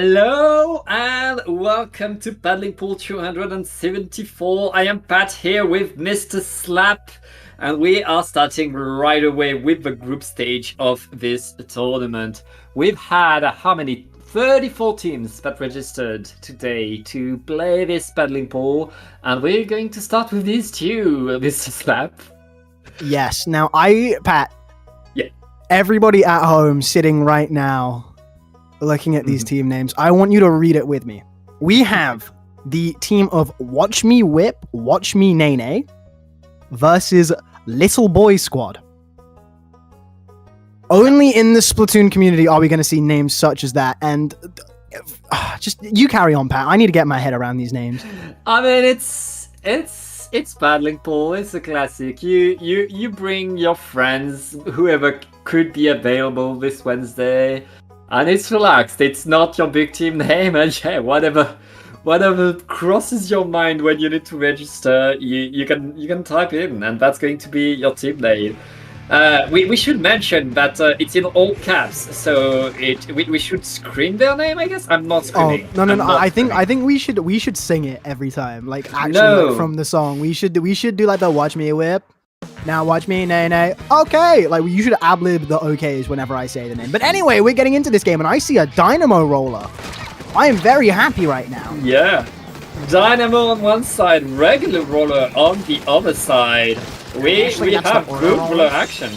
Hello and welcome to Paddling Pool 274. I am Pat here with Mr. Slap, and we are starting right away with the group stage of this tournament. We've had how many? 34 teams that registered today to play this paddling pool, and we're going to start with these two, Mr. Slap. Yes. Now, Pat. Yeah. Everybody at home sitting right now, looking at these team names, I want you to read it with me. We have the team of Watch Me Whip, Watch Me Nene versus Little Boy Squad. Only in the Splatoon community are we going to see names such as that, and just you carry on, Pat. I need to get my head around these names. I mean, it's paddling pool. It's a classic. You bring your friends, whoever could be available this Wednesday, and it's relaxed. It's not your big team name, and yeah, whatever crosses your mind when you need to register, you can type in, and that's going to be your team name. We should mention that it's in all caps, so we should scream their name. I guess I'm not screaming. Oh no! I think we should sing it every time, like actually like from the song. We should do like the Watch Me Whip. Now watch me, nay. Okay, like you should ad-lib the okays whenever I say the name. But anyway, we're getting into this game, and I see a Dynamo roller. I am very happy right now. Yeah, Dynamo on one side, regular roller on the other side. We have good roller action.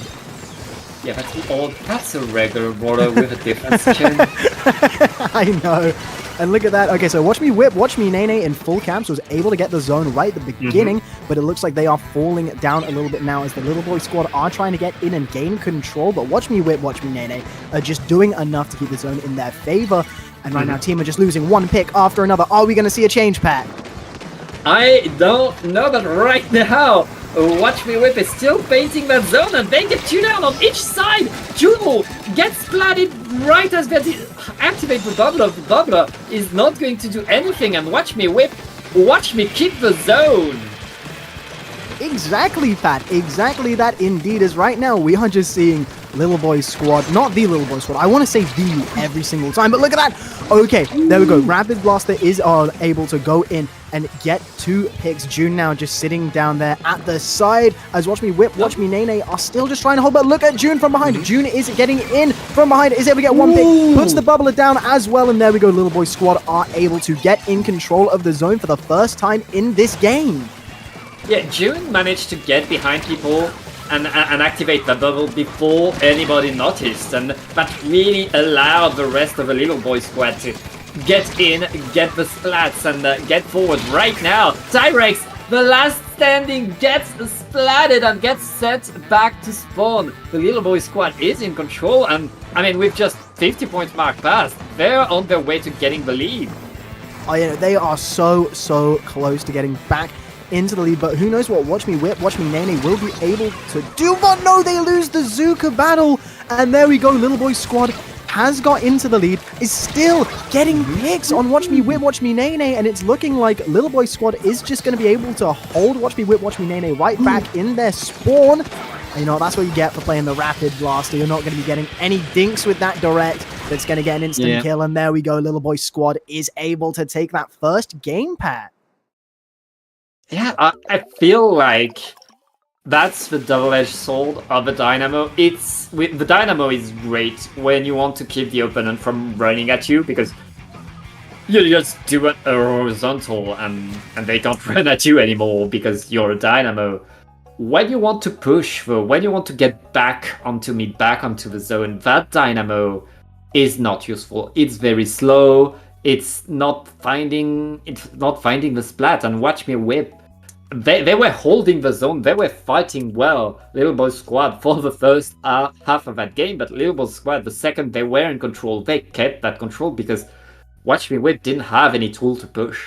Yeah, that's a regular roller with a different skin. I know. And look at that. Okay, so Watch Me Whip, Watch Me Nene in full camps was able to get the zone right at the beginning, but it looks like they are falling down a little bit now as the Little Boy Squad are trying to get in and gain control, but Watch Me Whip, Watch Me Nene are just doing enough to keep the zone in their favor. And right now, team are just losing one pick after another. Are we going to see a change, Pat? I don't know, but right now, Watch Me Whip is still painting that zone, and they get two down on each side. Juno gets splatted right as they activate the bubbler. The bubbler is not going to do anything, and Watch Me Whip, watch me keep the zone. Exactly, Pat. Exactly that indeed is right now. We are just seeing Little Boy Squad, not the Little Boy Squad. I want to say the every single time, but look at that. Okay, there we go. Rapid Blaster is able to go in and get 2 picks. June now just sitting down there at the side as Watch Me Whip, Watch Me Nene are still just trying to hold, but look at June from behind. June is getting in from behind, is able to get 1 pick, puts the bubbler down as well, and there we go. Little Boy Squad are able to get in control of the zone for the first time in this game. Yeah, June managed to get behind people and activate the bubble before anybody noticed, and that really allowed the rest of the Little Boy Squad to get in, get the splats, and get forward right now. Tyrex, the last standing, gets splatted and gets sent back to spawn. The Little Boy Squad is in control, and I mean, with just 50 points mark passed, they're on their way to getting the lead. Oh yeah, they are so close to getting back into the lead, but who knows what Watch Me Whip, Watch Me Nene will be able to do. But no, they lose the Zuka battle, and there we go. Little Boy Squad has got into the lead, is still getting picks on Watch Me Whip, Watch Me Nene, and it's looking like Little Boy Squad is just going to be able to hold Watch Me Whip, Watch Me Nene right back in their spawn. And, you know, that's what you get for playing the Rapid Blaster. You're not going to be getting any dinks with that direct. That's going to get an instant kill, and there we go. Little Boy Squad is able to take that first game, Pat. Yeah, I feel like that's the double-edged sword of the Dynamo. The Dynamo is great when you want to keep the opponent from running at you, because you just do a horizontal and they don't run at you anymore because you're a Dynamo. When you want to push, though, when you want to get back onto the zone, that Dynamo is not useful. It's very slow. It's not finding the splat. And Watch Me Whip, they were holding the zone. They were fighting well, Little Boy Squad, for the first half of that game. But Little Boy Squad, the second they were in control, they kept that control because Watch Me Whip didn't have any tool to push.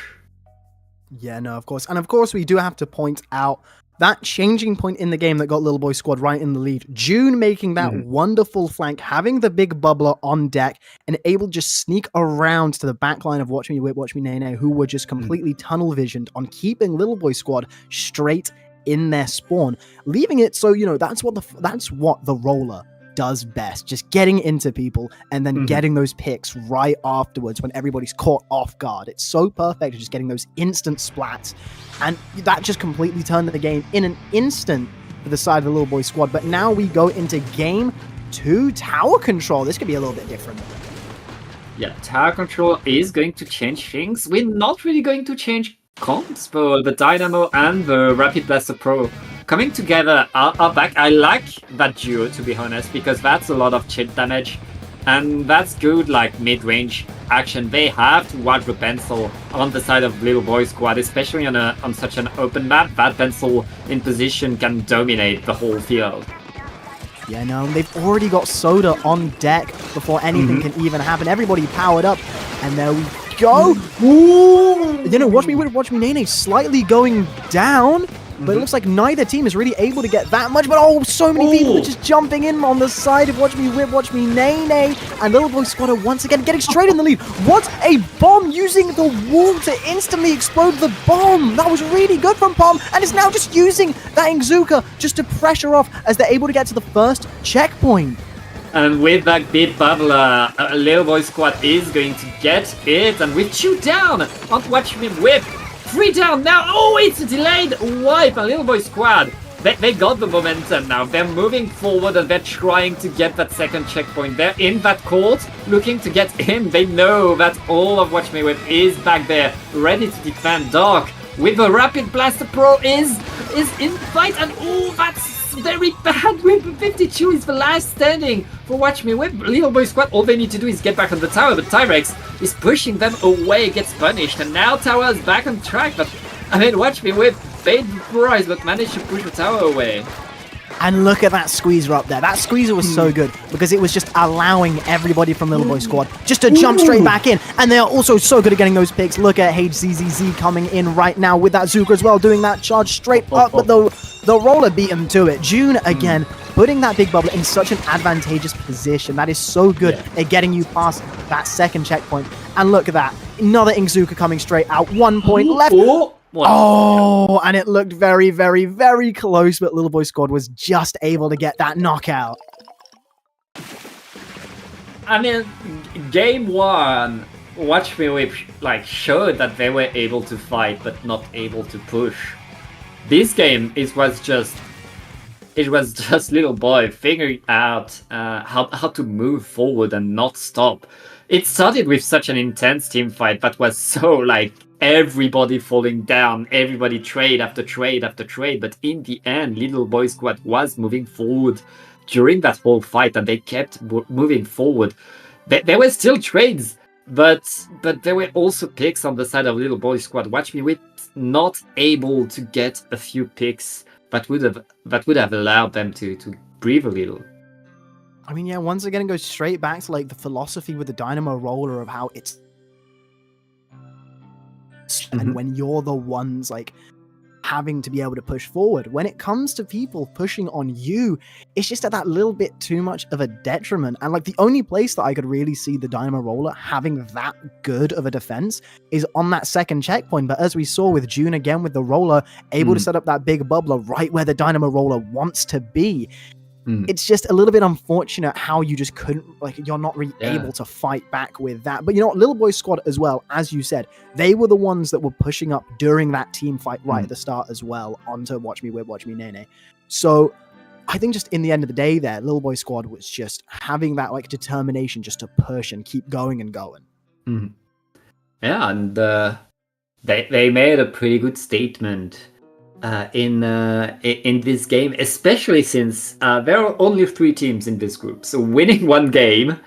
Yeah, no, of course. And of course, we do have to point out that changing point in the game that got Little Boy Squad right in the lead. June making that wonderful flank, having the big bubbler on deck, and able to just sneak around to the back line of Watch Me Whip, Watch Me Nene, who were just completely tunnel visioned on keeping Little Boy Squad straight in their spawn, leaving it so, you know, that's what the roller does best, just getting into people and then getting those picks right afterwards when everybody's caught off guard. It's so perfect at just getting those instant splats, and that just completely turned the game in an instant for the side of the Little Boy Squad. But now we go into game 2, tower control. This could be a little bit different. Yeah, tower control is going to change things. We're not really going to change comps for the Dynamo and the Rapid Blaster Pro. Coming together are back. I like that duo, to be honest, because that's a lot of chip damage. And that's good, like, mid-range action. They have to watch the pencil on the side of Little Boy Squad, especially on such an open map. That pencil in position can dominate the whole field. Yeah, no, they've already got Soda on deck before anything can even happen. Everybody powered up, and there we go. Ooh. You know, watch me, Nene slightly going down, but it looks like neither team is really able to get that much. But oh, so many people are just jumping in on the side of Watch Me Whip, Watch Me Nene, and Little Boy Squad are once again getting straight in the lead. What a bomb, using the wall to instantly explode the bomb. That was really good from Palm, and is now just using that Inkzooka just to pressure off as they're able to get to the first checkpoint. And with that big bubbler, Little Boy Squad is going to get it. And with 2 down on Watch Me Whip. 3 down now. Oh, it's a delayed wipe. And Little Boy Squad, they got the momentum now. They're moving forward and they're trying to get that second checkpoint. They're in that court, looking to get in. They know that all of Watch Me Whip is back there, ready to defend. Dark with the Rapid Blaster Pro is in fight. And oh, that's very bad. Whip 52 is the last standing for Watch Me Whip. Little Boy Squad, all they need to do is get back on the tower, but Tyrex is pushing them away, gets punished, and now Tower is back on track. But I mean, Watch Me Whip paid the price, but managed to push the tower away. And look at that squeezer up there. That squeezer was so good because it was just allowing everybody from Little Boy Squad just to jump straight back in. And they are also so good at getting those picks. Look at HZZZ coming in right now with that Zuka as well, doing that charge straight up. But the roller beat him to it. June, again, putting that big bubble in such an advantageous position. That is so good at getting you past that second checkpoint. And look at that. Another Inkzooka coming straight out. 1 point left. Oh, and it looked very, very, very close, but Little Boy Squad was just able to get that knockout. I mean, game 1, Watch Me Whip showed that they were able to fight, but not able to push. This game, it was just Little Boy figuring out how to move forward and not stop. It started with such an intense team fight that was so everybody falling down, everybody trade after trade after trade, but in the end, Little Boy Squad was moving forward during that whole fight, and they kept moving forward. There were still trades, but there were also picks on the side of Little Boy Squad. Watch Me Whip not able to get a few picks that would have allowed them to breathe a little. I mean, yeah, once again, it goes straight back to the philosophy with the Dynamo roller of how it's and when you're the ones having to be able to push forward. When it comes to people pushing on you, it's just that little bit too much of a detriment. And the only place that I could really see the Dynamo roller having that good of a defense is on that second checkpoint. But as we saw with June again with the roller, able to set up that big bubbler right where the Dynamo roller wants to be. It's just a little bit unfortunate how you just couldn't, you're not really able to fight back with that. But you know what, Little Boy Squad as well, as you said, they were the ones that were pushing up during that team fight right at the start as well onto Watch Me Whip, Watch Me Nene. So I think just in the end of the day there, Little Boy Squad was just having that determination just to push and keep going and going. Yeah, and they made a pretty good statement in this game, especially since there are only 3 teams in this group. So winning 1 game,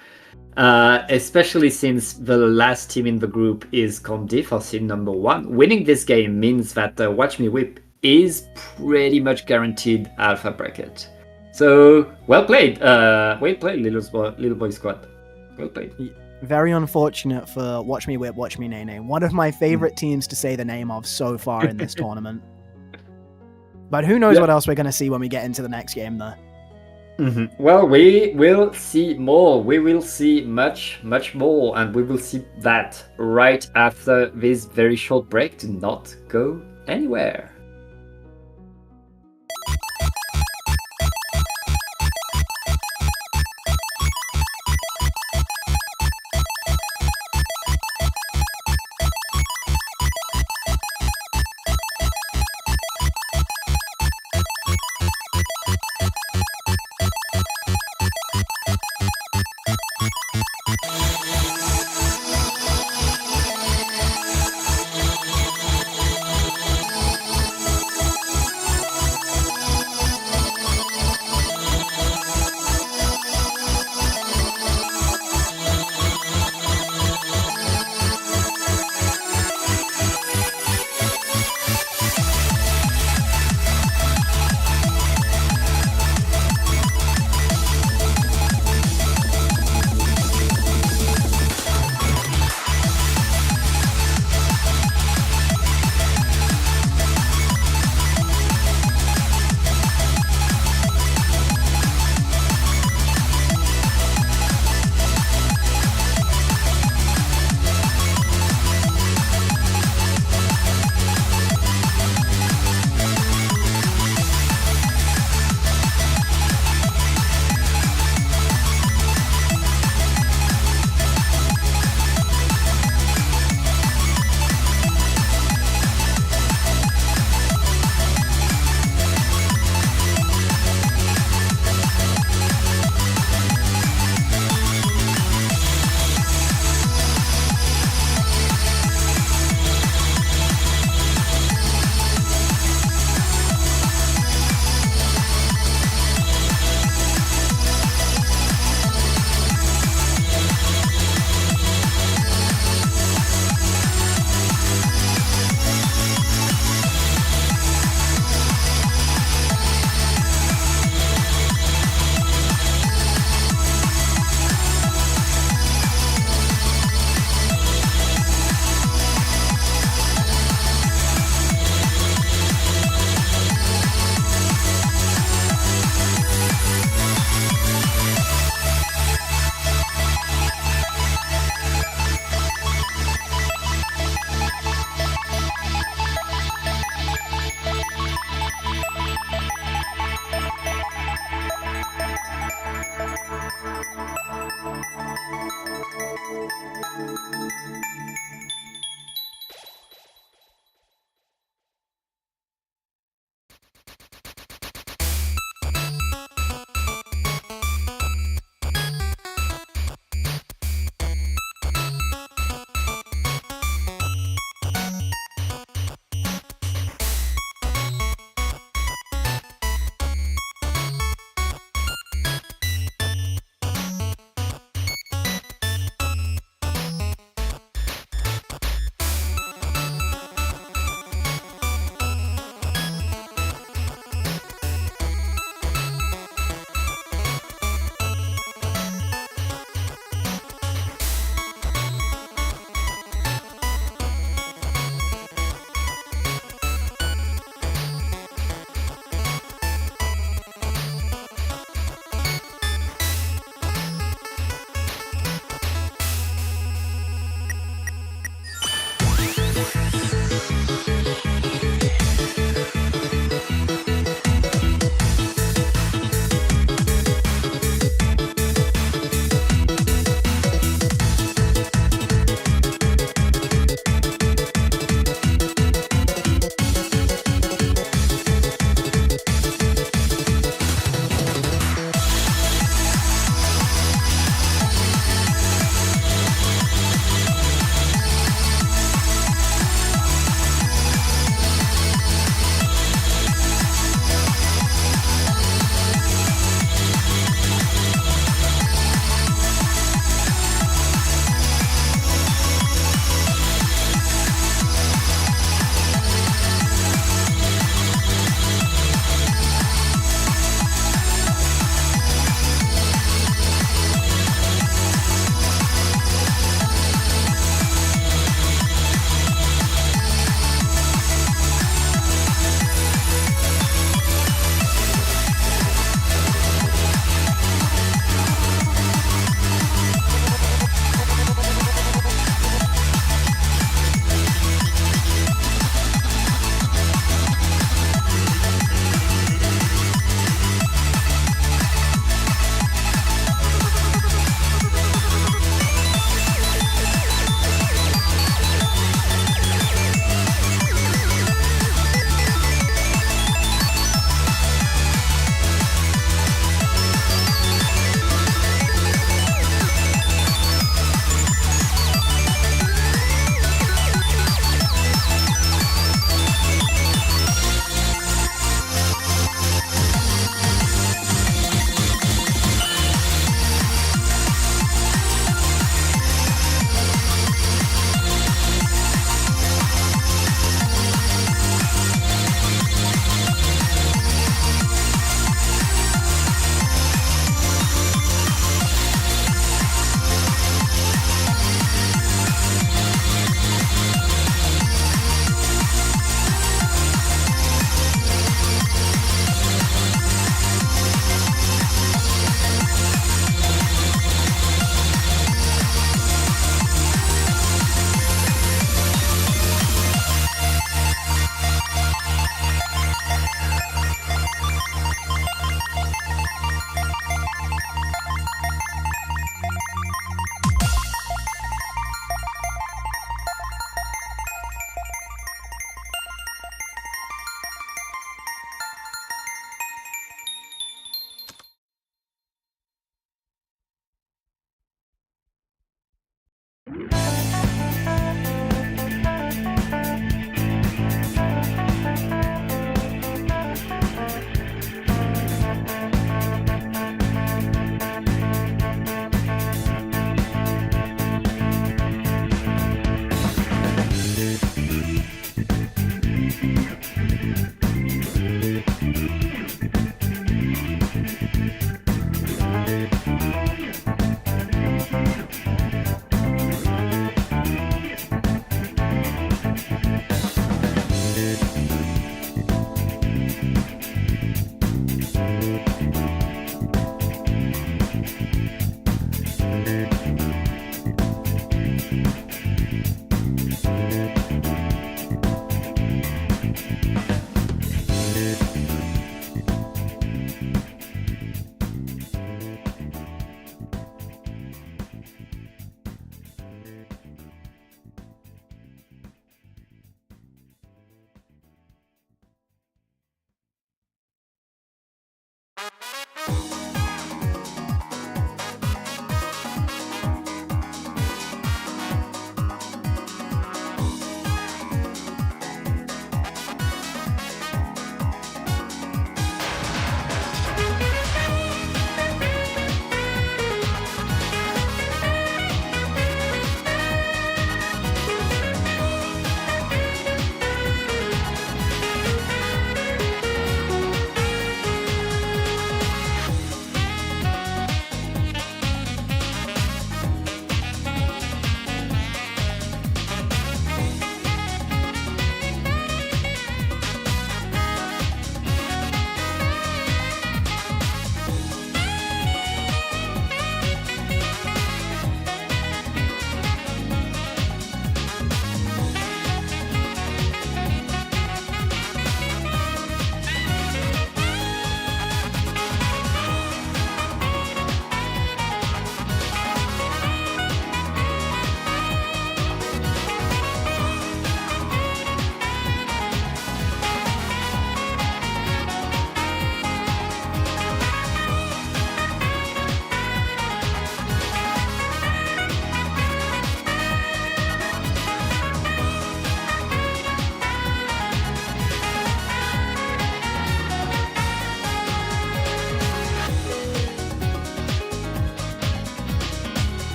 especially since the last team in the group is Condi for team number 1, winning this game means that Watch Me Whip is pretty much guaranteed alpha bracket. So well played, Little Boy Squad. Well played. Very unfortunate for Watch Me Whip, Watch Me Nene. One of my favorite teams to say the name of so far in this tournament. But who knows what else we're going to see when we get into the next game, though. Well, we will see more. We will see much, much more. And we will see that right after this very short break. Do not go anywhere.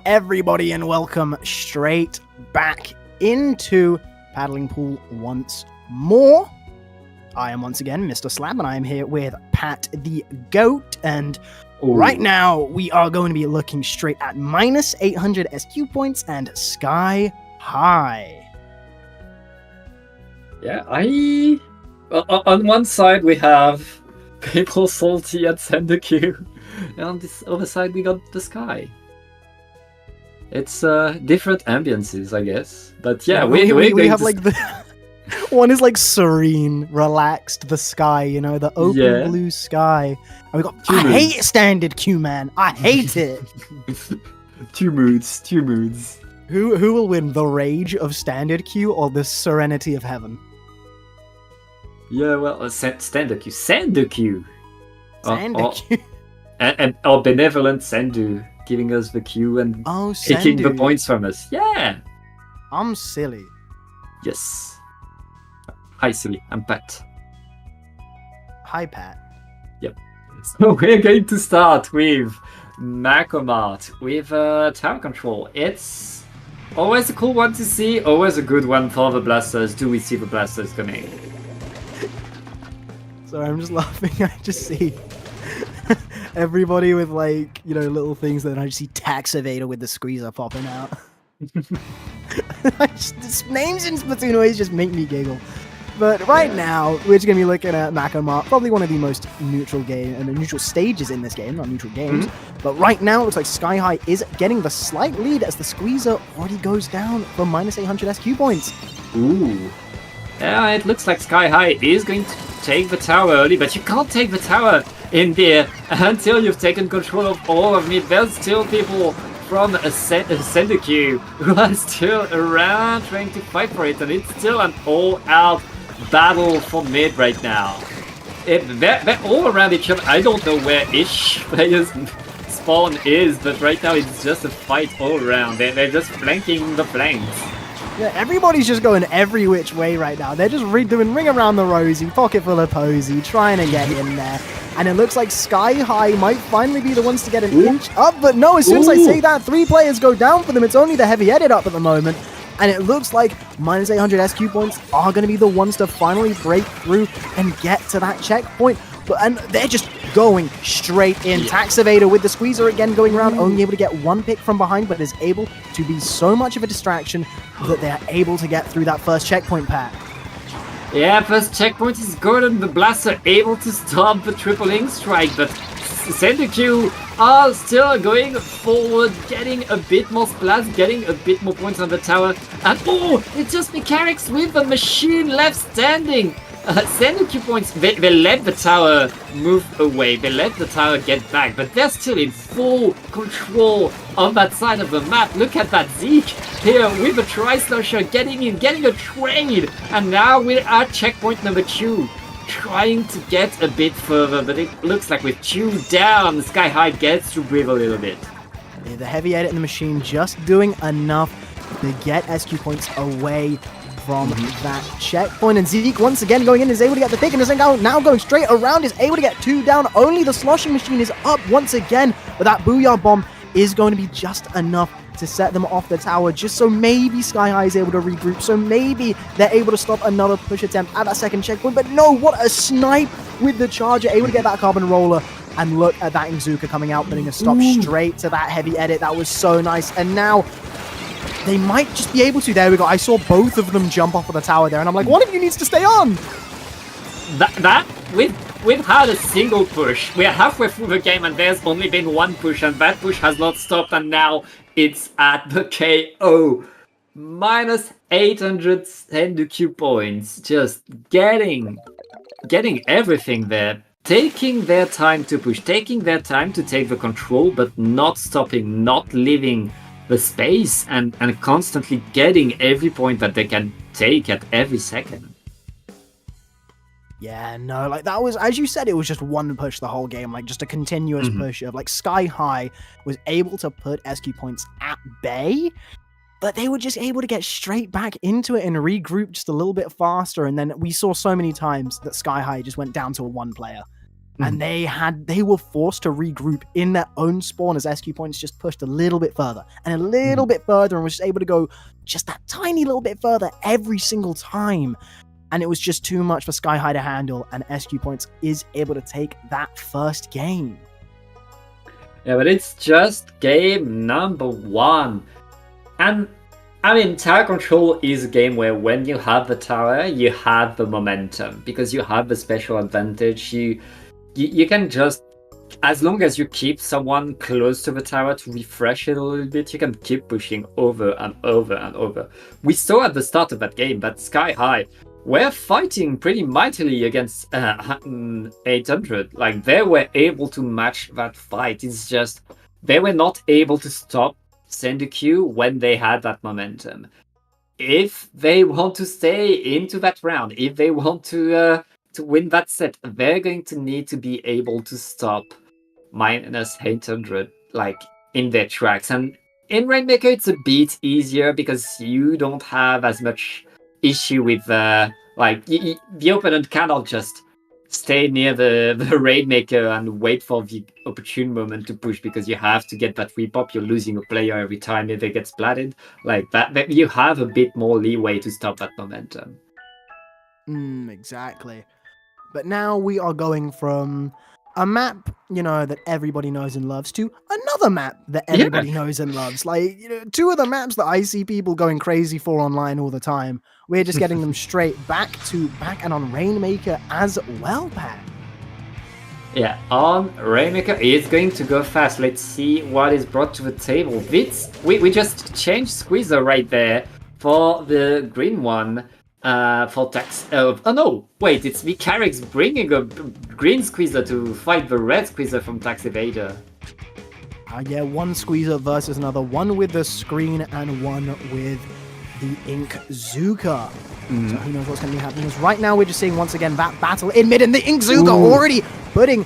everybody, and welcome straight back into Paddling Pool once more. I am once again Mr. Slab, and I am here with Pat the Goat, and right now we are going to be looking straight at minus 800 SQ points and Sky High. Yeah, on one side we have people salty at Sendoku, and on this other side we got the Sky. It's different ambiances, I guess. But yeah, we have like the one is like serene, relaxed, the sky, you know, the open blue sky. And we got I hate standard Q, man. I hate it. Two moods. Who will win, the rage of standard Q or the serenity of heaven? Yeah, well, standard Q, Sendoku. Sendoku. And our benevolent Sendu giving us the Q and taking the points from us. Yeah. I'm silly. Yes. Hi, silly. I'm Pat. Hi, Pat. Yep. So we're going to start with Macomart with tower control. It's always a cool one to see, always a good one for the blasters. Do we see the blasters coming? Sorry, I'm just laughing. I just see everybody with, like, you know, little things, that I just see Tax Evader with the squeezer popping out. Names in Splatoon always just make me giggle. But right now, we're just going to be looking at Macomart, probably one of the most neutral neutral stages in this game, not neutral games. But right now, it looks like Sky High is getting the slight lead as the squeezer already goes down for minus 800 SQ points. Ooh. Yeah, it looks like Sky High is going to take the tower early, but you can't take the tower in there until you've taken control of all of mid. There's still people from Sendoku who are still around trying to fight for it, and it's still an all-out battle for mid right now. They're all around each other. I don't know where each player's spawn is, but right now it's just a fight all around. They're just flanking the flanks. Yeah, everybody's just going every which way right now. They're just doing ring around the rosy, pocket full of posy, trying to get in there. And it looks like Sky High might finally be the ones to get an inch up. But no, as soon as I say that, 3 players go down for them. It's only the heavy edit up at the moment. And it looks like minus 800 SQ points are going to be the ones to finally break through and get to that checkpoint. And they're just going straight in. Tax Evader with the squeezer again going around, only able to get one pick from behind, but is able to be so much of a distraction that they're able to get through that first checkpoint, Pat. Yeah, first checkpoint is good, and the blaster able to stop the triple ink strike, but Sendoku are still going forward, getting a bit more splash, getting a bit more points on the tower, and it's just mechanics with the machine left standing. Sendoku points, they let the tower move away, they let the tower get back, but they're still in full control on that side of the map. Look at that Zeke here with the Tri-Slasher getting in, getting a trade, and now we're at checkpoint number 2, trying to get a bit further, but it looks like with 2 down, Sky High gets to breathe a little bit. Yeah, the heavy edit in the machine just doing enough to get SQ points away from that checkpoint, and Zeke once again going in is able to get the pick, and is now going straight around, is able to get 2 down. Only the sloshing machine is up once again, but that Booyah Bomb is going to be just enough to set them off the tower, just so maybe Sky High is able to regroup, so maybe they're able to stop another push attempt at that second checkpoint. But no, what a snipe with the Charger, able to get that Carbon Roller, and look at that Inkzooka coming out, putting a stop straight to that heavy edit. That was so nice, and now they might just be able to. There we go. I saw both of them jump off of the tower there, and I'm like, one of you needs to stay on. We've had a single push. We're halfway through the game, and there's only been one push, and that push has not stopped, and now it's at the KO. Minus 800 Sendoku points. Just getting everything there. Taking their time to push, taking their time to take the control, but not stopping, not leaving the space, and constantly getting every point that they can take at every second. Yeah, no, like that was, as you said, it was just one push the whole game, like just a continuous push of like Sky High was able to put SQ points at bay, but they were just able to get straight back into it and regroup just a little bit faster. And then we saw so many times that Sky High just went down to a 1 player. and they were forced to regroup in their own spawn as SQ Points just pushed a little bit further and a little bit further and was just able to go just that tiny little bit further every single time. And it was just too much for Sky High to handle, and SQ Points is able to take that first game. Yeah, but it's just game number 1. And I mean, Tower Control is a game where when you have the tower, you have the momentum because you have the special advantage. You can just, as long as you keep someone close to the tower to refresh it a little bit, you can keep pushing over and over and over. We saw at the start of that game that Sky High were fighting pretty mightily against 800. Like, they were able to match that fight. It's just they were not able to stop Sendoku when they had that momentum. If they want to stay into that round, if they want to win that set, they're going to need to be able to stop minus 800 like in their tracks. And in Rainmaker, it's a bit easier because you don't have as much issue with the opponent cannot just stay near the Rainmaker and wait for the opportune moment to push because you have to get that repop. You're losing a player every time if they get splatted. Like that you have a bit more leeway to stop that momentum. Exactly. But now we are going from a map, that everybody knows and loves to another map that everybody knows and loves. Like, two of the maps that I see people going crazy for online all the time. We're just getting them straight back and on Rainmaker as well, Pat. Yeah, on Rainmaker, it's going to go fast. Let's see what is brought to the table. We just changed Squeezer right there for the green one. For Tax. Oh no! Wait, it's Vicarix bringing a green Squeezer to fight the red Squeezer from Tax Evader. Yeah, one Squeezer versus another. One with the screen and one with the Ink Zuka. So who knows what's going to be happening? Because right now we're just seeing once again that battle in mid, and the Ink Zuka already putting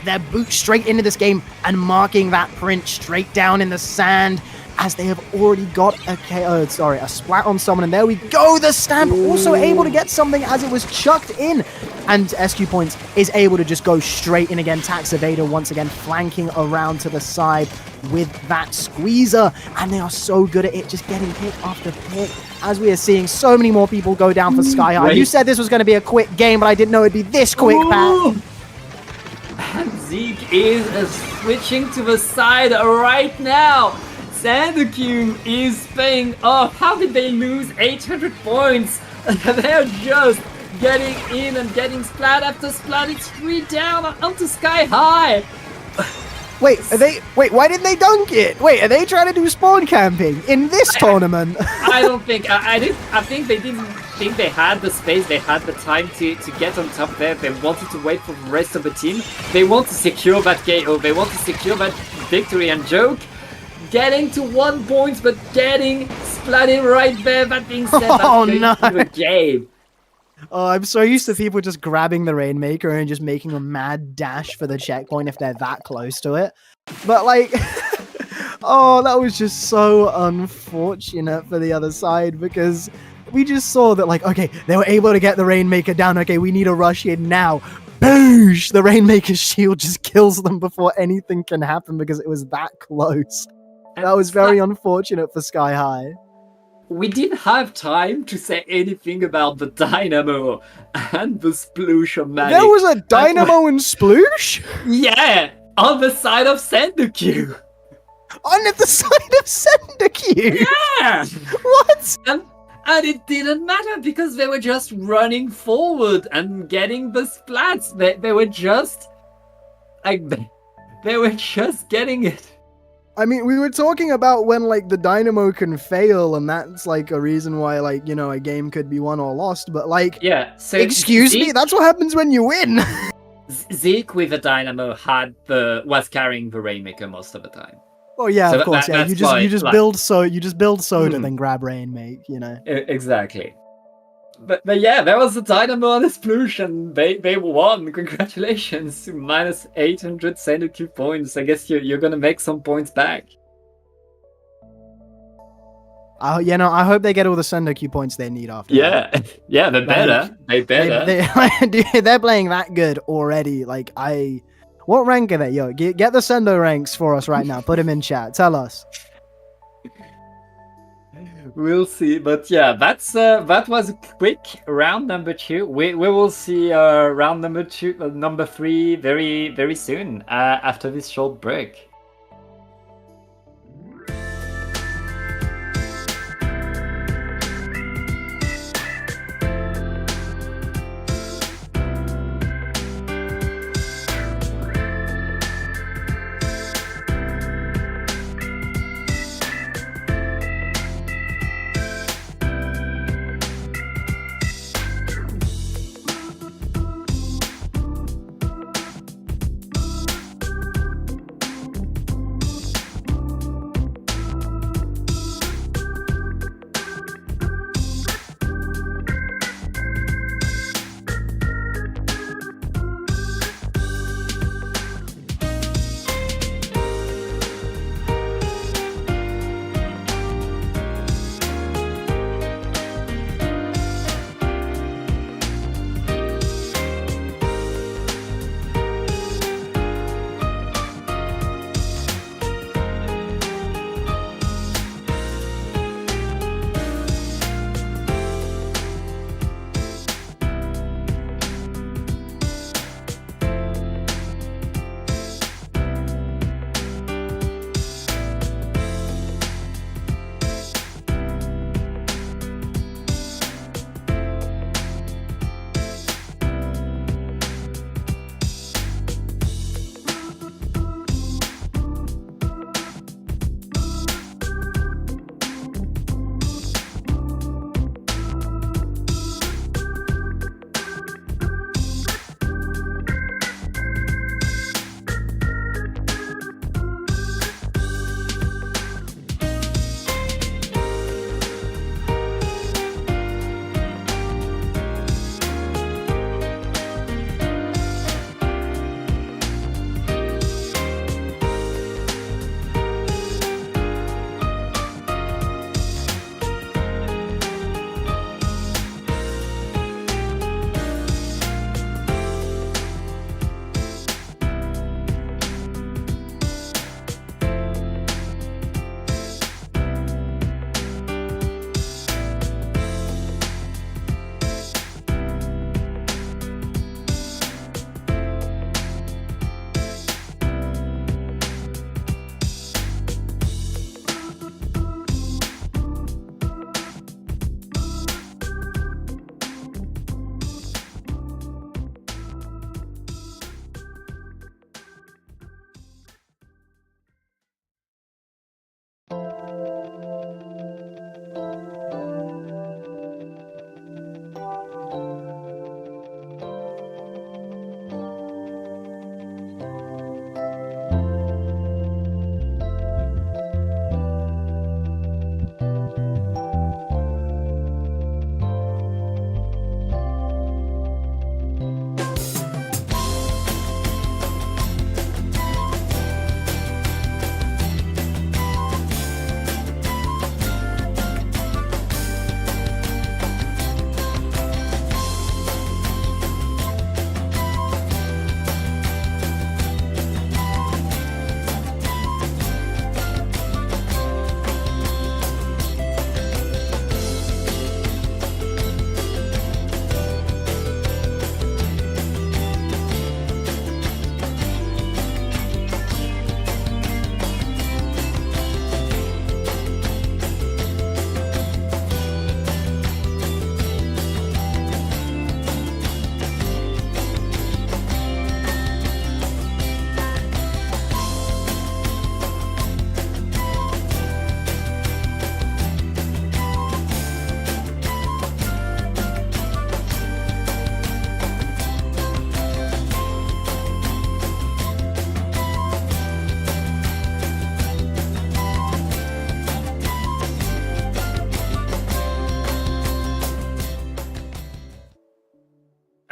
their boot straight into this game and marking that print straight down in the sand. As they have already got a splat on someone, and there we go, the stamp also able to get something as it was chucked in, and SQ Points is able to just go straight in again. Tax Evader once again flanking around to the side with that Squeezer, and they are so good at it, just getting hit after hit, as we are seeing so many more people go down for Sky High. You said this was going to be a quick game, but I didn't know it'd be this quick, Pat. And Zeke is switching to the side right now. Sendoku is paying off. How did they lose 800 points? They're just getting in and getting splat after splat. It's 3 down onto Sky High. Wait, why didn't they dunk it? Wait, are they trying to do spawn camping in this tournament? I don't think. I think they didn't think they had the space, they had the time to get on top there. They wanted to wait for the rest of the team. They want to secure that KO. They want to secure that victory, and Joke getting to 1 point, but getting splatted right there. That being said, that's the game. Oh, I'm so used to people just grabbing the Rainmaker and just making a mad dash for the checkpoint if they're that close to it. But oh, that was just so unfortunate for the other side, because we just saw that okay, they were able to get the Rainmaker down. Okay, we need to rush in now. Boosh! The Rainmaker's shield just kills them before anything can happen because it was that close. That was very unfortunate for Sky High. We didn't have time to say anything about the Dynamo and the Sploosh of Magic. There was a Dynamo and Sploosh? Yeah, on the side of Sendoku. On the side of Sendoku? Yeah! What? And it didn't matter because they were just running forward and getting the splats. They were just they were just getting it. I mean, we were talking about when, the Dynamo can fail, and that's, a reason why, a game could be won or lost, but, Yeah, so excuse me? That's what happens when you win! Zeke with the Dynamo was carrying the Rainmaker most of the time. Oh, yeah, so of course, yeah. You just build Soda, then grab Rainmake, Exactly. But yeah, there was a Dynamo on the Sploosh, and they won. Congratulations to minus 800 Sendoku points. I guess you're gonna make some points back. I hope they get all the Sendoku points they need after that. Yeah, they better. They better. They're playing that good already. What rank are they? Yo, get the Sendo ranks for us right now. Put them in chat. Tell us. We'll see, but yeah, that was a quick round number 2. We will see round number 3 very very soon after this short break.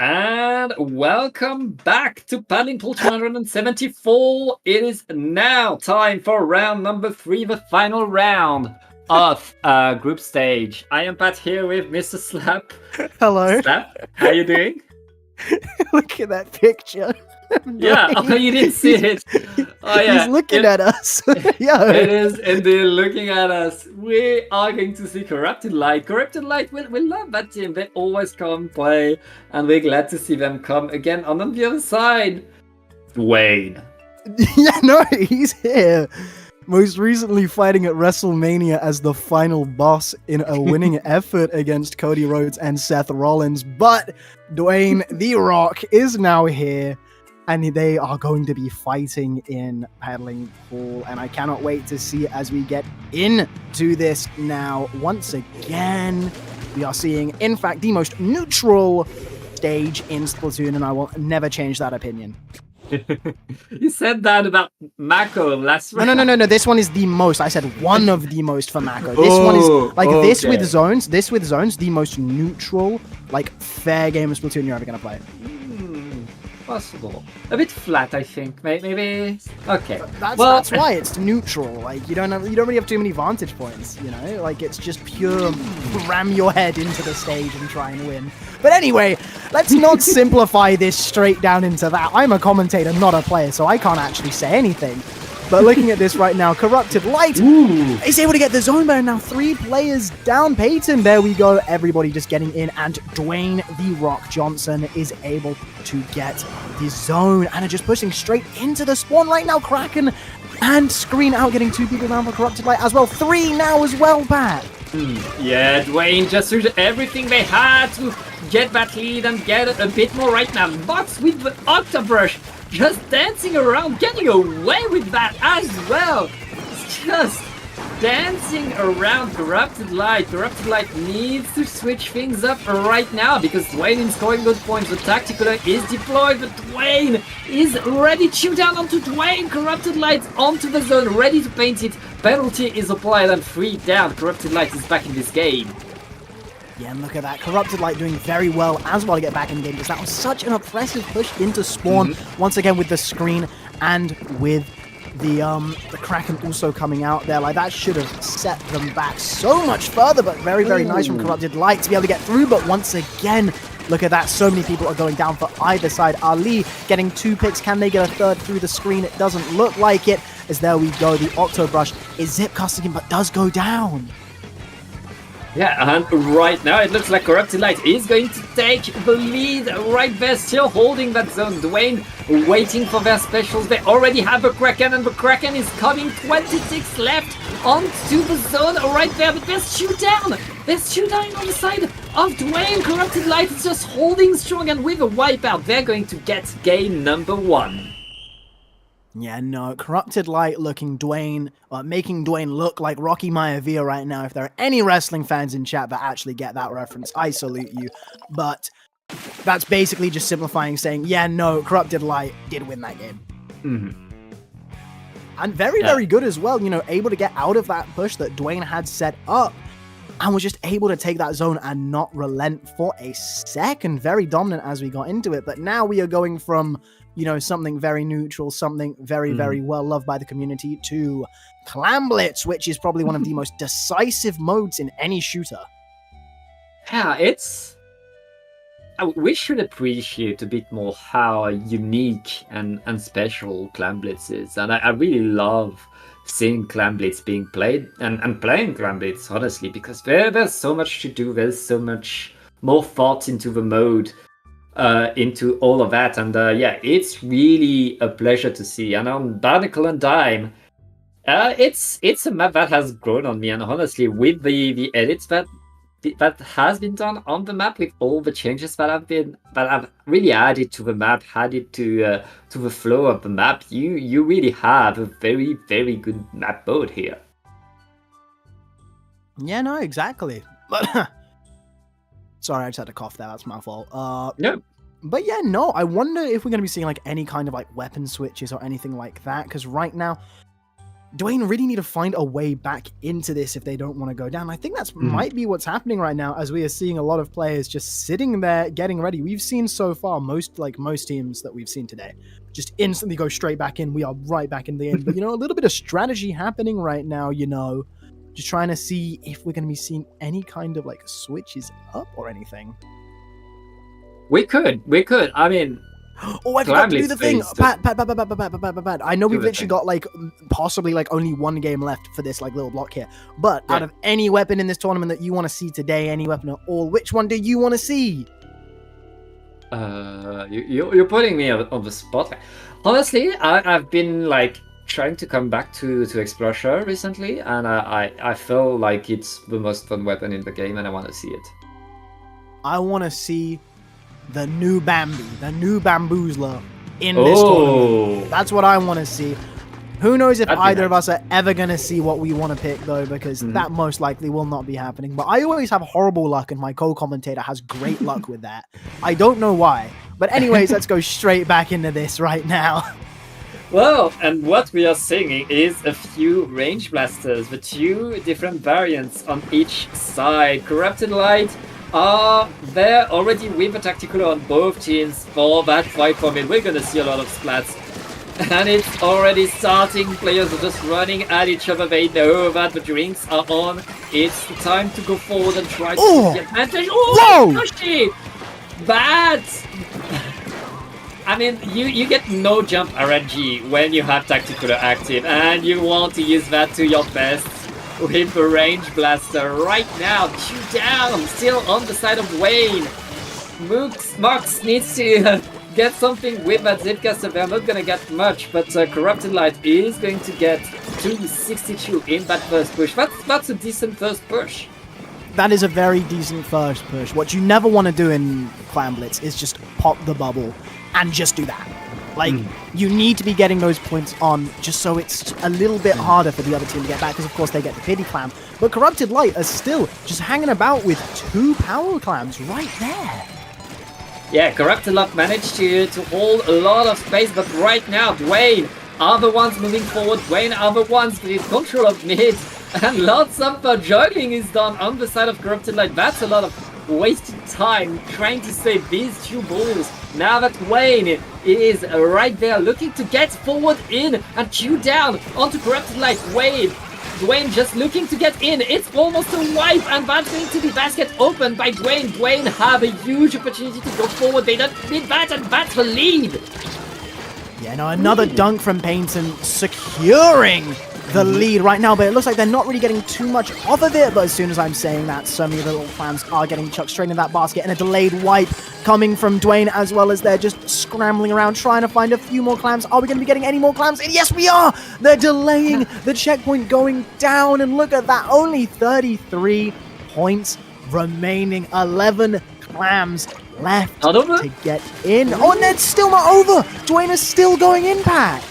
And welcome back to Paddling Pool 274. It is now time for round number 3, the final round. of group stage. I am Pat here with Mr. Slap. Hello. Slap, how you doing? Look at that picture. Yeah, oh, you didn't see it. Oh yeah, He's looking at us. Yo. It is indeed looking at us. We are going to see Corrupted Light. Corrupted Light, we love that team. They always come play, and we're glad to see them come again. And on the other side, Dwayne. Yeah, no, he's here. Most recently fighting at WrestleMania as the final boss in a winning effort against Cody Rhodes and Seth Rollins. But Dwayne The Rock is now here, and they are going to be fighting in Paddling Pool. And I cannot wait to see as we get into this now. Once again, we are seeing, in fact, the most neutral stage in Splatoon, and I will never change that opinion. You said that about Mako last round. No. This one is the most. I said one of the most for Mako. This one is like this with zones. This with zones, the most neutral, like fair game of Splatoon you're ever gonna play. Possible. A bit flat, I think. Maybe. Okay. That's why it's neutral. Like you don't really have too many vantage points. You know, like it's just pure ram your head into the stage and try and win. But anyway, let's not simplify this straight down into that. I'm a commentator, not a player, so I can't actually say anything. But looking at this right now, Corrupted Light is able to get the zone better now. 3 players down. Peyton, there we go. Everybody just getting in, and Dwayne The Rock Johnson is able to get the zone and are just pushing straight into the spawn right now. Kraken and Screen out, getting 2 people down for Corrupted Light as well. 3 now as well, Pat. Yeah, Dwayne just used everything they had to get that lead and get a bit more right now. Box with the Octobrush just dancing around, getting away with that as well. It's just dancing around Corrupted Light. Corrupted Light needs to switch things up right now because Dwayne is scoring good points. The Tacticular is deployed, but Dwayne is ready to shoot down onto Dwayne. Corrupted Light onto the zone, ready to paint it. Penalty is applied and 3 down. Corrupted Light is back in this game. Yeah, and look at that. Corrupted Light doing very well as well to get back in the game because that was such an oppressive push into spawn. Once again with the Screen and with the Kraken also coming out there. Like that should have set them back so much further, but very, very nice from Corrupted Light to be able to get through. But once again, look at that. So many people are going down for either side. Ali getting 2 picks. Can they get a third through the Screen? It doesn't look like it. As there we go. The Octobrush is zip casting him, but does go down. Yeah, and right now it looks like Corrupted Light is going to take the lead right there, still holding that zone. Dwayne waiting for their specials. They already have a Kraken, and the Kraken is coming. 26 left onto the zone right there, but there's showdown. There's showdown on the side of Dwayne. Corrupted Light is just holding strong, and with a wipeout, they're going to get game number 1. Yeah, no, Corrupted Light making Dwayne look like Rocky Maivia right now. If there are any wrestling fans in chat that actually get that reference, I salute you. But that's basically just simplifying, saying, yeah, no, Corrupted Light did win that game. And very, very good as well, you know, able to get out of that push that Dwayne had set up and was just able to take that zone and not relent for a second. Very dominant as we got into it. But now we are going from, you know, something very neutral, something very, very well loved by the community to Clam Blitz, which is probably one of the most decisive modes in any shooter. Yeah, we should appreciate a bit more how unique and special Clam Blitz is. And I really love seeing Clam Blitz being played and playing Clam Blitz, honestly, because there's so much to do. There's so much more thought into the mode, into all of that. And yeah, it's really a pleasure to see. And on Barnacle and Dime, it's a map that has grown on me. And honestly, with the edits that has been done on the map, with all the changes that have really added to the map, added to the flow of the map, you really have a very, very good map mode here. Yeah, no, exactly. But sorry, I just had to cough there. That's my fault. No. But yeah, no, I wonder if we're going to be seeing like any kind of like weapon switches or anything like that, because right now Dwayne really need to find a way back into this if they don't want to go down. I think that's might be what's happening right now, as we are seeing a lot of players just sitting there getting ready. We've seen so far most teams that we've seen today just instantly go straight back in. We are right back in the game. But, you know, a little bit of strategy happening right now, you know. Just trying to see if we're going to be seeing any kind of like switches up or anything. We could. I mean, Oh, I forgot to do the thing. Glamblitz Pat. I know Do we've the literally thing. got like possibly like only one game left for this like little block here. But Yeah. out of any weapon in this tournament that you want to see today, any weapon at all, which one do you want to see? You're putting me on the spot. Honestly, I've been like trying to come back to Explorer recently, and I feel like it's the most fun weapon in the game, and I want to see it. I want to see the new Bambi, the new Bamboozler in this tournament. That's what I want to see. Who knows if That'd be either of nice. us are ever going to see what we want to pick, though, because Mhm. that most likely will not be happening. But I always have horrible luck, and my co-commentator has great luck with that. I don't know why. But anyways, let's go straight back into this right now. Well, and what we are seeing is a few range blasters, the two different variants on each side. Corrupted Light are there already with a tactical on both teams for that fight for mid. We're gonna see a lot of splats. And it's already starting. Players are just running at each other. They know that the drinks are on. It's the time to go forward and try to Oh! get the advantage. Oh, Whoa! Yoshi! That! I mean, you get no jump RNG when you have Tactical active, and you want to use that to your best with the range blaster right now. 2 down, still on the side of Wayne. Marks needs to get something with that Zipcaster. They're not gonna get much, but Corrupted Light is going to get 262 in that first push. That's a decent first push. That is a very decent first push. What you never want to do in Clan Blitz is just pop the bubble and just do that. Like, you need to be getting those points on just so it's a little bit harder for the other team to get back, because of course they get the pity clam. But Corrupted Light are still just hanging about with 2 power clams right there. Yeah, Corrupted Light managed to hold a lot of space, but right now, Dwayne are the ones moving forward. Dwayne are the ones with control of mid, and lots of juggling is done on the side of Corrupted Light. That's a lot of wasted time trying to save these 2 balls. Now that Wayne is right there looking to get forward in and chew down onto Corrupted Light. Dwayne just looking to get in. It's almost a wipe, and that's going to be basket open by Dwayne. Dwayne have a huge opportunity to go forward. They don't need that, and that's the lead. Yeah, no, another dunk from Painton securing the lead right now, but it looks like they're not really getting too much off of it. But as soon as I'm saying that, so many little clams are getting chucked straight into that basket, and a delayed wipe coming from Dwayne, as well as they're just scrambling around trying to find a few more clams. Are we going to be getting any more clams? And yes, we are! They're delaying the checkpoint going down, and look at that, only 33 points remaining, 11 clams left Not over? to get in. Oh, and it's still not over! Dwayne is still going in, Pat!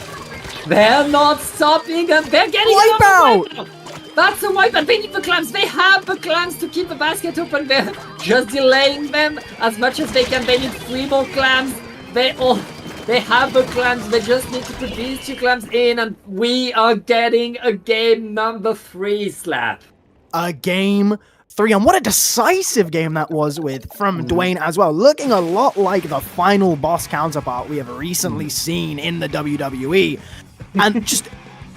They're not stopping, and they're getting Wipeout! another wipeout. That's a wipeout. They need the clams. They have the clams to keep the basket open. They're just delaying them as much as they can. They need 3 more clams. They have the clams. They just need to put these 2 clams in, and we are getting a game number 3 slap. A game 3, and what a decisive game that was from Dwayne as well, looking a lot like the final boss counterpart we have recently seen in the WWE. And just,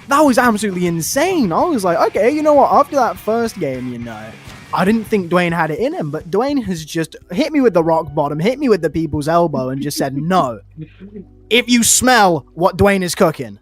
that was absolutely insane. I was like, okay, you know what, after that first game, I didn't think Dwayne had it in him, but Dwayne has just hit me with the rock bottom, hit me with the people's elbow, and just said, no, if you smell what Dwayne is cooking.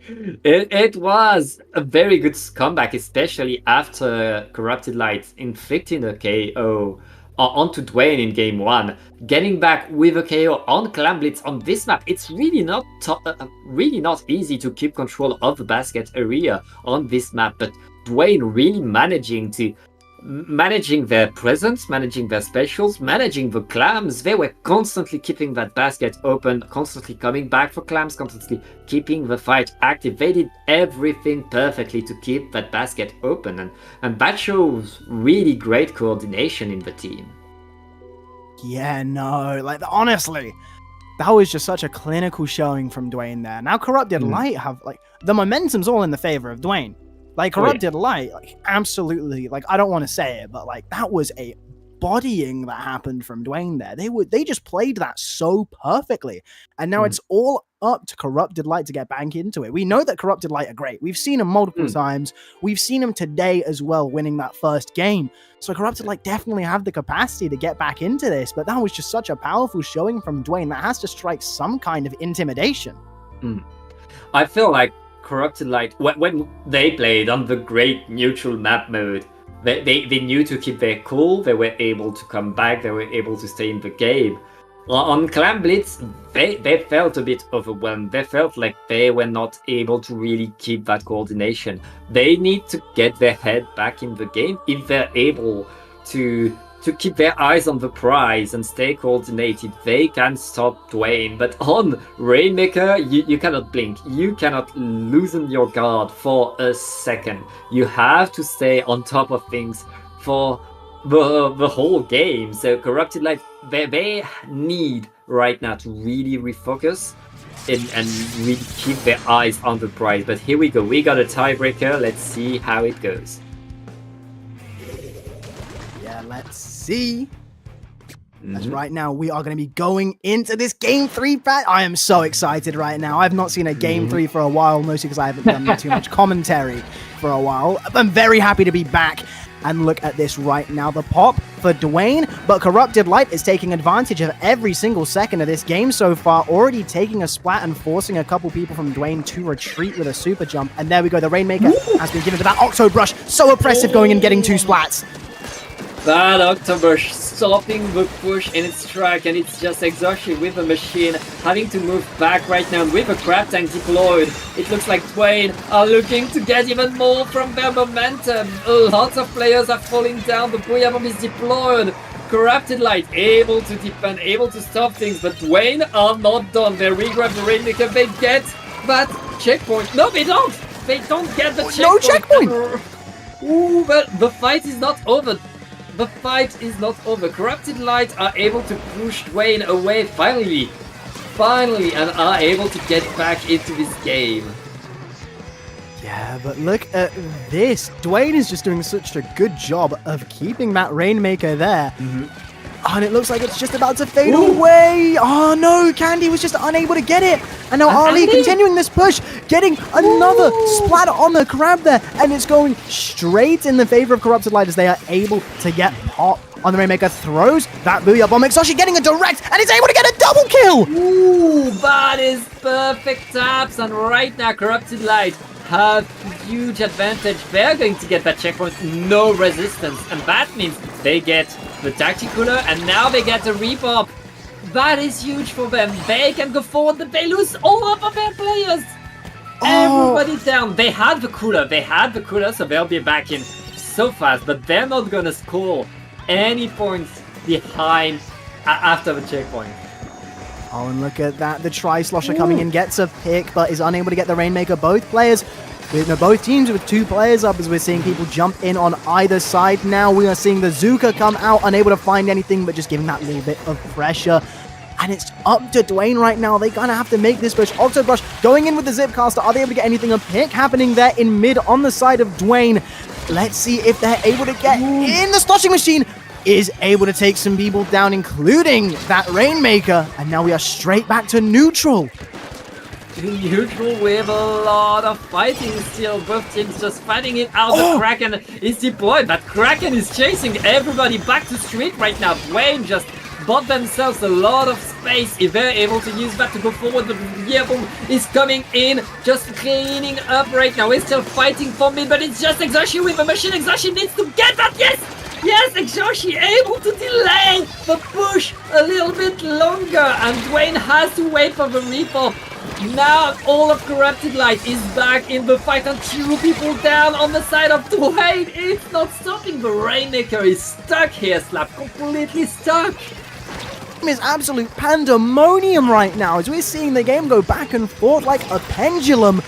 It was a very good comeback, especially after Corrupted Light inflicting a KO onto Dwayne in game 1. Getting back with a KO on Clan Blitz on this map, it's really not easy to keep control of the basket area on this map, but Dwayne really managing their presence, managing their specials, managing the clams. They were constantly keeping that basket open, constantly coming back for clams, constantly keeping the fight active. They did everything perfectly to keep that basket open, and that shows really great coordination in the team. Yeah, no, like, honestly, that was just such a clinical showing from Dwayne there. Now Corrupted Light have, like, the momentum's all in the favor of Dwayne. Like, Corrupted Light, like, absolutely, like, I don't want to say it, but, like, that was a bodying that happened from Dwayne there. They just played that so perfectly. And now it's all up to Corrupted Light to get back into it. We know that Corrupted Light are great. We've seen them multiple times. We've seen them today as well, winning that first game. So Corrupted Light definitely have the capacity to get back into this, but that was just such a powerful showing from Dwayne that has to strike some kind of intimidation. I feel like Corrupted Light, when they played on the great neutral map mode, they knew to keep their cool, they were able to come back, they were able to stay in the game. On Clan Blitz, they felt a bit overwhelmed. They felt like they were not able to really keep that coordination. They need to get their head back in the game if they're able to keep their eyes on the prize and stay coordinated. They can stop Dwayne. But on Rainmaker, you cannot blink. You cannot loosen your guard for a second. You have to stay on top of things for the whole game. So Corrupted Light, they need right now to really refocus and really keep their eyes on the prize. But here we go. We got a tiebreaker. Let's see how it goes. Yeah, let's see. As right now we are going to be going into this Game 3 pack. I am so excited right now. I've not seen a Game 3 for a while, mostly because I haven't done too much commentary for a while. I'm very happy to be back. And look at this right now, the pop for Dwayne, but Corrupted Light is taking advantage of every single second of this game so far, already taking a splat and forcing a couple people from Dwayne to retreat with a super jump. And there we go, the Rainmaker has been given to that Octo Brush, so oppressive going and getting 2 splats. That Octobrush stopping the push in its track, and it's just exhaustion with the machine, having to move back right now with a Crab Tank deployed. It looks like Dwayne are looking to get even more from their momentum. Lots of players are falling down, the Booyah Bomb is deployed. Corrupted Light able to defend, able to stop things, but Dwayne are not done. They regrab the Rainmaker, they get that checkpoint. No, they don't! They don't get the checkpoint! No checkpoint! Ooh, but the fight is not over. The fight is not over. Corrupted Light are able to push Dwayne away finally, and are able to get back into this game. Yeah, but look at this. Dwayne is just doing such a good job of keeping that Rainmaker there. And it looks like it's just about to fade away. Oh no, Candy was just unable to get it. And now Ali continuing this push, getting another splatter on the grab there. And it's going straight in the favor of Corrupted Light as they are able to get pop on the Rainmaker. Throws that Booyah Bomb. Exoshi getting a direct and he's able to get a double kill. Ooh, that is perfect taps. And right now, Corrupted Light have huge advantage. They're going to get that checkpoint, no resistance. And that means they get the Tacticooler, and now they get a repop. That is huge for them. They can go forward, but they lose all of their players. Everybody down. They had the cooler, so they'll be back in so fast, but they're not gonna score any points behind after the checkpoint. Oh, and look at that. The Tri-Slosher coming in, gets a pick, but is unable to get the Rainmaker. Both players, both teams with 2 players up as we're seeing people jump in on either side. Now we are seeing the Zuka come out, unable to find anything, but just giving that little bit of pressure. And it's up to Dwayne right now. They're going to have to make this push. Octo Brush going in with the Zipcaster. Are they able to get anything? A pick happening there in mid on the side of Dwayne. Let's see if they're able to get in. The Sloshing Machine is able to take some people down, including that Rainmaker. And now we are straight back to neutral. Neutral with a lot of fighting still. Both teams just fighting it out. The Kraken is deployed. That Kraken is chasing everybody back to street right now. Dwayne just bought themselves a lot of space. If they're able to use that to go forward, the Boom is coming in, just cleaning up right now. We're still fighting for mid, but it's just Exoshi with the machine. Exoshi needs to get that. Yes, Exoshi able to delay the push a little bit longer, and Dwayne has to wait for the repop. Now all of Corrupted Light is back in the fight, and 2 people down on the side of Dwayne. It's not stopping. The Rainmaker is stuck here, Slap, completely stuck. Is absolute pandemonium right now as we're seeing the game go back and forth like a pendulum.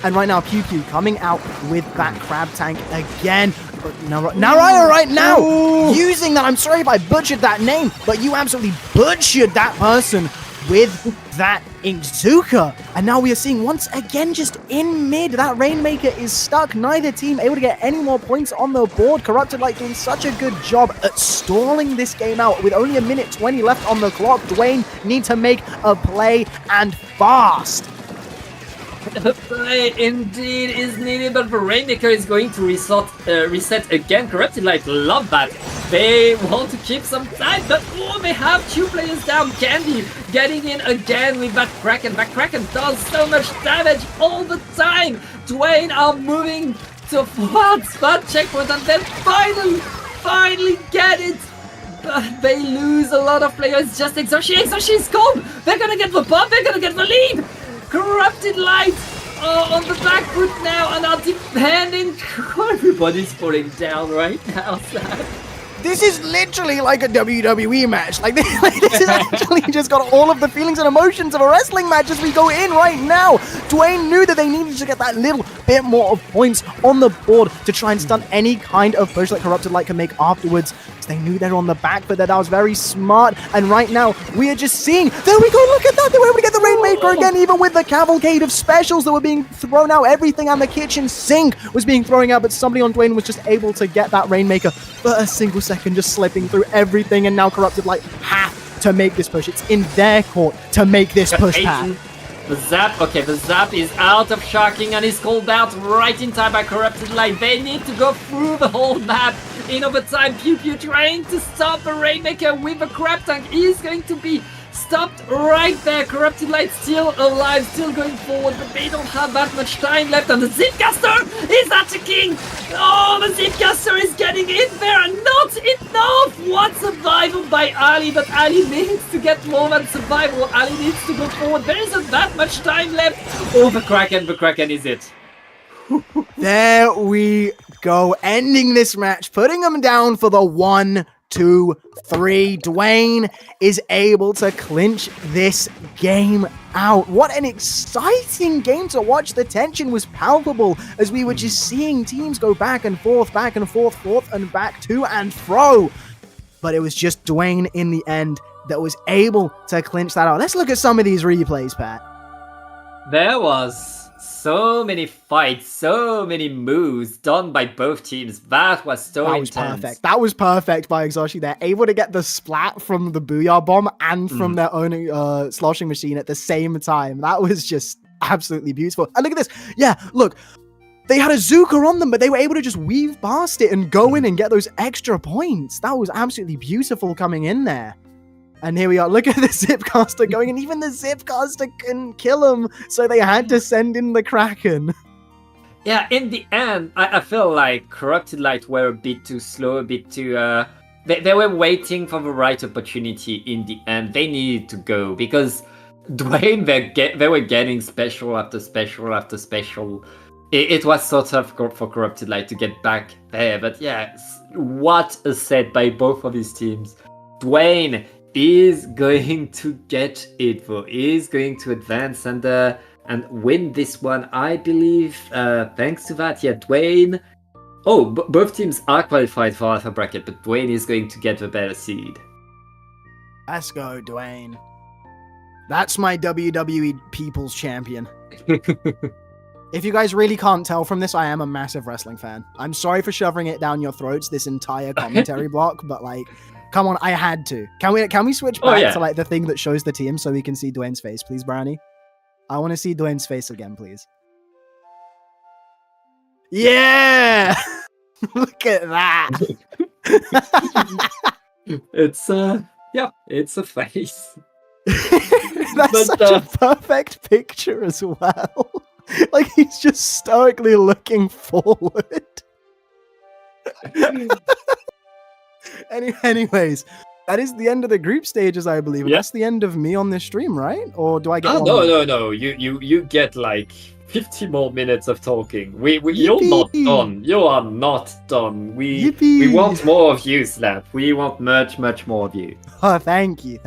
And right now, QQ coming out with that Crab Tank again. But Naraya right now using that. I'm sorry if I butchered that name, but you absolutely butchered that person with that Inkzuka. And now we are seeing once again just in mid, that Rainmaker is stuck. Neither team able to get any more points on the board. Corrupted Light doing such a good job at stalling this game out with only 1:20 left on the clock. Dwayne need to make a play and fast. The play indeed is needed, but the Rainmaker is going to reset again. Corrupted Light love that. They want to keep some time, but they have 2 players down. Candy getting in again with that Kraken. That Kraken does so much damage all the time. Dwayne are moving towards that checkpoint and then finally get it. But they lose a lot of players. Just Exoshi is gone. They're gonna get the bomb. They're gonna get the lead. Corrupted Light are on the back foot now and are depending. Everybody's falling down right now, Sam. This is literally like a WWE match. Like this is actually just got all of the feelings and emotions of a wrestling match as we go in right now. Dwayne knew that they needed to get that little bit more of points on the board to try and stunt any kind of push that Corrupted Light can make afterwards. They knew they were on the back foot, that was very smart. And right now, we are just seeing, there we go, look at that, they were able to get the Rainmaker again, even with the cavalcade of specials that were being thrown out. Everything on the kitchen sink was being thrown out, but somebody on Dwayne was just able to get that Rainmaker for a single second, just slipping through everything. And now Corrupted Light have to make this push. It's in their court to make this push, Pat. The Zap is out of shocking and is called out right in time by Corrupted Light. They need to go through the whole map in overtime. Pew Pew trying to stop the Rainmaker with a crab tank. He's going to be stopped right there. Corrupted Light still alive, still going forward, but they don't have that much time left. And the Zipcaster is attacking. Oh, the Zipcaster is getting in there and not enough. What survival by Ali, but Ali needs to get more than survival. Ali needs to go forward. There isn't that much time left. Oh, the Kraken is it. There we go, ending this match, putting them down for the 1, 2, 3. Dwayne is able to clinch this game out. What an exciting game to watch. The tension was palpable as we were just seeing teams go back and forth, forth and back, to and fro. But it was just Dwayne in the end that was able to clinch that out. Let's look at some of these replays, Pat. There was so many fights, so many moves done by both teams. That was so intense. Perfect. That was perfect by Exoshi. They're able to get the splat from the Booyah Bomb and from their own sloshing machine at the same time. That was just absolutely beautiful. And look at this. Yeah, look. They had a Zuka on them, but they were able to just weave past it and go in and get those extra points. That was absolutely beautiful coming in there. And here we are. Look at the Zipcaster going, and even the Zipcaster couldn't kill him, so they had to send in the Kraken. Yeah, in the end, I feel like Corrupted Light were a bit too slow, a bit too... They were waiting for the right opportunity in the end. They needed to go, because Dwayne, they were getting special after special after special. It was so tough for Corrupted Light to get back there. But yeah, what a set by both of these teams. Dwayne is going to get it, though. Is going to advance and win this one, I believe. Thanks to that, yeah, Dwayne. Oh, both teams are qualified for Alpha Bracket, but Dwayne is going to get the better seed. Let's go, Dwayne. That's my WWE People's Champion. If you guys really can't tell from this, I am a massive wrestling fan. I'm sorry for shoving it down your throats this entire commentary block, but like, come on, I had to. Can we switch back to like the thing that shows the team so we can see Dwayne's face, please, Brownie? I want to see Dwayne's face again, please. Yeah! Look at that! It's it's a face. That's such a perfect picture as well. Like, he's just stoically looking forward. Anyways, that is the end of the group stages, I believe. Yeah. That's the end of me on this stream, right? Or do I get one more? No. You get like 50 more minutes of talking. You're not done. You are not done. We want more of you, Slap. We want much more of you. Oh, thank you.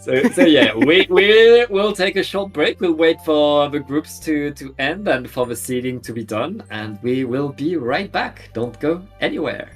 So yeah, we'll take a short break. We'll wait for the groups to end and for the seeding to be done, and we will be right back. Don't go anywhere.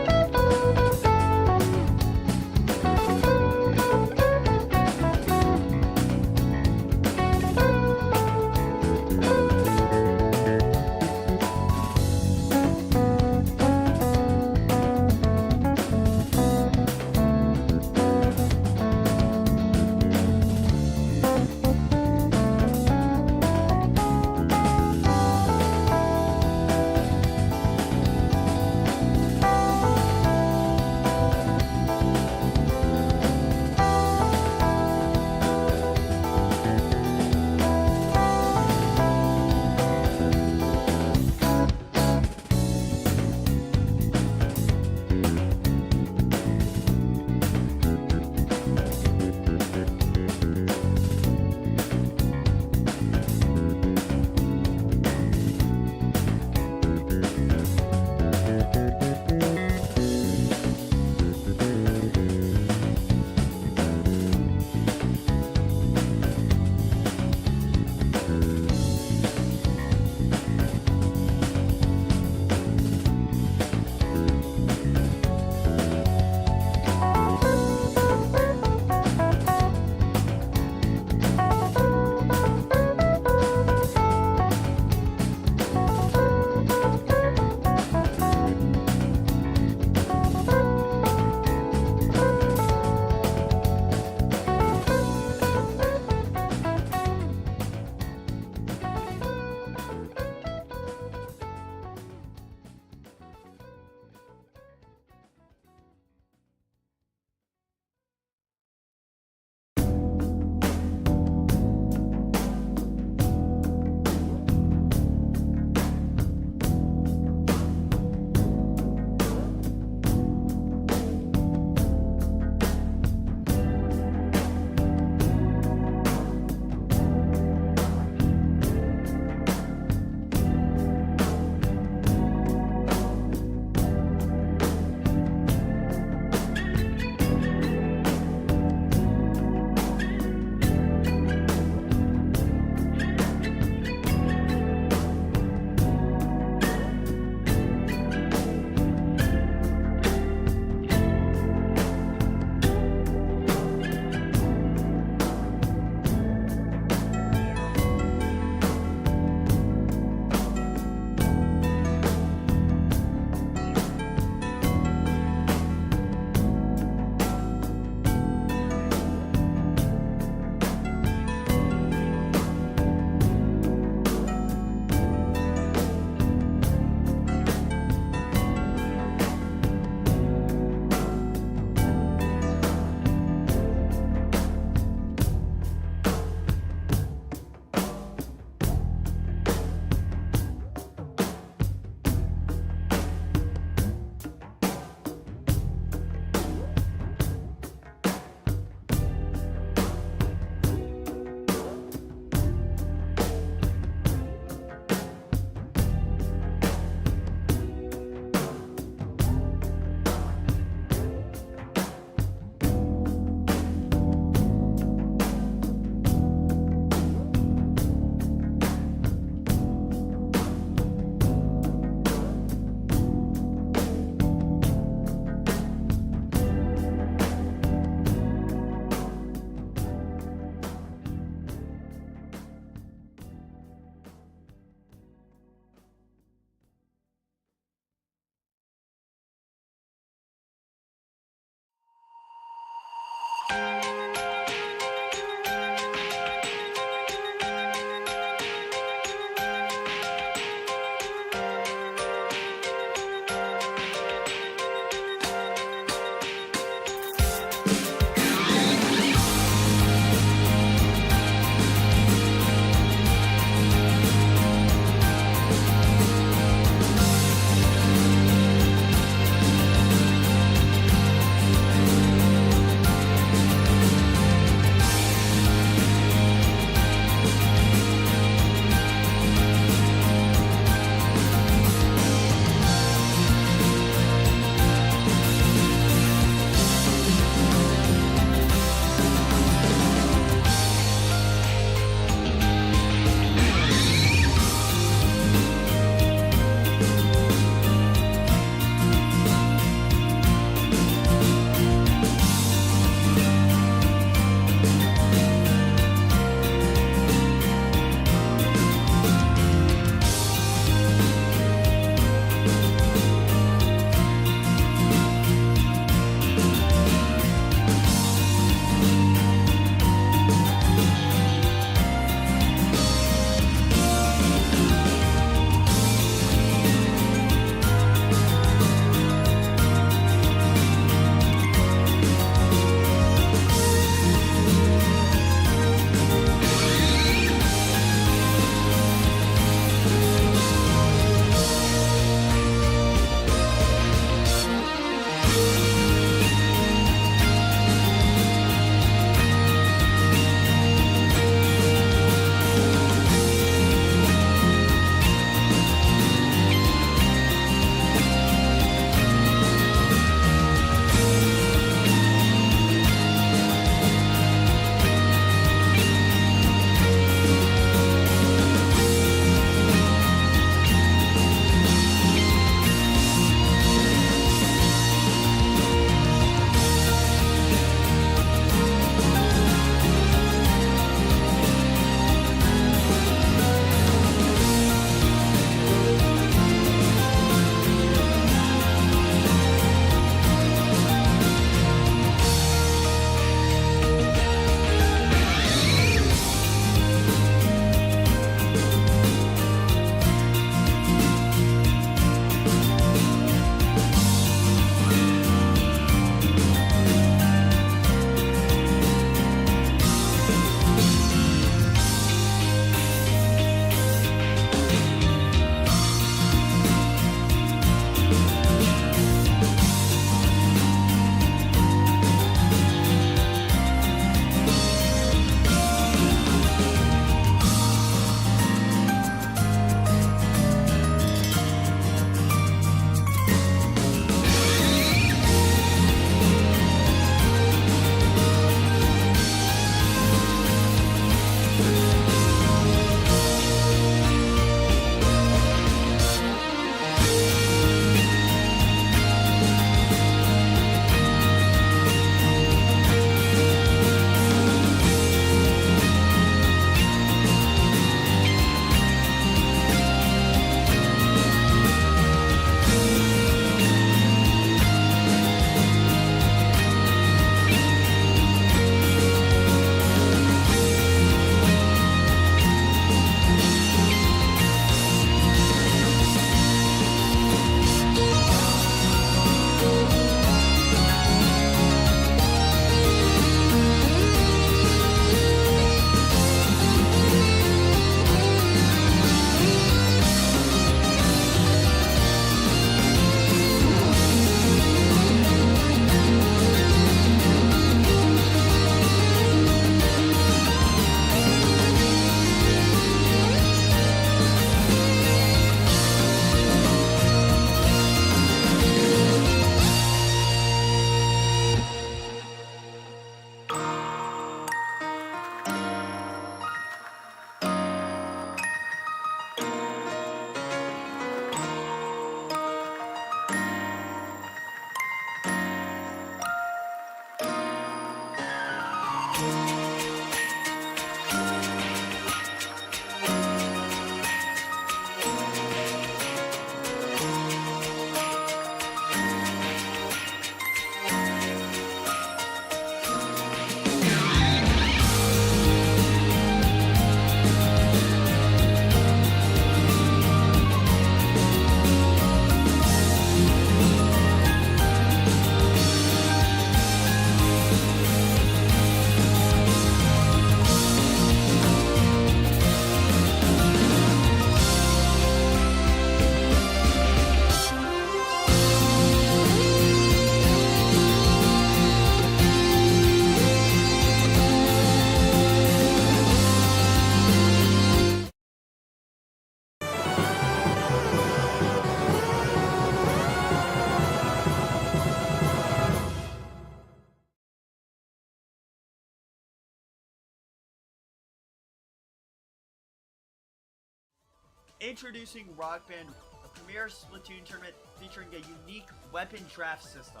Introducing Rock Band, a premier Splatoon tournament featuring a unique weapon draft system.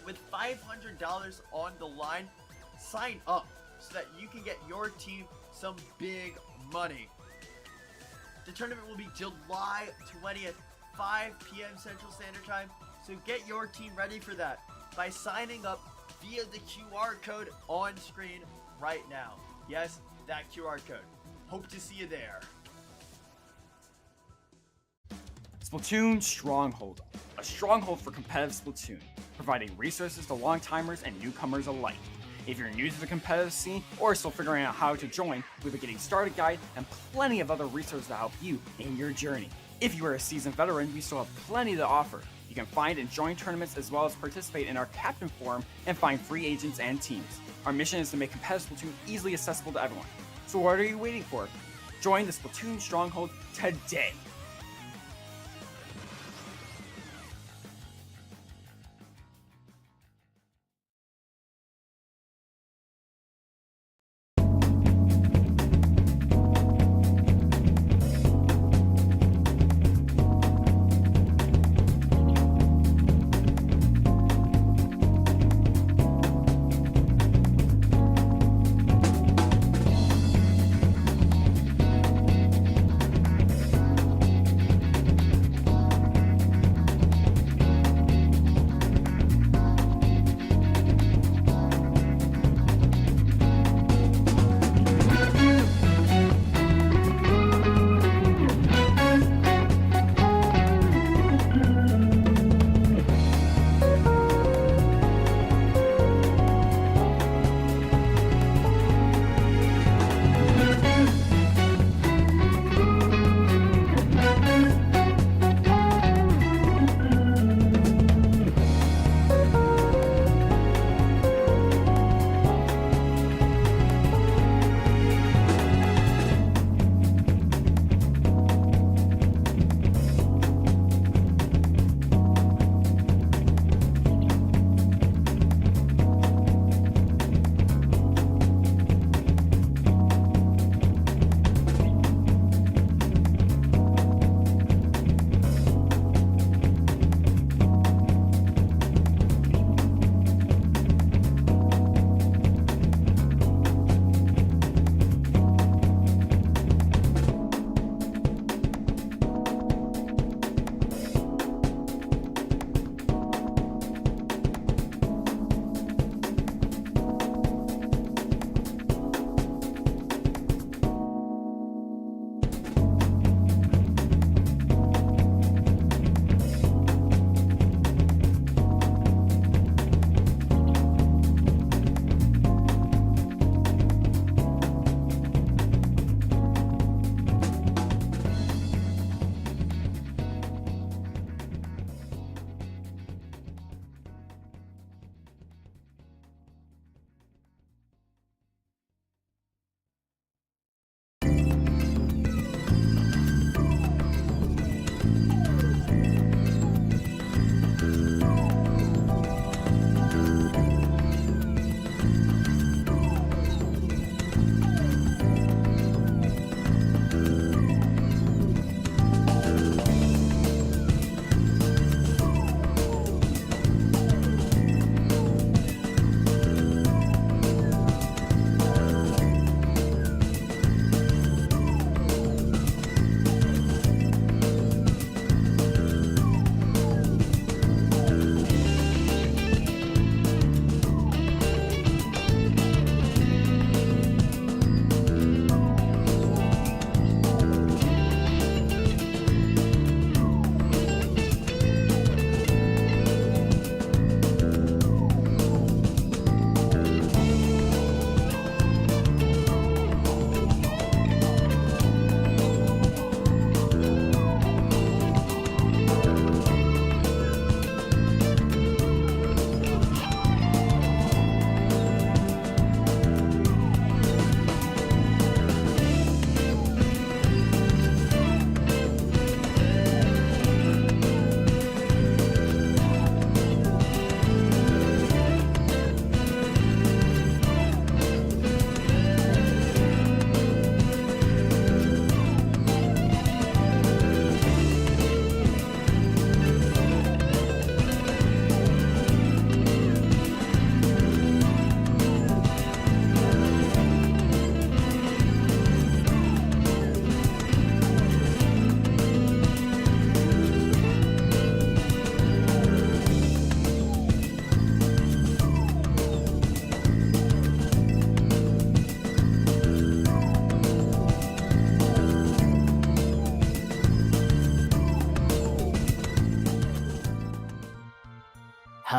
With $500 on the line, sign up so that you can get your team some big money. The tournament will be July 20th, 5 p.m. Central Standard Time, so get your team ready for that by signing up via the QR code on screen right now. Yes, that QR code. Hope to see you there. Splatoon Stronghold, a stronghold for competitive Splatoon, providing resources to long-timers and newcomers alike. If you're new to the competitive scene or still figuring out how to join, we have a Getting Started guide and plenty of other resources to help you in your journey. If you are a seasoned veteran, we still have plenty to offer. You can find and join tournaments as well as participate in our Captain Forum and find free agents and teams. Our mission is to make competitive Splatoon easily accessible to everyone. So what are you waiting for? Join the Splatoon Stronghold today!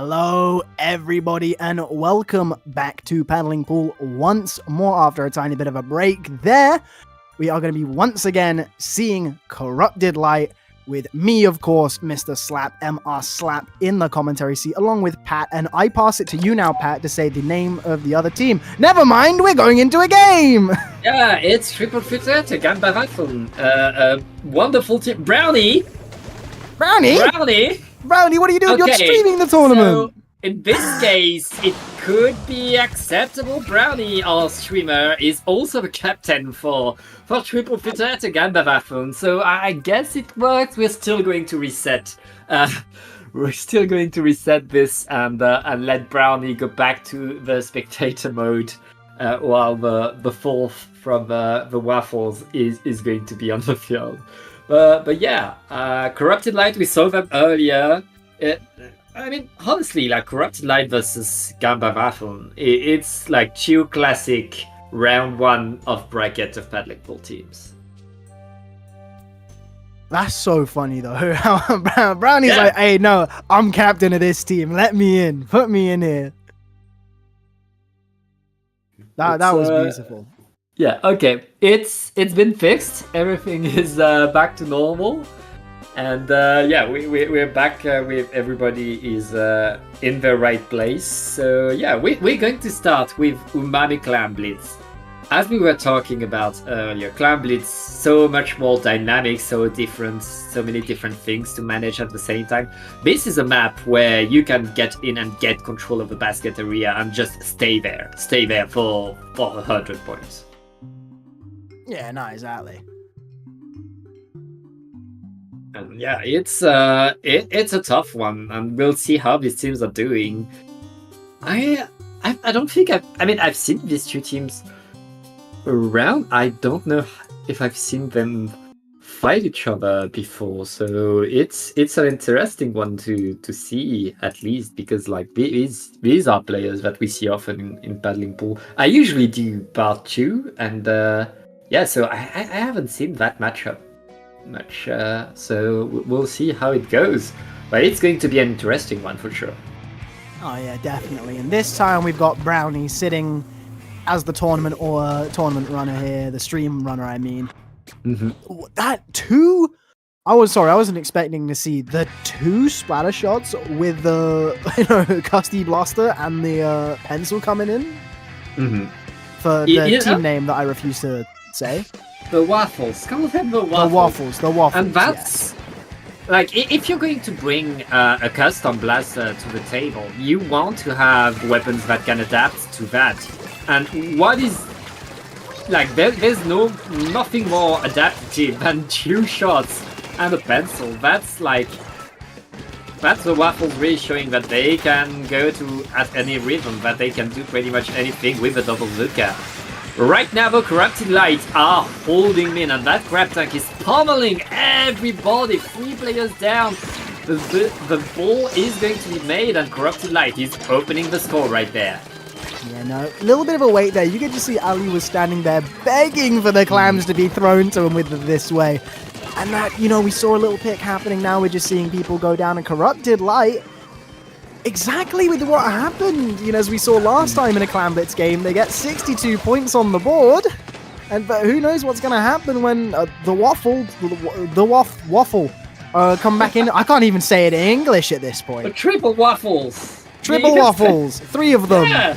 Hello, everybody, and welcome back to Paddling Pool once more after a tiny bit of a break there. We are going to be once again seeing Corrupted Light with me, of course, Mr. Slap, MR Slap, in the commentary seat, along with Pat, and I pass it to you now, Pat, to say the name of the other team. Never mind, we're going into a game! Yeah, it's Triple Futurete, Gamba Waffen. A wonderful team. Brownie! Brownie? Brownie, what are you doing? You're streaming the tournament! So, in this case, it could be acceptable. Brownie, our streamer, is also the captain for Triple Futurete Gamba Waffen. So I guess it works. We're still going to reset. We're still going to reset this and let Brownie go back to the spectator mode while the fourth from the Waffles is going to be on the field. But yeah, Corrupted Light, we saw them earlier. I mean, honestly, like Corrupted Light versus Gamba Waffen, it's like two classic round one of bracket of Paddling Pool teams. That's so funny though. Brownie's like, hey, no, I'm captain of this team. Let me in. Put me in here. That was beautiful. Yeah, okay. It's been fixed. Everything is back to normal. And yeah, we're back with everybody is in the right place. So yeah, we're going to start with Umami Clam Blitz. As we were talking about earlier, Clam Blitz, so much more dynamic, so different, so many different things to manage at the same time. This is a map where you can get in and get control of the basket area and just stay there for 100 points. Yeah, no, exactly. And yeah, it's a tough one, and we'll see how these teams are doing. I don't think I've seen these two teams around. I don't know if I've seen them fight each other before, so it's an interesting one to see, at least, because like these are players that we see often in Paddling Pool. I usually do part 2, and yeah, so I haven't seen that matchup much, so we'll see how it goes, but it's going to be an interesting one for sure. Oh yeah, definitely. And this time we've got Brownie sitting as the tournament tournament runner here, the stream runner, I mean. Mm-hmm. That two, I wasn't expecting to see the 2 splatter shots with the Custy Blaster and the pencil coming in for the team name that I refuse to say. The Waffles. Call them the Waffles. The Waffles. And that's like, if you're going to bring a custom blaster to the table, you want to have weapons that can adapt to that. And what is like, there's nothing more adaptive than 2 shots and a pencil. That's the Waffles really showing that they can go to at any rhythm, that they can do pretty much anything with a double Zuka. Right now, the Corrupted Light are holding in, and that grab tank is pummeling everybody. 3 players down. The ball is going to be made, and Corrupted Light is opening the score right there. Yeah, no, a little bit of a wait there. You could just see Ali was standing there begging for the clams to be thrown to him with this way. And that, we saw a little pick happening now. We're just seeing people go down, and Corrupted Light, exactly with what happened, as we saw last time in a Clam Blitz game, they get 62 points on the board, but who knows what's going to happen when the Waffle come back in. I can't even say it in English at this point. Triple Waffles. Triple Waffles. 3 of them. Yeah.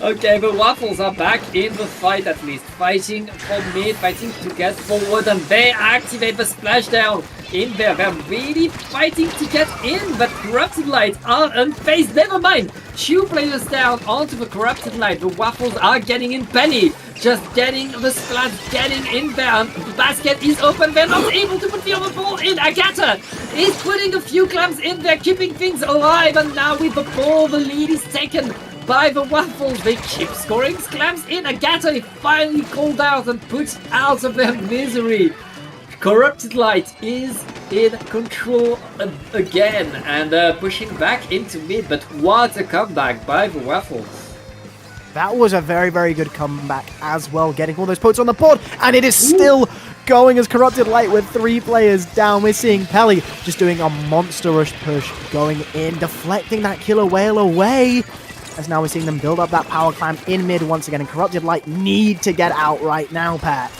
Okay, the Waffles are back in the fight, at least. Fighting for mid, fighting to get forward, and they activate the splashdown in there. They're really fighting to get in, but Corrupted Light are unfazed. Never mind. 2 players down onto the Corrupted Light. The Waffles are getting in. Penny just getting the splash, getting in there. And the basket is open. They're not able to put the other ball in. Agata is putting a few clams in there, keeping things alive. And now with the ball, the lead is taken by the Waffles. They keep scoring clams in. Agata is finally called out and put out of their misery. Corrupted Light is in control again and pushing back into mid, but what a comeback by the Waffles. That was a very, very good comeback as well, getting all those points on the board, and it is still going as Corrupted Light with 3 players down. We're seeing Pelly just doing a monster rush push, going in, deflecting that killer whale away. As now we're seeing them build up that power climb in mid once again. And Corrupted Light need to get out right now, Pat.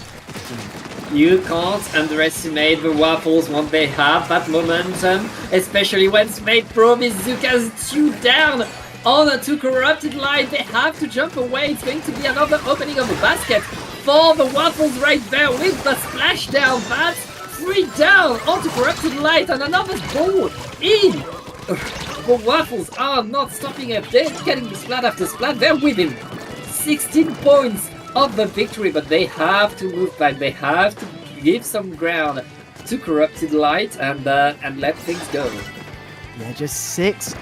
You can't underestimate the Waffles once they have that momentum, especially when Smite Pro Mizuka's 2 down on to Corrupted Light. They have to jump away. It's going to be another opening of the basket for the Waffles right there with the splashdown. That's 3 down onto Corrupted Light and another ball in. The Waffles are not stopping it. They're getting the splat after splat. They're within 16 points of the victory, but they have to move back. They have to give some ground to Corrupted Light and let things go. Yeah, just 6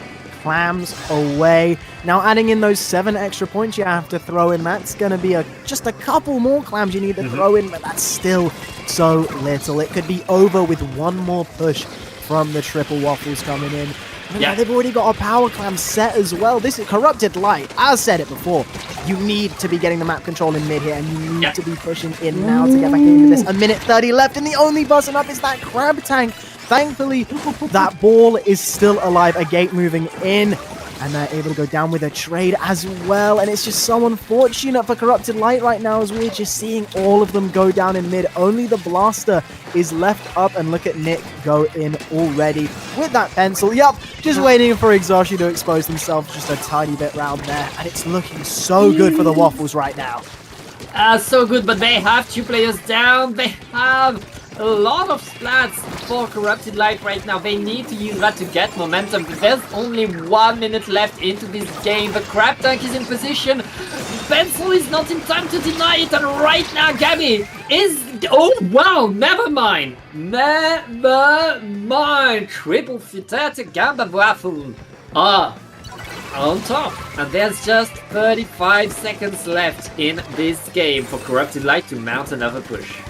clams away. Now adding in those 7 extra points you have to throw in, that's going to be just a couple more clams you need to throw in, but that's still so little. It could be over with one more push from the Triple Waffles coming in. Yeah, they've already got a power clam set as well. This is Corrupted Light. I've said it before. You need to be getting the map control in mid here, and you need to be pushing in now to get back into this. A minute 30 left, and the only button up is that Crab Tank. Thankfully, that ball is still alive. A gate moving in, and they're able to go down with a trade as well. And it's just so unfortunate for Corrupted Light right now, as we're just seeing all of them go down in mid. Only the Blaster is left up, and look at Nick go in already with that pencil. Yup, just waiting for Exhaustion to expose themselves just a tiny bit round there. And it's looking so good for the Waffles right now. So good, but they have 2 players down. They have a lot of splats for Corrupted Light right now. They need to use that to get momentum. There's only 1 minute left into this game. The Crab Tank is in position. Pencil is not in time to deny it, and right now Gabby is... Oh wow, never mind. Never mind. Triple Fitatic Gamba Waffle are on top, and there's just 35 seconds left in this game for Corrupted Light to mount another push.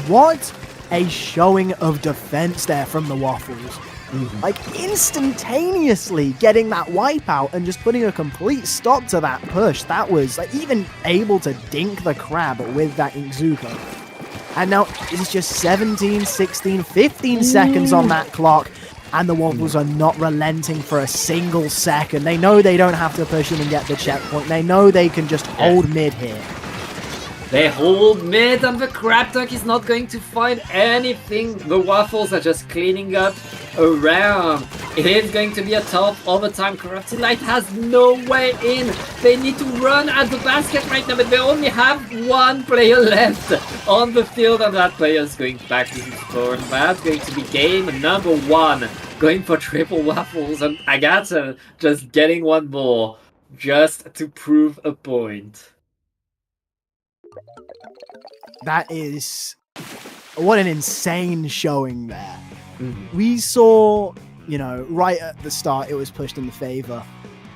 What a showing of defense there from the Waffles. Like, instantaneously getting that wipeout and just putting a complete stop to that push. That was, like, even able to dink the crab with that Inkzuka. And now it's just 17, 16, 15 seconds on that clock. And the Waffles are not relenting for a single second. They know they don't have to push in and get the checkpoint. They know they can just hold mid here. They hold mid, and the Crab Tank is not going to find anything. The Waffles are just cleaning up around. It is going to be a tough overtime. Corrupted Light has no way in. They need to run at the basket right now, but they only have 1 player left on the field, and that player is going back to his phone. That's going to be game number 1. Going for Triple Waffles, and Agata just getting 1 more just to prove a point. That is... What an insane showing there. We saw, you know, right at the start, it was pushed in the favor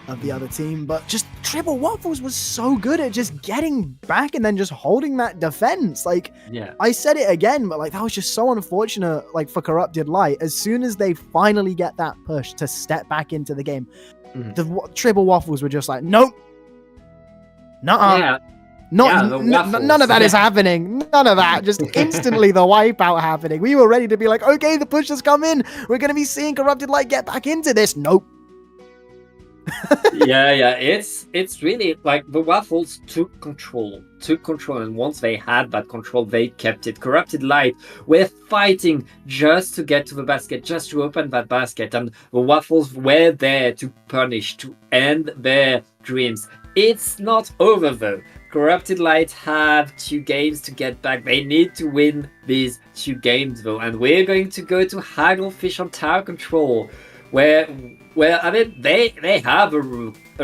of the other team, but just Triple Waffles was so good at just getting back and then just holding that defense. Like, I said it again, but like, that was just so unfortunate, like, for Corrupted Light. As soon as they finally get that push to step back into the game, the Triple Waffles were just like, nope. Nuh-uh. None of that is happening. None of that. Just instantly the wipeout happening. We were ready to be like, okay, the push has come in. We're going to be seeing Corrupted Light get back into this. Nope. It's really like the Waffles took control, and once they had that control, they kept it. Corrupted Light were fighting just to get to the basket, just to open that basket, and the Waffles were there to punish, to end their dreams. It's not over though. Corrupted Light have 2 games to get back. They need to win these 2 games though, and we're going to go to Hagglefish on tower control, where I mean they have a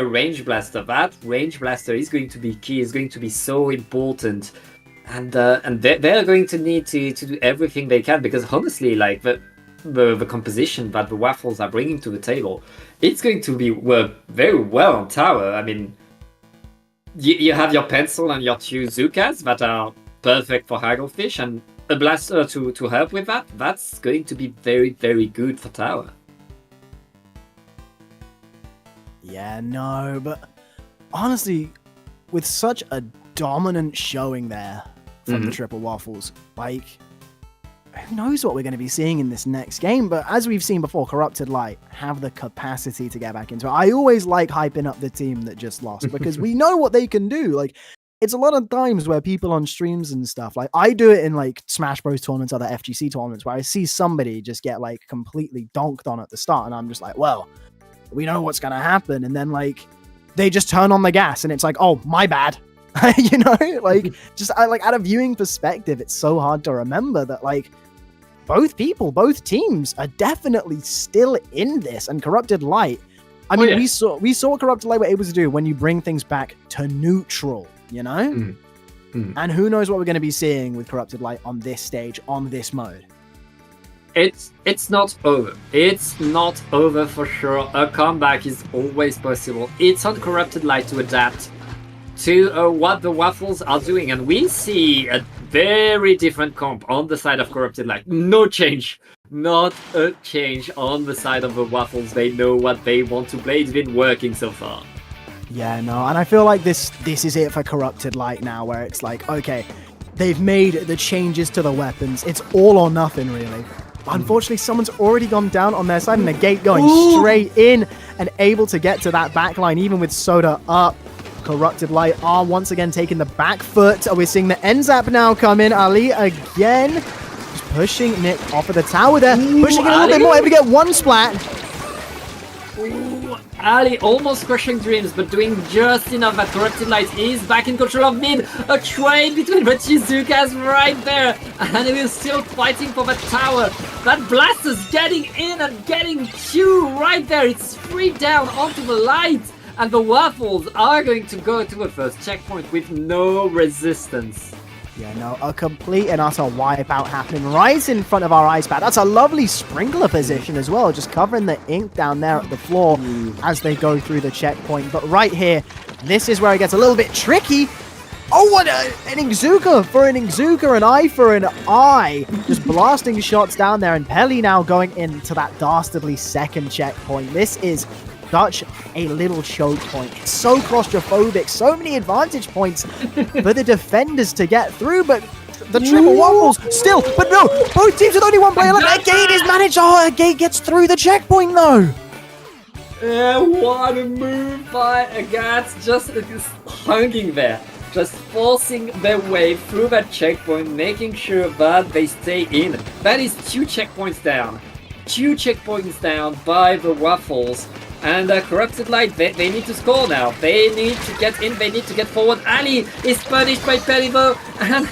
range blaster. That range blaster is going to be key. Is going to be so important, and they're going to need to do everything they can, because honestly, like the composition that the Waffles are bringing to the table, it's going to be work very well on tower. I mean, you have your Pencil and your 2 Zukas that are perfect for Hagglefish, and a blaster to help with that. That's going to be very, very good for tower. Yeah, no, but honestly, with such a dominant showing there from the Triple Waffles. Like, who knows what we're going to be seeing in this next game, but as we've seen before, Corrupted Light have the capacity to get back into it. I always like hyping up the team that just lost because we know what they can do. Like, it's a lot of times where people on streams and stuff, like I do it in like Smash Bros tournaments, other FGC tournaments, where I see somebody just get like completely donked on at the start, and I'm just like, well, we know what's going to happen. And then like they just turn on the gas and it's like, oh, my bad. You know, like just like out of viewing perspective, it's so hard to remember that like both teams are definitely still in this. And Corrupted Light, I mean, we saw what Corrupted Light were able to do when you bring things back to neutral, you know? And who knows what we're going to be seeing with Corrupted Light on this stage, on this mode. It's not over. It's not over for sure. A comeback is always possible. It's on Corrupted Light to adapt to what the Waffles are doing, and we see a very different comp on the side of Corrupted Light. No change. Not a change on the side of the Waffles. They know what they want to play. It's been working so far. Yeah, no, and I feel like this is it for Corrupted Light now, where it's like, okay, they've made the changes to the weapons. It's all or nothing, really. But unfortunately, someone's already gone down on their side, and Negate going straight in and able to get to that backline, even with Soda up. Corrupted Light are once again taking the back foot. We're seeing the NZAP now come in. Ali again, just pushing Nick off of the tower there, pushing it a little bit more, able to get one splat. Ali almost crushing Dreams, but doing just enough that Corrupted Light is back in control of mid. A trade between the Chizukas right there, and he is still fighting for that tower. That Blaster's getting in and getting Q right there. It's free down onto the Light, and the Waffles are going to go to the first checkpoint with no resistance. Yeah, no, a complete and utter wipeout happening right in front of our ice pad. That's a lovely sprinkler position as well, just covering the ink down there at the floor as they go through the checkpoint. But right here, this is where it gets a little bit tricky. Oh, what an Inkzooka for an Inkzooka, an eye for an eye. Just blasting shots down there, and Pelly now going into that dastardly second checkpoint. This is such a little choke point. It's so claustrophobic, so many advantage points for the defenders to get through, but the Triple Waffles still, but no, both teams with only one player left. Agate is managed. Oh, Agate gets through the checkpoint though. What a move by Agathe, just hanging there, just forcing their way through that checkpoint, making sure that they stay in. That is 2 checkpoints down. 2 checkpoints down by the Waffles. And Corrupted Light, they need to score now. They need to get in, they need to get forward. Ali is punished by Pellivo, and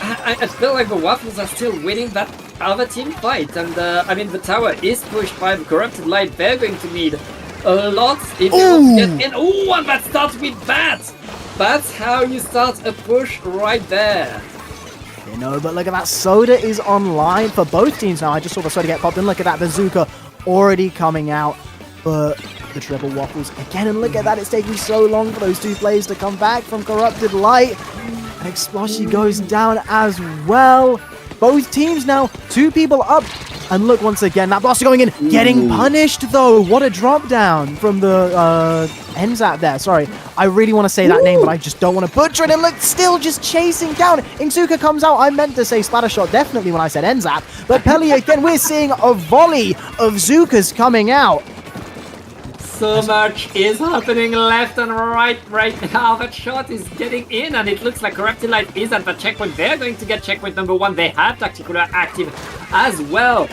I feel like the Waffles are still winning that other team fight. And I mean, the tower is pushed by the Corrupted Light. They're going to need a lot if they want to get in. Oh, and that starts with that. That's how you start a push right there. You know, but look at that. Soda is online for both teams now. I just saw the Soda get popped in. Look at that bazooka already coming out for the Triple Waffles again, and look at that, it's taking so long for those 2 players to come back from Corrupted Light, and Exploshi goes down as well. Both teams now 2 people up, and look, once again, that Blaster going in, getting punished though. What a drop down from the NZAP there. Sorry, I really want to say that name, but I just don't want to butcher it. And look, still just chasing down. Inkzooka comes out. I meant to say Splattershot definitely when I said NZAP, but Pelly again, we're seeing a volley of Zookas coming out. So much is happening left and right now. That shot is getting in, and it looks like Corrupted Light is at the checkpoint. They're going to get checkpoint number 1. They have Tacticular active as well,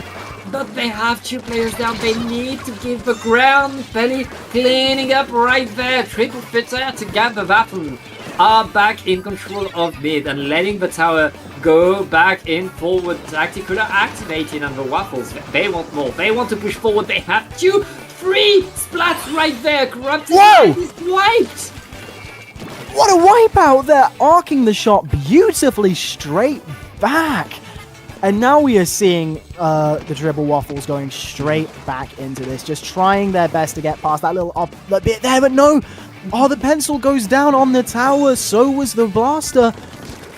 but they have 2 players down. They need to give the ground. Pelly cleaning up right there. Triple Fitter to get the Waffle are back in control of mid and letting the tower go back in forward. Tacticular activating, and the Waffles, they want more. They want to push forward. They have 2, 3 splats right there. Corrupted Light is wiped. What a wipeout there, arcing the shot beautifully straight back. And now we are seeing the Triple Waffles going straight back into this, just trying their best to get past that little bit there, but no. Oh, the pencil goes down on the tower, so was the Blaster.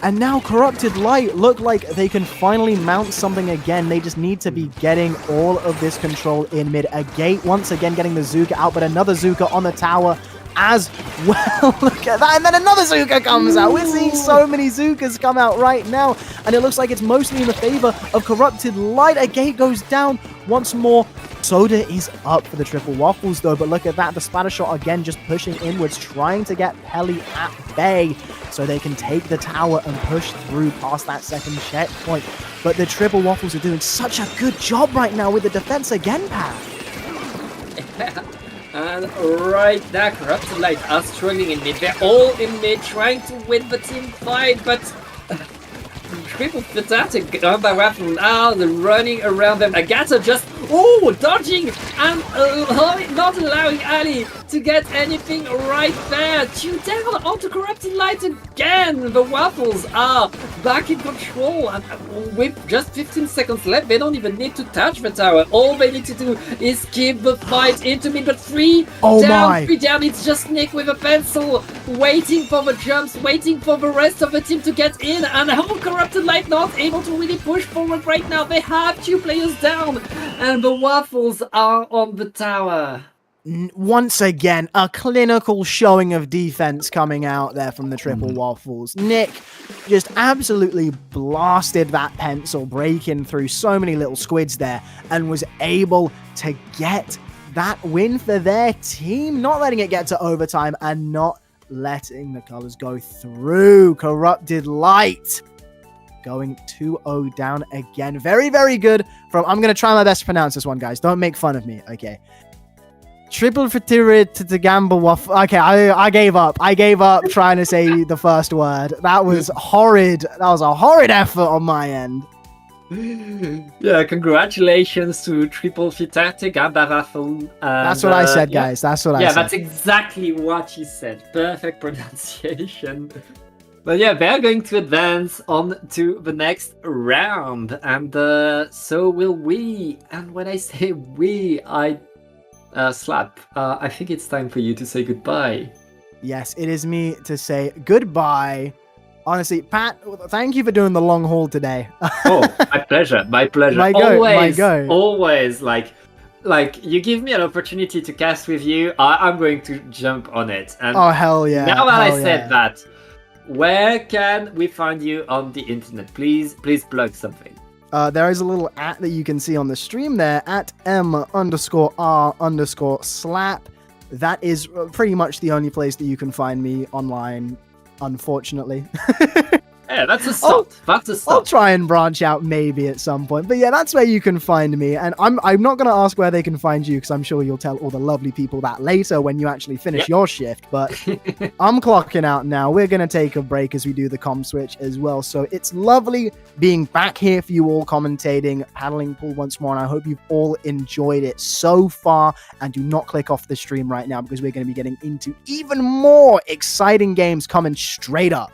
And now Corrupted Light look like they can finally mount something again. They just need to be getting all of this control in mid. Agate once again getting the Zooka out, but another Zooka on the tower as well. Look at that. And then another Zuka comes out. We're seeing so many Zukas come out right now. And it looks like it's mostly in the favor of Corrupted Light. A gate goes down once more. Soda is up for the Triple Waffles, though. But look at that. The Splatter Shot again just pushing inwards, trying to get Pelly at bay so they can take the tower and push through past that second checkpoint. But the Triple Waffles are doing such a good job right now with the defense again, Pat. And right now, Corrupted Light are struggling in mid. They're all in mid, trying to win the team fight, but Triple Fatatic Gamba Waffle now running around them. Agatha just dodging and not allowing Ali to get anything right there. Two down onto Corrupted Light again. The Waffles are back in control, and with just 15 seconds left, they don't even need to touch the tower. All they need to do is keep the fight into mid. But three down. It's just Nick with a pencil, waiting for the jumps, waiting for the rest of the team to get in. And how Corrupted Light not able to really push forward right now. They have 2 players down, and the Waffles are on the tower. Once again, a clinical showing of defense coming out there from the Triple Waffles. Nick just absolutely blasted that pencil, breaking through so many little squids there, and was able to get that win for their team, not letting it get to overtime and not letting the colors go through. Corrupted Light going 2-0 down again. Very, very good from... I'm going to try my best to pronounce this one, guys. Don't make fun of me, okay? Triple Fatirid to the Gamba Waffle. Okay, I gave up. I gave up trying to say the first word. That was horrid. That was a horrid effort on my end. Yeah, congratulations to Triple Fitatic Gamba Waffle. That's what I said, guys. That's what I said. Yeah, that's exactly what you said. Perfect pronunciation. But yeah, they're going to advance on to the next round, and so will we. And when I say we, I Slap, I think it's time for you to say goodbye. Yes, it is me to say goodbye. Honestly, Pat, thank you for doing the long haul today. Oh, my pleasure, my pleasure. Always, like you give me an opportunity to cast with you, I'm going to jump on it. And oh, hell yeah. Now that I said that, where can we find you on the internet? Please plug something. There is a little @ that you can see on the stream there, @M_R_slap. That is pretty much the only place that you can find me online, unfortunately. Yeah, that's a start. That's a start. I'll try and branch out maybe at some point. But yeah, that's where you can find me. And I'm not going to ask where they can find you, because I'm sure you'll tell all the lovely people that later when you actually finish your shift. But I'm clocking out now. We're going to take a break as we do the comm switch as well. So it's lovely being back here for you all commentating Paddling Pool once more. And I hope you've all enjoyed it so far. And do not click off the stream right now, because we're going to be getting into even more exciting games coming straight up.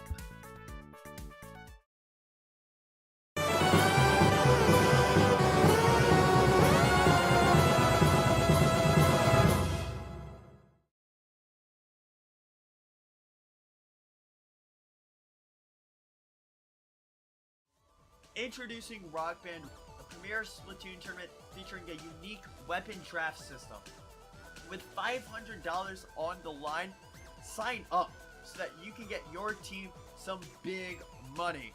Introducing Rock Band, a premier Splatoon tournament featuring a unique weapon draft system. With $500 on the line, sign up so that you can get your team some big money.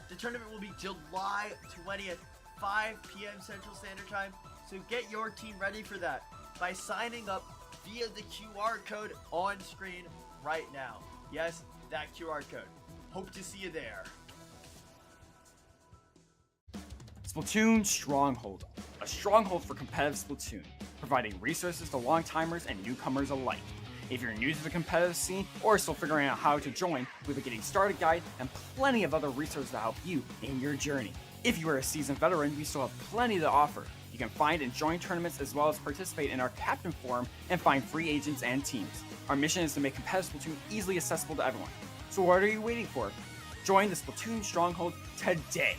The tournament will be July 20th, 5 p.m. Central Standard Time, so get your team ready for that by signing up via the QR code on screen right now. Yes, that QR code. Hope to see you there. Splatoon Stronghold, a stronghold for competitive Splatoon, providing resources to long-timers and newcomers alike. If you're new to the competitive scene or still figuring out how to join, we have a getting started guide and plenty of other resources to help you in your journey. If you are a seasoned veteran, we still have plenty to offer. You can find and join tournaments as well as participate in our Captain Forum and find free agents and teams. Our mission is to make competitive Splatoon easily accessible to everyone. So what are you waiting for? Join the Splatoon Stronghold today!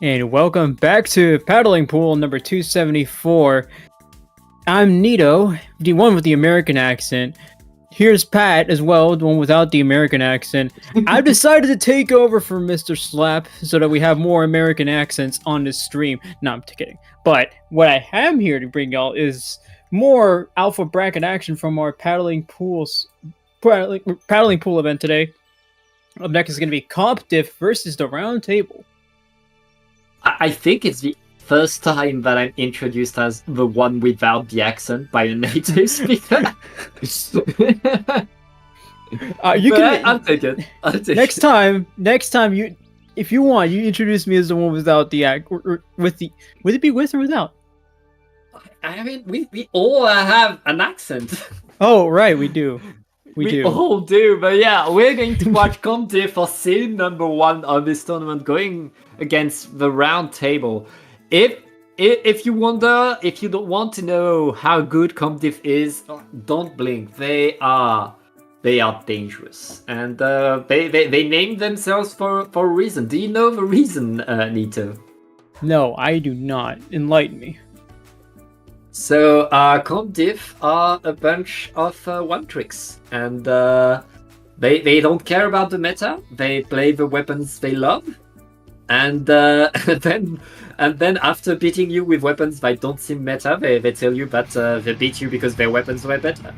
And welcome back to Paddling Pool number 274. I'm Nito, the one with the American accent. Here's Pat as well, the one without the American accent. I've decided to take over for Mr. Slap so that we have more American accents on this stream. No, I'm kidding. But what I am here to bring y'all is more alpha bracket action from our paddling pool event today. Up next is going to be Comp Diff versus the Round Table. I think it's the first time that I'm introduced as the one without the accent by a native speaker. I'll take it. Next time you, if you want, you introduce me as the one without the act, would it be with or without? I mean, we all have an accent. Oh, right, we do. We all do, but yeah, we're going to watch Comp Diff for scene number 1 of this tournament going against the Round Table. If you wonder, if you don't want to know how good Comp Diff is, don't blink. They are dangerous, and they named themselves for a reason. Do you know the reason, Nito? No, I do not. Enlighten me. So, Comp Diff are a bunch of one-tricks, and they don't care about the meta. They play the weapons they love, and then after beating you with weapons that don't seem meta, they tell you that they beat you because their weapons were better.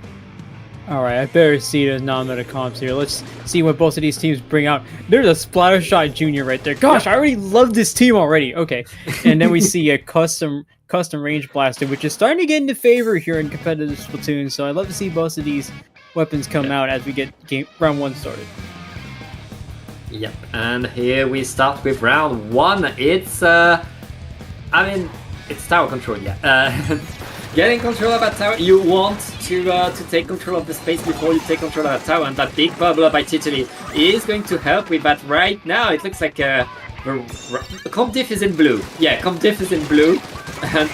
Alright, I better see the non-meta comps here. Let's see what both of these teams bring out. There's a Splattershot Junior right there. Gosh, I already love this team already. Okay, and then we see a custom range blaster, which is starting to get into favor here in competitive Splatoon. So I'd love to see both of these weapons come out as we get round 1 started. Yep, and here we start with round 1. It's it's tower control, yeah. Getting control of that tower, you want to take control of the space before you take control of that tower, and that big bubbler by Titoli is going to help with that right now. It looks like Comp Diff is in blue. Yeah, Comp Diff is in blue, and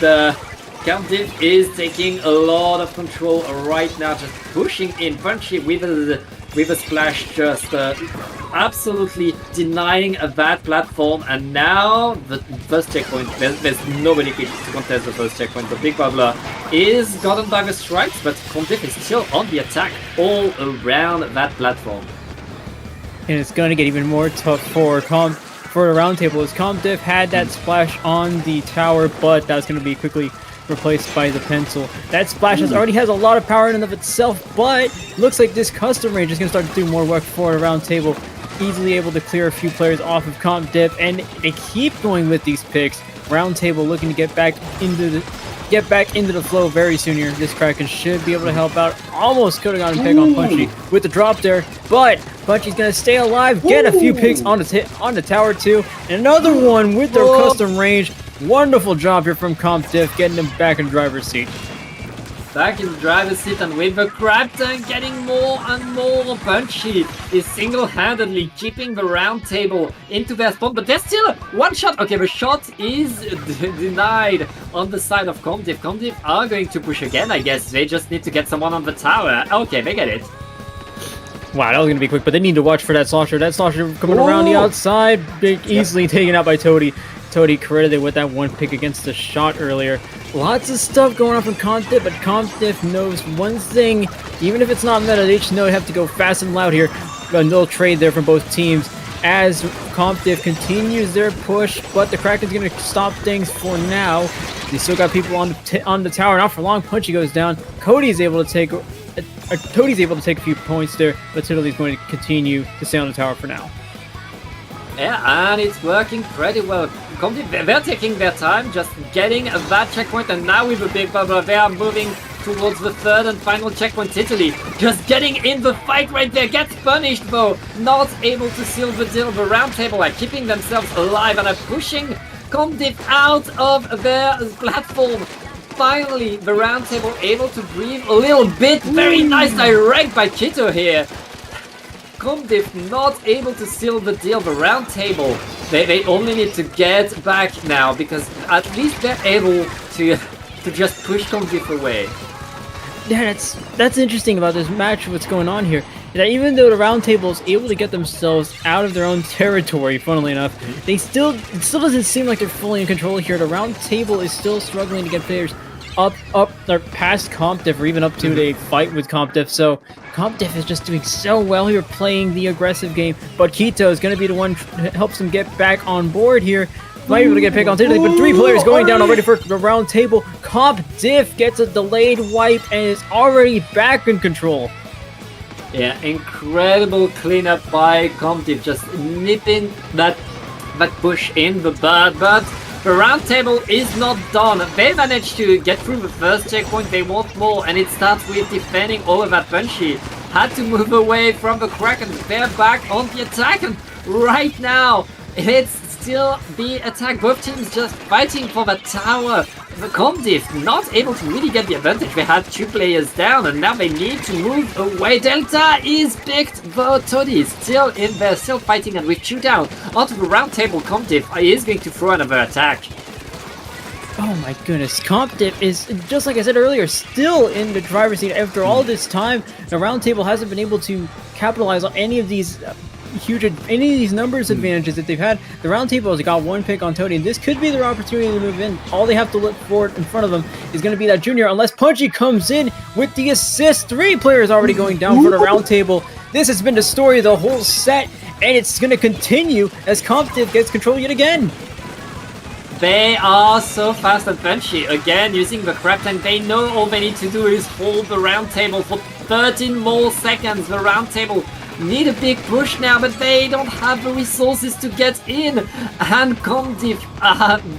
Comp Diff is taking a lot of control right now, just pushing in, Punchy with a splash, just absolutely denying that platform. And now the first checkpoint, there's nobody to contest the first checkpoint. The big bubbler is gotten by the strikes, but Comp Diff is still on the attack all around that platform. And it's going to get even more tough for the Round Table, as Comp Diff had that splash on the tower, but that's going to be quickly replaced by the pencil. That splash already has a lot of power in and of itself, but looks like this custom range is going to start to do more work for the Round Table. Easily able to clear a few players off of Comp Diff, and they keep going with these picks. Round Table looking to get back into the flow very soon here. This Kraken should be able to help out. Almost could have gotten a pick on Punchy with the drop there, but Punchy's gonna stay alive, get a few picks on the tower too, and another one with their custom range. Wonderful job here from Comp Diff, getting them back in driver's seat. Back in the driver's seat, and with the crab tank getting more and more. Punchy is single-handedly keeping the Round Table into their spawn, but there's still one shot. Okay, the shot is denied on the side of Comp Diff. Comp Diff are going to push again, I guess. They just need to get someone on the tower. Okay, they get it. Wow, that was going to be quick, but they need to watch for that Slosher. That Slosher coming around the outside, easily taken out by Toady. Toady credited with that one pick against the shot earlier. Lots of stuff going on from Comp Diff, but Comp Diff knows one thing. Even if it's not meta, they just know they have to go fast and loud here. A no trade there from both teams as Comp Diff continues their push, but the Kraken's going to stop things for now. They still got people on the tower. Not for long. Punchy goes down. Cody's able to take a few points there, but Tiddly's going to continue to stay on the tower for now. Yeah, and it's working pretty well. They're taking their time, just getting that checkpoint, and now with the big bubble, they are moving towards the third and final checkpoint. Italy just getting in the fight right there, gets punished though, not able to seal the deal. The Round Table are keeping themselves alive and are pushing Comp Diff out of their platform. Finally, the Round Table able to breathe a little bit. Very nice direct by Kito here. Comp Diff not able to seal the deal. The Round Table, they only need to get back now, because at least they're able to just push Comp Diff away. Yeah, that's interesting about this match, what's going on here. that even though the round table is able to get themselves out of their own territory, funnily enough, it still doesn't seem like they're fully in control here. The round table is still struggling to get players up, or past CompDiff, or even up to a fight with CompDiff. So CompDiff is just doing so well here, playing the aggressive game. But Keto is going to be the one that helps them get back on board here. Might be able to get picked on today, but 3 players going down already for the round table. CompDiff gets a delayed wipe and is already back in control. Yeah, incredible cleanup by CompDiff, just nipping that push in the bud, but the round table is not done. They managed to get through the first checkpoint, they want more, and it starts with defending all of that Punchy. Had to move away from the Kraken, they're back on the attack, and right now, it's still the attack. Both teams just fighting for the tower. The CompDiff not able to really get the advantage. They had 2 players down and now they need to move away. Delta is picked, though Toddy is still in there, still fighting, and with 2 down onto the round table, CompDiff is going to throw another attack. Oh my goodness, CompDiff is, just like I said earlier, still in the driver's seat after all this time. The round table hasn't been able to capitalize on any of these numbers advantages that they've had. The round table has got 1 pick on Tony, and this could be their opportunity to move in. All they have to look for in front of them is going to be that junior, unless Punchy comes in with the assist. 3 players already going down for the round table. This has been the story of the whole set, and it's going to continue as CompDiff gets control yet again. They are so fast and Punchy, again using the crab tank. They know all they need to do is hold the round table for 13 more seconds. The round table need a big push now, but they don't have the resources to get in. And CompDiff,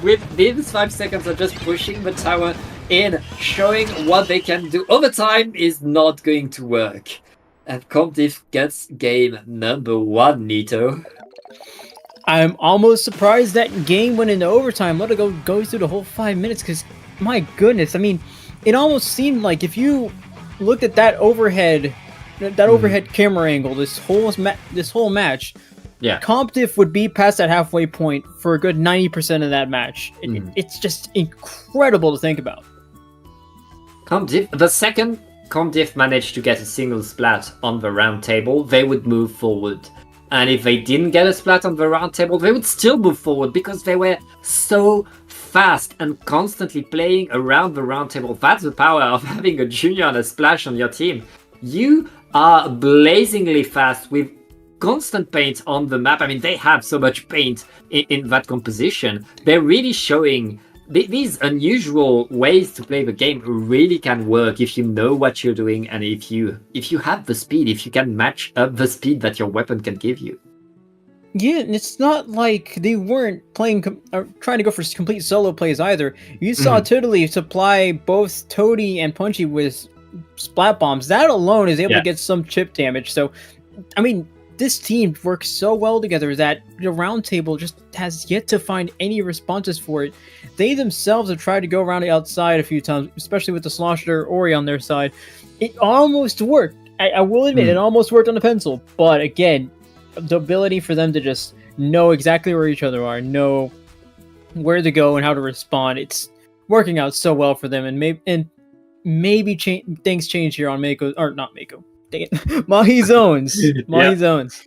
with these 5 seconds, are just pushing the tower in, showing what they can do. Overtime is not going to work. And CompDiff gets game number 1, Nito. I'm almost surprised that game went into overtime. Let it go through the whole 5 minutes, because my goodness, I mean, it almost seemed like if you looked at that overhead camera angle, this whole match, yeah, CompDiff would be past that halfway point for a good 90% of that match. It's just incredible to think about. The second CompDiff managed to get a single splat on the round table, they would move forward. And if they didn't get a splat on the round table, they would still move forward because they were so fast and constantly playing around the round table. That's the power of having a junior and a splash on your team. You are blazingly fast with constant paint on the map. I mean, they have so much paint in that composition. They're really showing these unusual ways to play the game really can work if you know what you're doing, and if you have the speed, if you can match up the speed that your weapon can give you. Yeah, and it's not like they weren't playing or trying to go for complete solo plays either. You saw Totally supply both Toady and Punchy with splat bombs. That alone is able to get some chip damage. So, I mean, this team works so well together that the round table just has yet to find any responses for it. They themselves have tried to go around the outside a few times, especially with the Slosher Ori on their side. It almost worked. I will admit, it almost worked on the pencil. But again, the ability for them to just know exactly where each other are, know where to go and how to respond, it's working out so well for them. And maybe things change here on Mako, or not Mako. Dang it. Mahi Zones. Mahi Zones.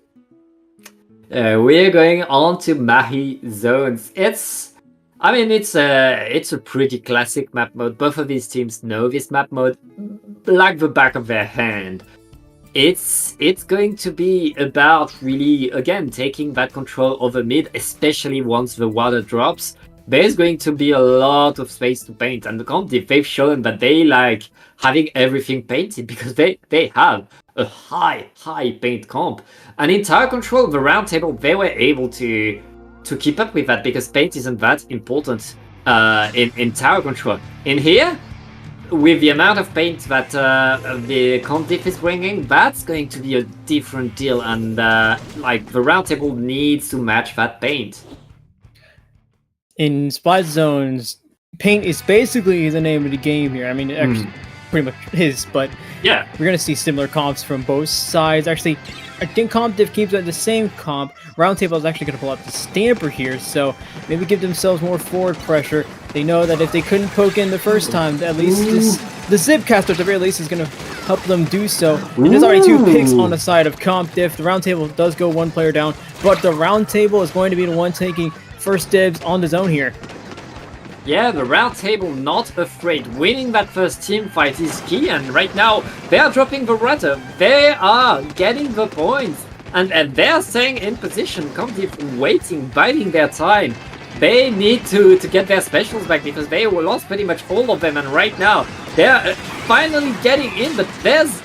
We're going on to Mahi Zones. It's a pretty classic map mode. Both of these teams know this map mode like the back of their hand. It's going to be about really, again, taking that control over mid, especially once the water drops. There's going to be a lot of space to paint, and the CompDiff, they've shown that they like having everything painted because they have a high paint comp. And in tower control, the round table, they were able to keep up with that because paint isn't that important in tower control. In here, with the amount of paint that the CompDiff is bringing, that's going to be a different deal, and the round table needs to match that paint. In Splat Zones, paint is basically the name of the game here. I mean, it actually pretty much is, but yeah, we're going to see similar comps from both sides. Actually, I think CompDiff keeps at the same comp. Roundtable is actually going to pull out the Stamper here, so maybe give themselves more forward pressure. They know that if they couldn't poke in the first time, at least the Zipcaster at the very least is going to help them do so. And there's already 2 picks on the side of CompDiff. The Roundtable does go 1 player down, but the Roundtable is going to be the one taking first dibs on the zone here. Yeah, the Roundtable not afraid. Winning that first team fight is key, and right now they are dropping the rudder. They are getting the points, and they are staying in position. CompDiff waiting, biding their time. They need to get their specials back because they lost pretty much all of them, and right now they're finally getting in, but there's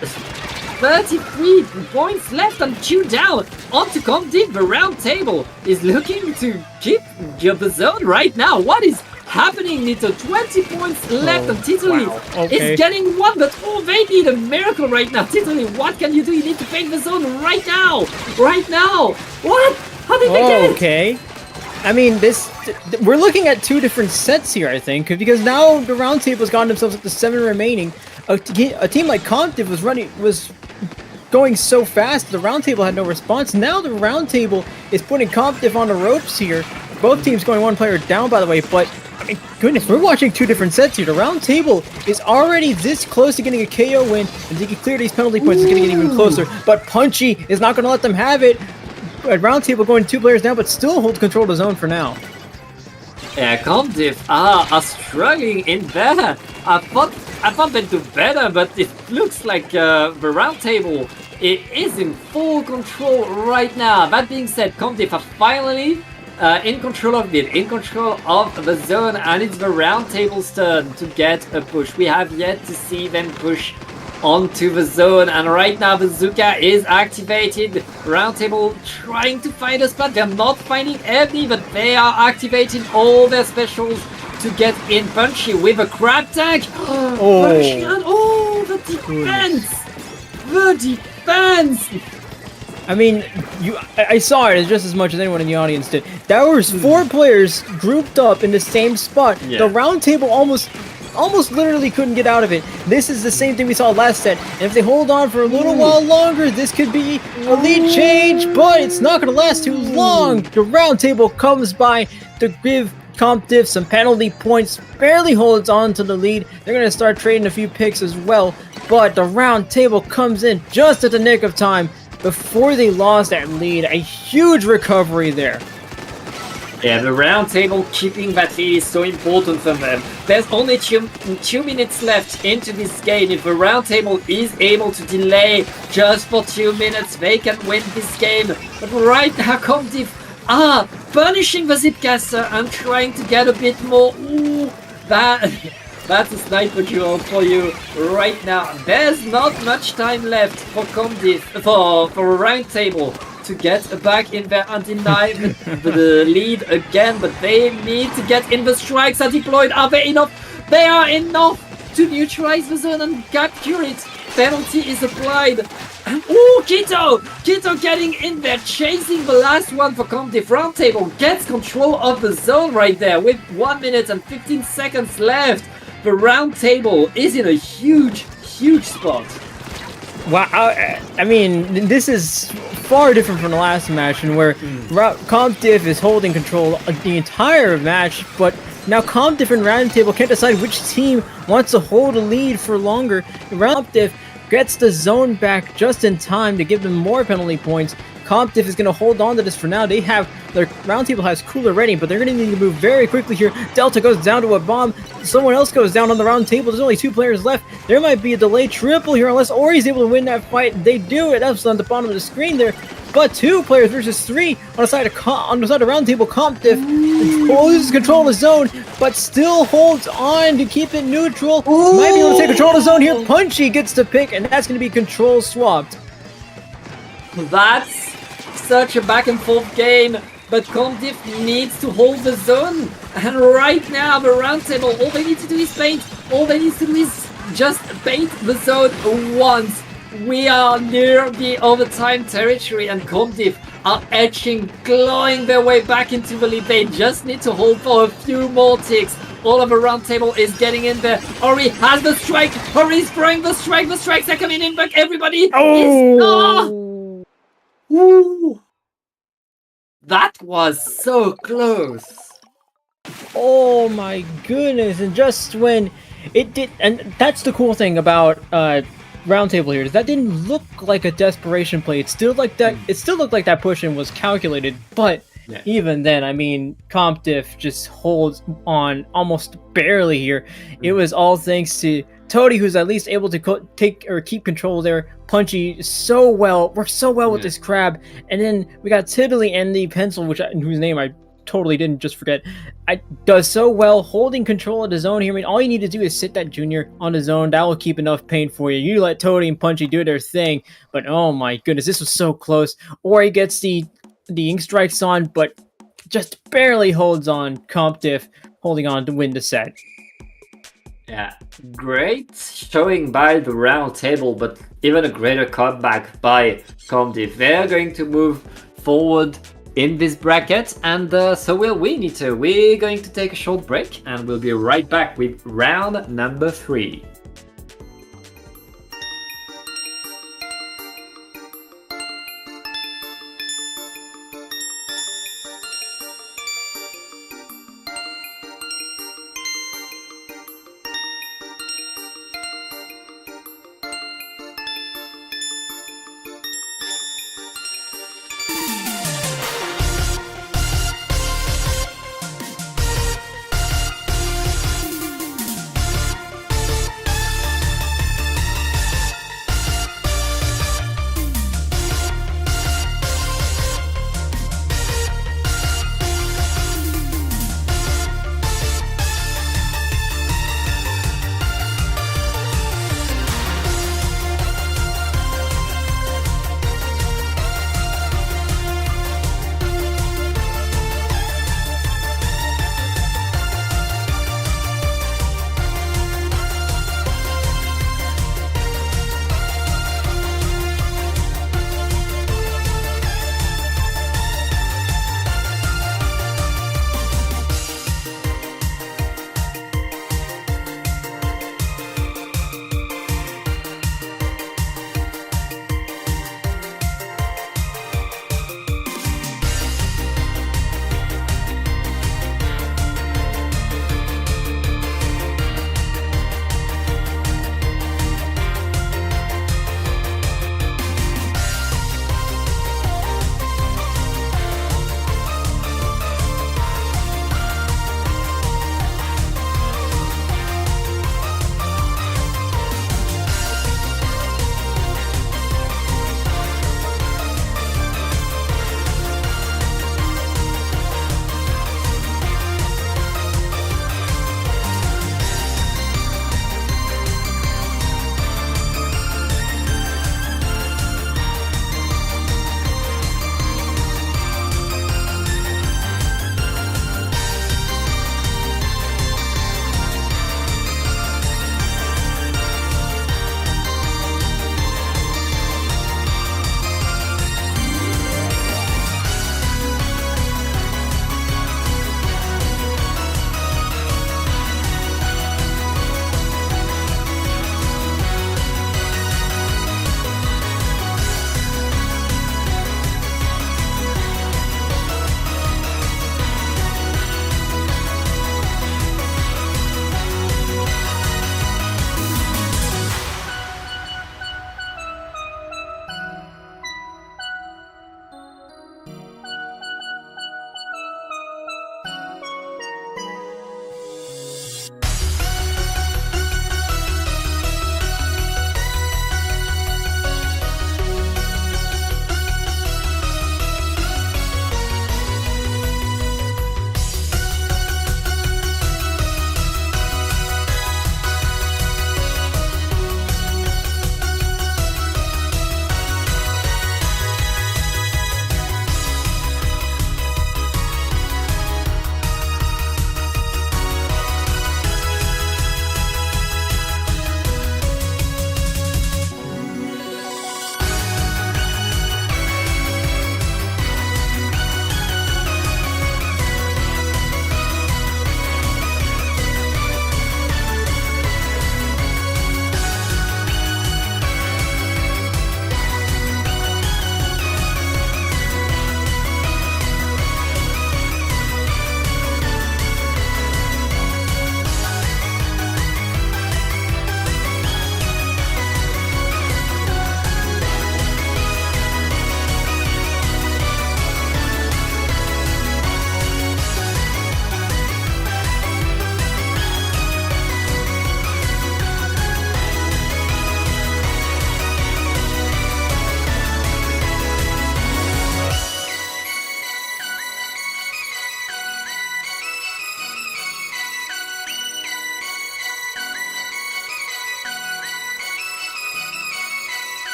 33 points left and 2 down onto CompDiff. The Roundtable is looking to keep the zone right now. What is happening, Nito? 20 points left and Titoli is getting 1, but they need a miracle right now. Titoli, what can you do? You need to take the zone right now! Right now! What? How did they get it? Okay. I mean, we're looking at 2 different sets here, I think, because now the Roundtable's gotten themselves up to 7 remaining. A team like CompDiff was going so fast, the Roundtable had no response. Now the Roundtable is putting CompDiff on the ropes here. Both teams going 1 player down, by the way, but I mean, goodness, we're watching 2 different sets here. The Roundtable is already this close to getting a KO win, and they can clear these penalty points, it's going to get even closer. But Punchy is not going to let them have it. Roundtable going 2 players down, but still holds control of the zone for now. Yeah, CompDiff are struggling in there. I thought they'd do better, but it looks like the Roundtable is in full control right now. That being said, CompDiff are finally in control of it, in control of the zone, and it's the Roundtable's turn to get a push. We have yet to see them push onto the zone, and right now the Zuka is activated. Roundtable trying to find a spot. They're not finding any, but they are activating all their specials to get in. Punchy with a crab tag. Punchy, and the defense! The defense! I mean, I saw it just as much as anyone in the audience did. There was 4 players grouped up in the same spot. Yeah. The Roundtable almost literally couldn't get out of it. This is the same thing we saw last set. And if they hold on for a little while longer, this could be a lead change, but it's not going to last too long. The Roundtable comes by to give CompDiff some penalty points, barely holds on to the lead. They're going to start trading a few picks as well, but the Roundtable comes in just at the nick of time before they lost that lead. A huge recovery there. Yeah, the Roundtable keeping that lead is so important for them. There's only 2 minutes left into this game. If the Roundtable is able to delay just for 2 minutes, they can win this game. But right now, CompDiff are punishing the Zipcaster and trying to get a bit more. Ooh, that's a sniper duel for you right now. There's not much time left for CompDiff, for Roundtable to get back in there and deny the lead again, but they need to get in. The strikes are deployed. Are they enough? They are enough to neutralize the zone and capture it. Penalty is applied. Ooh, Kito getting in there, chasing the last one for CompDiff. Roundtable gets control of the zone right there with 1 minute and 15 seconds left. The Roundtable is in a huge spot. Wow, I mean, this is far different from the last match, in where CompDiff is holding control of the entire match, but now CompDiff and Roundtable can't decide which team wants to hold a lead for longer. CompDiff gets the zone back just in time to give them more penalty points. CompDiff is going to hold on to this for now. Their Roundtable has Cooler ready, but they're going to need to move very quickly here. Delta goes down to a bomb. Someone else goes down on the Roundtable. There's only 2 players left. There might be a delay triple here unless Ori's able to win that fight. They do it. That's on the bottom of the screen there. But 2 players versus 3 on the side of Roundtable. CompDiff loses control of the zone, but still holds on to keep it neutral. Might be able to take control of the zone here. Punchy gets the pick, and that's going to be control swapped. That's such a back and forth game, but CompDiff needs to hold the zone, and right now the Roundtable, all they need to do is paint. All they need to do is just paint the zone once. We are near the overtime territory, and CompDiff are edging, clawing their way back into the lead. They just need to hold for a few more ticks. All of the Roundtable is getting in there. Ori has the strike. Ori is throwing the strike. The strikes are coming in back. Everybody is... Woo! That was so close. Oh my goodness! And just when it did, and that's the cool thing about Roundtable here is that didn't look like a desperation play. It still like that. It still looked like that push-in was calculated, but Yeah. even then, I mean, CompDiff just holds on almost barely here. It was all thanks to Toady, who's at least able to take or keep control there. Punchy works so well with Yeah. this crab, and then we got Tiddly and the pencil, whose name I totally didn't just forget. Does so well holding control of the zone here. I mean, all you need to do is sit that Junior on the zone. That will keep enough pain for you. You let Toady and Punchy do their thing, but oh my goodness, this was so close. Ori gets the Ink Strikes on, but just barely holds on. CompDiff holding on to win the set. Yeah, great showing by the round table, but even a greater comeback by CompDiff. They're going to move forward in this bracket, and so will we, Nito. We're going to take a short break, and we'll be right back with round number 3.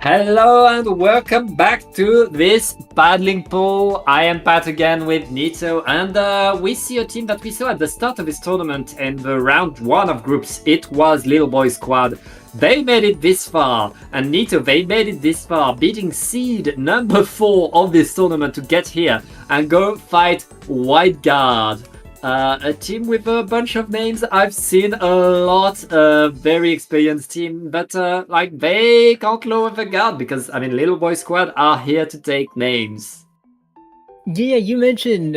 Hello and welcome back to this paddling pool. I am Pat again with Nito, and we see a team that we saw at the start of this tournament in the round 1 of groups. It was Little Boy Squad. They made it this far, and Nito, they made it this far, beating seed number 4 of this tournament to get here and go fight White Guard. A team with a bunch of names I've seen a lot, a very experienced team, but like they can't lower the guard because I mean Little Boy Squad are here to take names. Yeah, you mentioned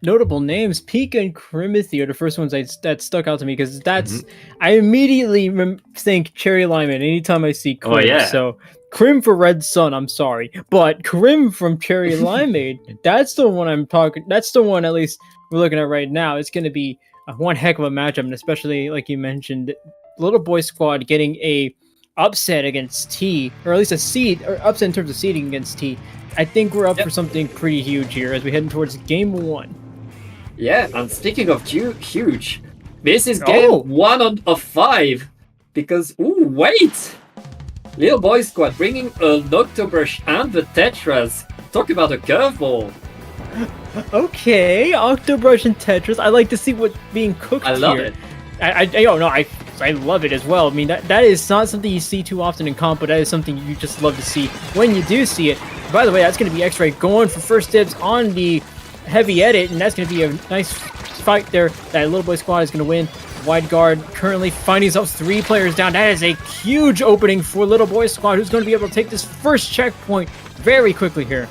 notable names. Pika and Crimothy are the first ones that stuck out to me because that's I immediately think Cherry Lyman anytime I see Crim. Oh, yeah. So Crim for Red Sun, I'm sorry, but Crim from Cherry Limeade, that's the one I'm talking. That's the one at least we're looking at right now. It's going to be one heck of a matchup, and especially like you mentioned, Little Boy Squad getting a upset against T, or at least a seed, or upset in terms of seeding against T. I think we're up for something pretty huge here as we head towards game 1. Yeah, and speaking of huge, this is game 1 of 5 because wait, Little Boy Squad bringing a Octobrush and the Tetras. Talk about a curveball. Okay, Octobrush and Tetris. I like to see what's being cooked here. I love it. I love it as well. I mean, that is not something you see too often in comp, but that is something you just love to see when you do see it. By the way, that's going to be X-Ray going for first dibs on the heavy edit, and that's going to be a nice fight there that Little Boy Squad is going to win. Wide Guard currently finding himself 3 players down. That is a huge opening for Little Boy Squad, who's going to be able to take this first checkpoint very quickly here.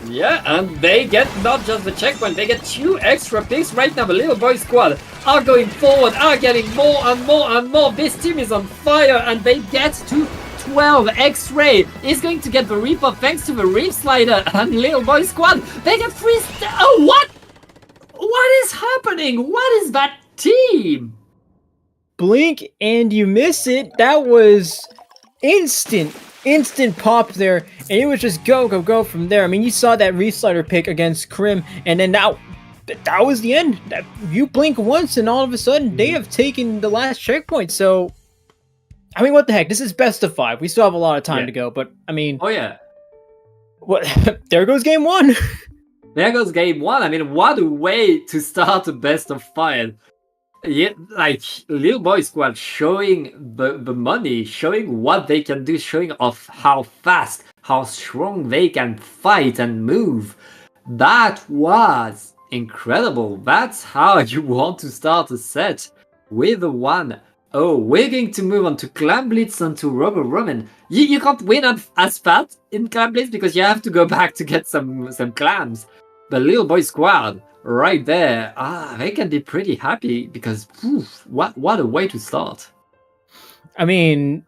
Yeah, and they get not just the checkpoint, they get 2 extra picks right now. The Little Boy Squad are going forward, are getting more and more and more. This team is on fire, and they get to 12. X-Ray is going to get the Reaper thanks to the Reef Slider, and Little Boy Squad, they get 3 oh, what? What is happening? What is that team? Blink and you miss it. That was instant pop there, and it was just go from there. I mean, you saw that Reef Slider pick against Crim, and then that was the end. You blink once, and all of a sudden, they have taken the last checkpoint. So, I mean, what the heck? This is best of 5. We still have a lot of time to go, but I mean, oh yeah, what? There goes game 1. There goes game 1. I mean, what a way to start a best of 5. Yeah, like Little Boy Squad showing the money, showing what they can do, showing off how fast, how strong they can fight and move. That was incredible. That's how you want to start a set with a 1-0. We're going to move on to Clam Blitz and to Robo Roman. You can't win as fast in Clam Blitz because you have to go back to get some clams. But Little Boy Squad, right there, they can be pretty happy because what a way to start. I mean,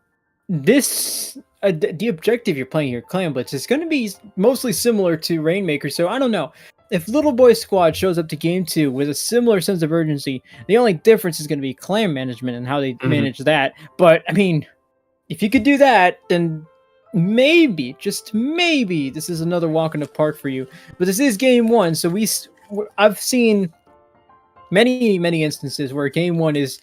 this the objective you're playing here, Clam Blitz, is going to be mostly similar to Rainmaker. So I don't know if Little Boy Squad shows up to game 2 with a similar sense of urgency. The only difference is going to be clam management and how they manage that. But I mean, if you could do that, then maybe, just maybe, this is another walk in the park for you. But this is game 1, so I've seen many instances where game 1 is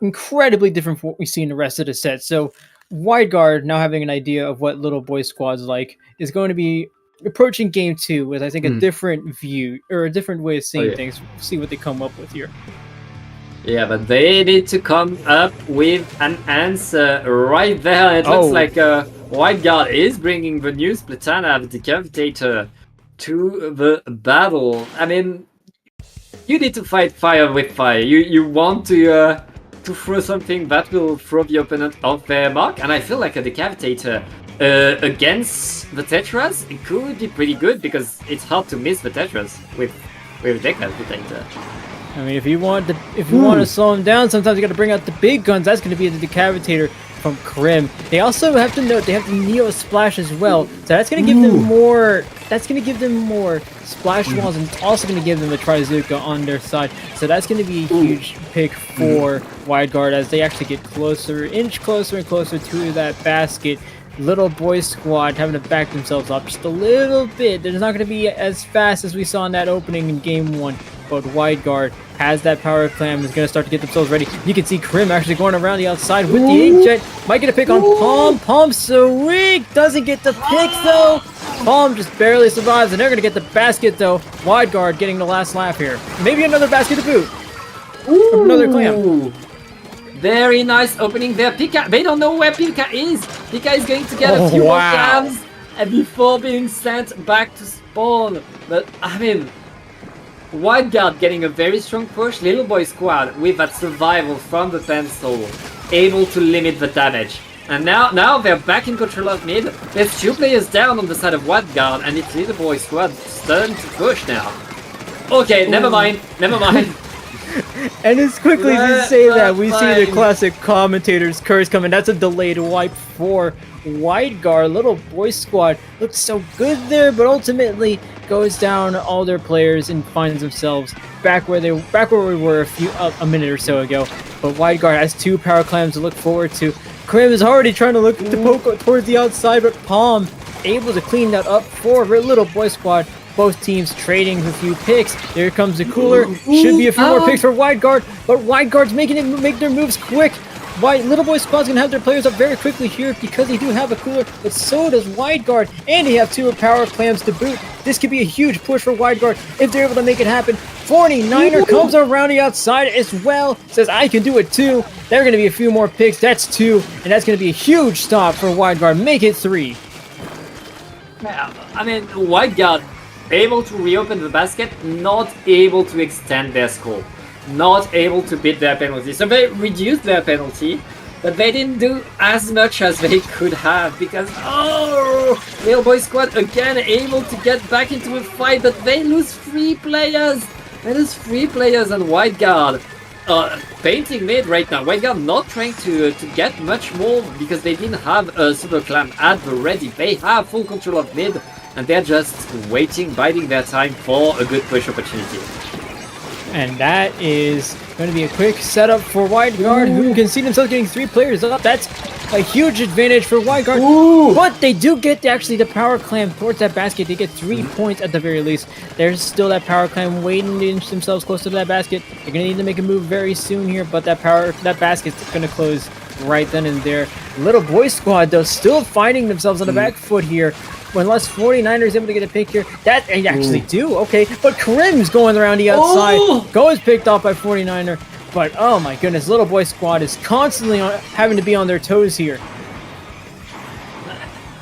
incredibly different from what we see in the rest of the set. So Wide Guard, now having an idea of what Little Boy Squad's like, is going to be approaching game 2 with, I think, a different view or a different way of seeing things. See what they come up with here. Yeah, but they need to come up with an answer right there. It looks like White Guard is bringing the new Splatana, the Decapitator, to the battle. I mean, you need to fight fire with fire. You want to throw something that will throw the opponent off their mark, and I feel like a Decapitator against the Tetras, it could be pretty good because it's hard to miss the Tetras with Decapitator. I mean, if you want to slow them down, sometimes you got to bring out the big guns. That's going to be the Decapitator from Crim. They also have to note they have the Neo Splash as well, so that's going to give them more. That's going to give them more splash walls, and it's also going to give them a Trizuka on their side. So that's going to be a huge pick for Wide Guard as they actually get inch closer and closer to that basket. Little Boy Squad having to back themselves up just a little bit. They're not going to be as fast as we saw in that opening in game 1. but Wide Guard has that power clam, is going to start to get themselves ready. You can see Krim actually going around the outside with the Inkjet. Might get a pick on Palm. Palm so weak, doesn't get the pick though. Palm just barely survives, and they're going to get the basket though. Wide Guard getting the last laugh here. Maybe another basket to boot. From another clam. Ooh. Very nice opening there. Pika, they don't know where Pika is. Pika is going to get a few more clams and before being sent back to spawn. But I mean, Wide Guard getting a very strong push. Little Boy Squad with that survival from the pencil, able to limit the damage. And now they're back in control of mid. There's 2 players down on the side of Wide Guard, and it's Little Boy Squad starting to push now. Okay, never mind. And as quickly as you say that, we see the classic commentator's curse coming. That's a delayed wipe for Wide Guard. Little Boy Squad looks so good there, but ultimately goes down all their players and finds themselves back where we were a minute or so ago. But Wide Guard has 2 power clams to look forward to. Krim is already trying to look to poke towards the outside, but Palm able to clean that up for Little Boy Squad. Both teams trading a few picks. Here comes the cooler. Should be a few more picks for Wide Guard, but Wide Guard's make their moves quick. Little Boy Squad's gonna have their players up very quickly here because they do have a cooler, but so does Wide Guard, and they have 2 power clams to boot. This could be a huge push for Wide Guard if they're able to make it happen. 49er comes around the outside as well, says I can do it too. There are gonna be a few more picks. That's 2, and that's gonna be a huge stop for Wide Guard. Make it 3. I mean, Wide Guard able to reopen the basket, not able to extend their score, not able to beat their penalty. So they reduced their penalty, but they didn't do as much as they could have because, Little Boy Squad again able to get back into a fight, but they lose 3 players. They lose 3 players on Wide Guard. Painting mid right now. Wide Guard not trying to get much more because they didn't have a Super Clam at the ready. They have full control of mid, and they're just waiting, biding their time for a good push opportunity. And that is going to be a quick setup for Wide Guard, who can see themselves getting 3 players up. That's a huge advantage for Wide Guard. But they do get actually the power clam towards that basket. They get 3 points at the very least. There's still that power clam waiting to inch themselves close to that basket. They're going to need to make a move very soon here, but that basket's going to close right then and there. Little Boy Squad, though, still finding themselves on the back foot here. Unless 49ers able to get a pick here. That they actually do, okay. But Krim's going around the outside. Goes picked off by 49er. But oh my goodness, Little Boy Squad is constantly having to be on their toes here.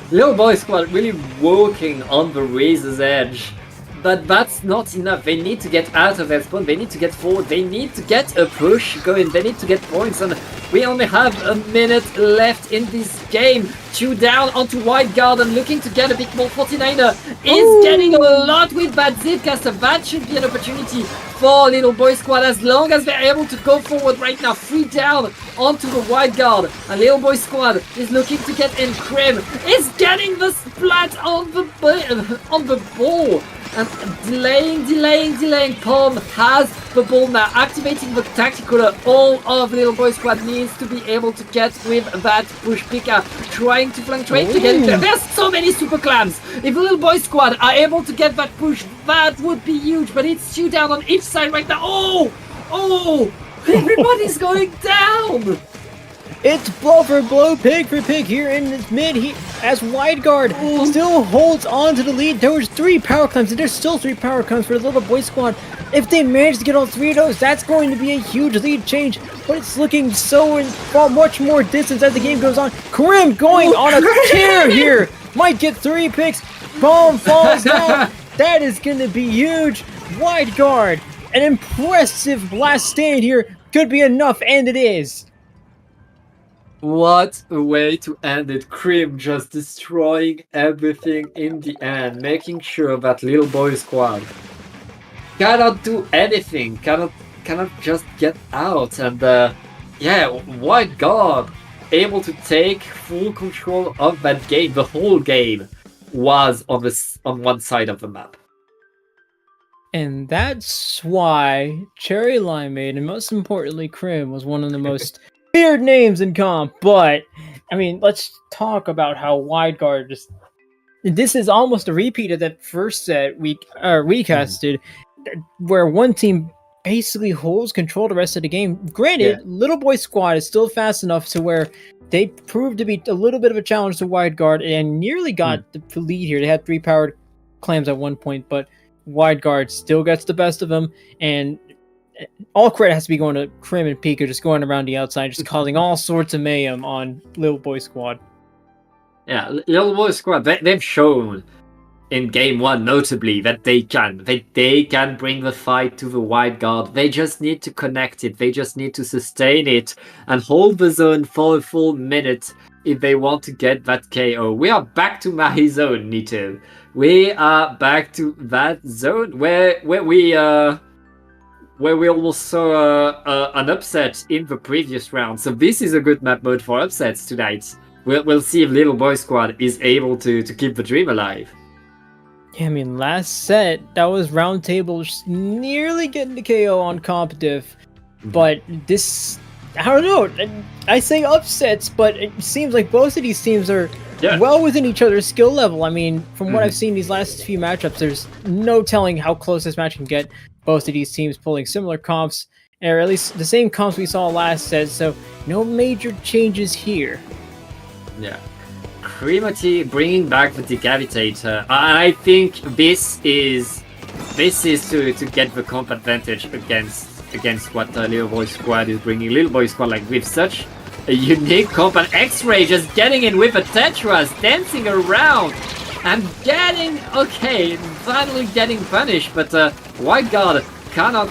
Little Boy Squad really walking on the razor's edge. But that's not enough. They need to get out of their spawn. They need to get forward. They need to get a push going. They need to get points. And we only have a minute left in this game. 2 down onto Wide Guard and looking to get a bit more. 49er is getting a lot with that Zipcast. So that should be an opportunity for Little Boy Squad as long as they're able to go forward right now. 3 down onto the Wide Guard. And Little Boy Squad is looking to get in. Krim is getting the splat on the ball. And delaying. Palm has the ball now, activating the tactical. All of Little Boy Squad needs to be able to get with that push. Pika trying to flank trade to get there. There's so many super clams. If Little Boy Squad are able to get that push, that would be huge. But it's 2 down on each side right now. Oh! Everybody's going down. It's blow for blow, pig for pig here in this mid. As Wide Guard still holds on to the lead. There was 3 power clams, and there's still 3 power clams for the Little Boy Squad. If they manage to get all 3 of those, that's going to be a huge lead change. But it's looking so much more distance as the game goes on. Krim going on a tear here. Might get 3 picks. Bomb falls down. That is going to be huge. Wide Guard, an impressive last stand here. Could be enough, and it is. What a way to end it. Krim just destroying everything in the end, making sure that Little Boy Squad cannot do anything, cannot just get out. And Wide Guard able to take full control of that game. The whole game was on one side of the map. And that's why Cherry Limeade, and most importantly Krim, was one of the most weird names in comp. But I mean, let's talk about how Wide Guard this is almost a repeat of that first set we recasted. where one team basically holds control the rest of the game. Granted, Little Boy Squad is still fast enough to where they proved to be a little bit of a challenge to Wide Guard and nearly got the lead here. They had 3 powered clams at one point, but Wide Guard still gets the best of them, and all credit has to be going to Krim and Pika, just going around the outside, just causing all sorts of mayhem on Little Boy Squad. Yeah, Little Boy Squad, they've shown in game 1 notably that they can bring the fight to the Wide Guard. They just need to connect it, they just need to sustain it and hold the zone for a full minute if they want to get that KO. We are back to my zone, Nito. We are back to that zone where we almost saw an upset in the previous round. So this is a good map mode for upsets tonight. We'll see if Little Boy Squad is able to keep the dream alive. Yeah, I mean, last set, that was Roundtable just nearly getting the KO on CompDiff. But this, I don't know, I say upsets, but it seems like both of these teams are well within each other's skill level. I mean, from what I've seen these last few matchups, there's no telling how close this match can get. Both of these teams pulling similar comps, or at least the same comps we saw last set, so no major changes here. Yeah. Creamity bringing back the Decapitator. I think this is to get the comp advantage against what Little Boy Squad is bringing. Little Boy Squad, like, with such a unique comp, and X-Ray just getting in with a Tetras, dancing around and finally getting punished, but Wide Guard cannot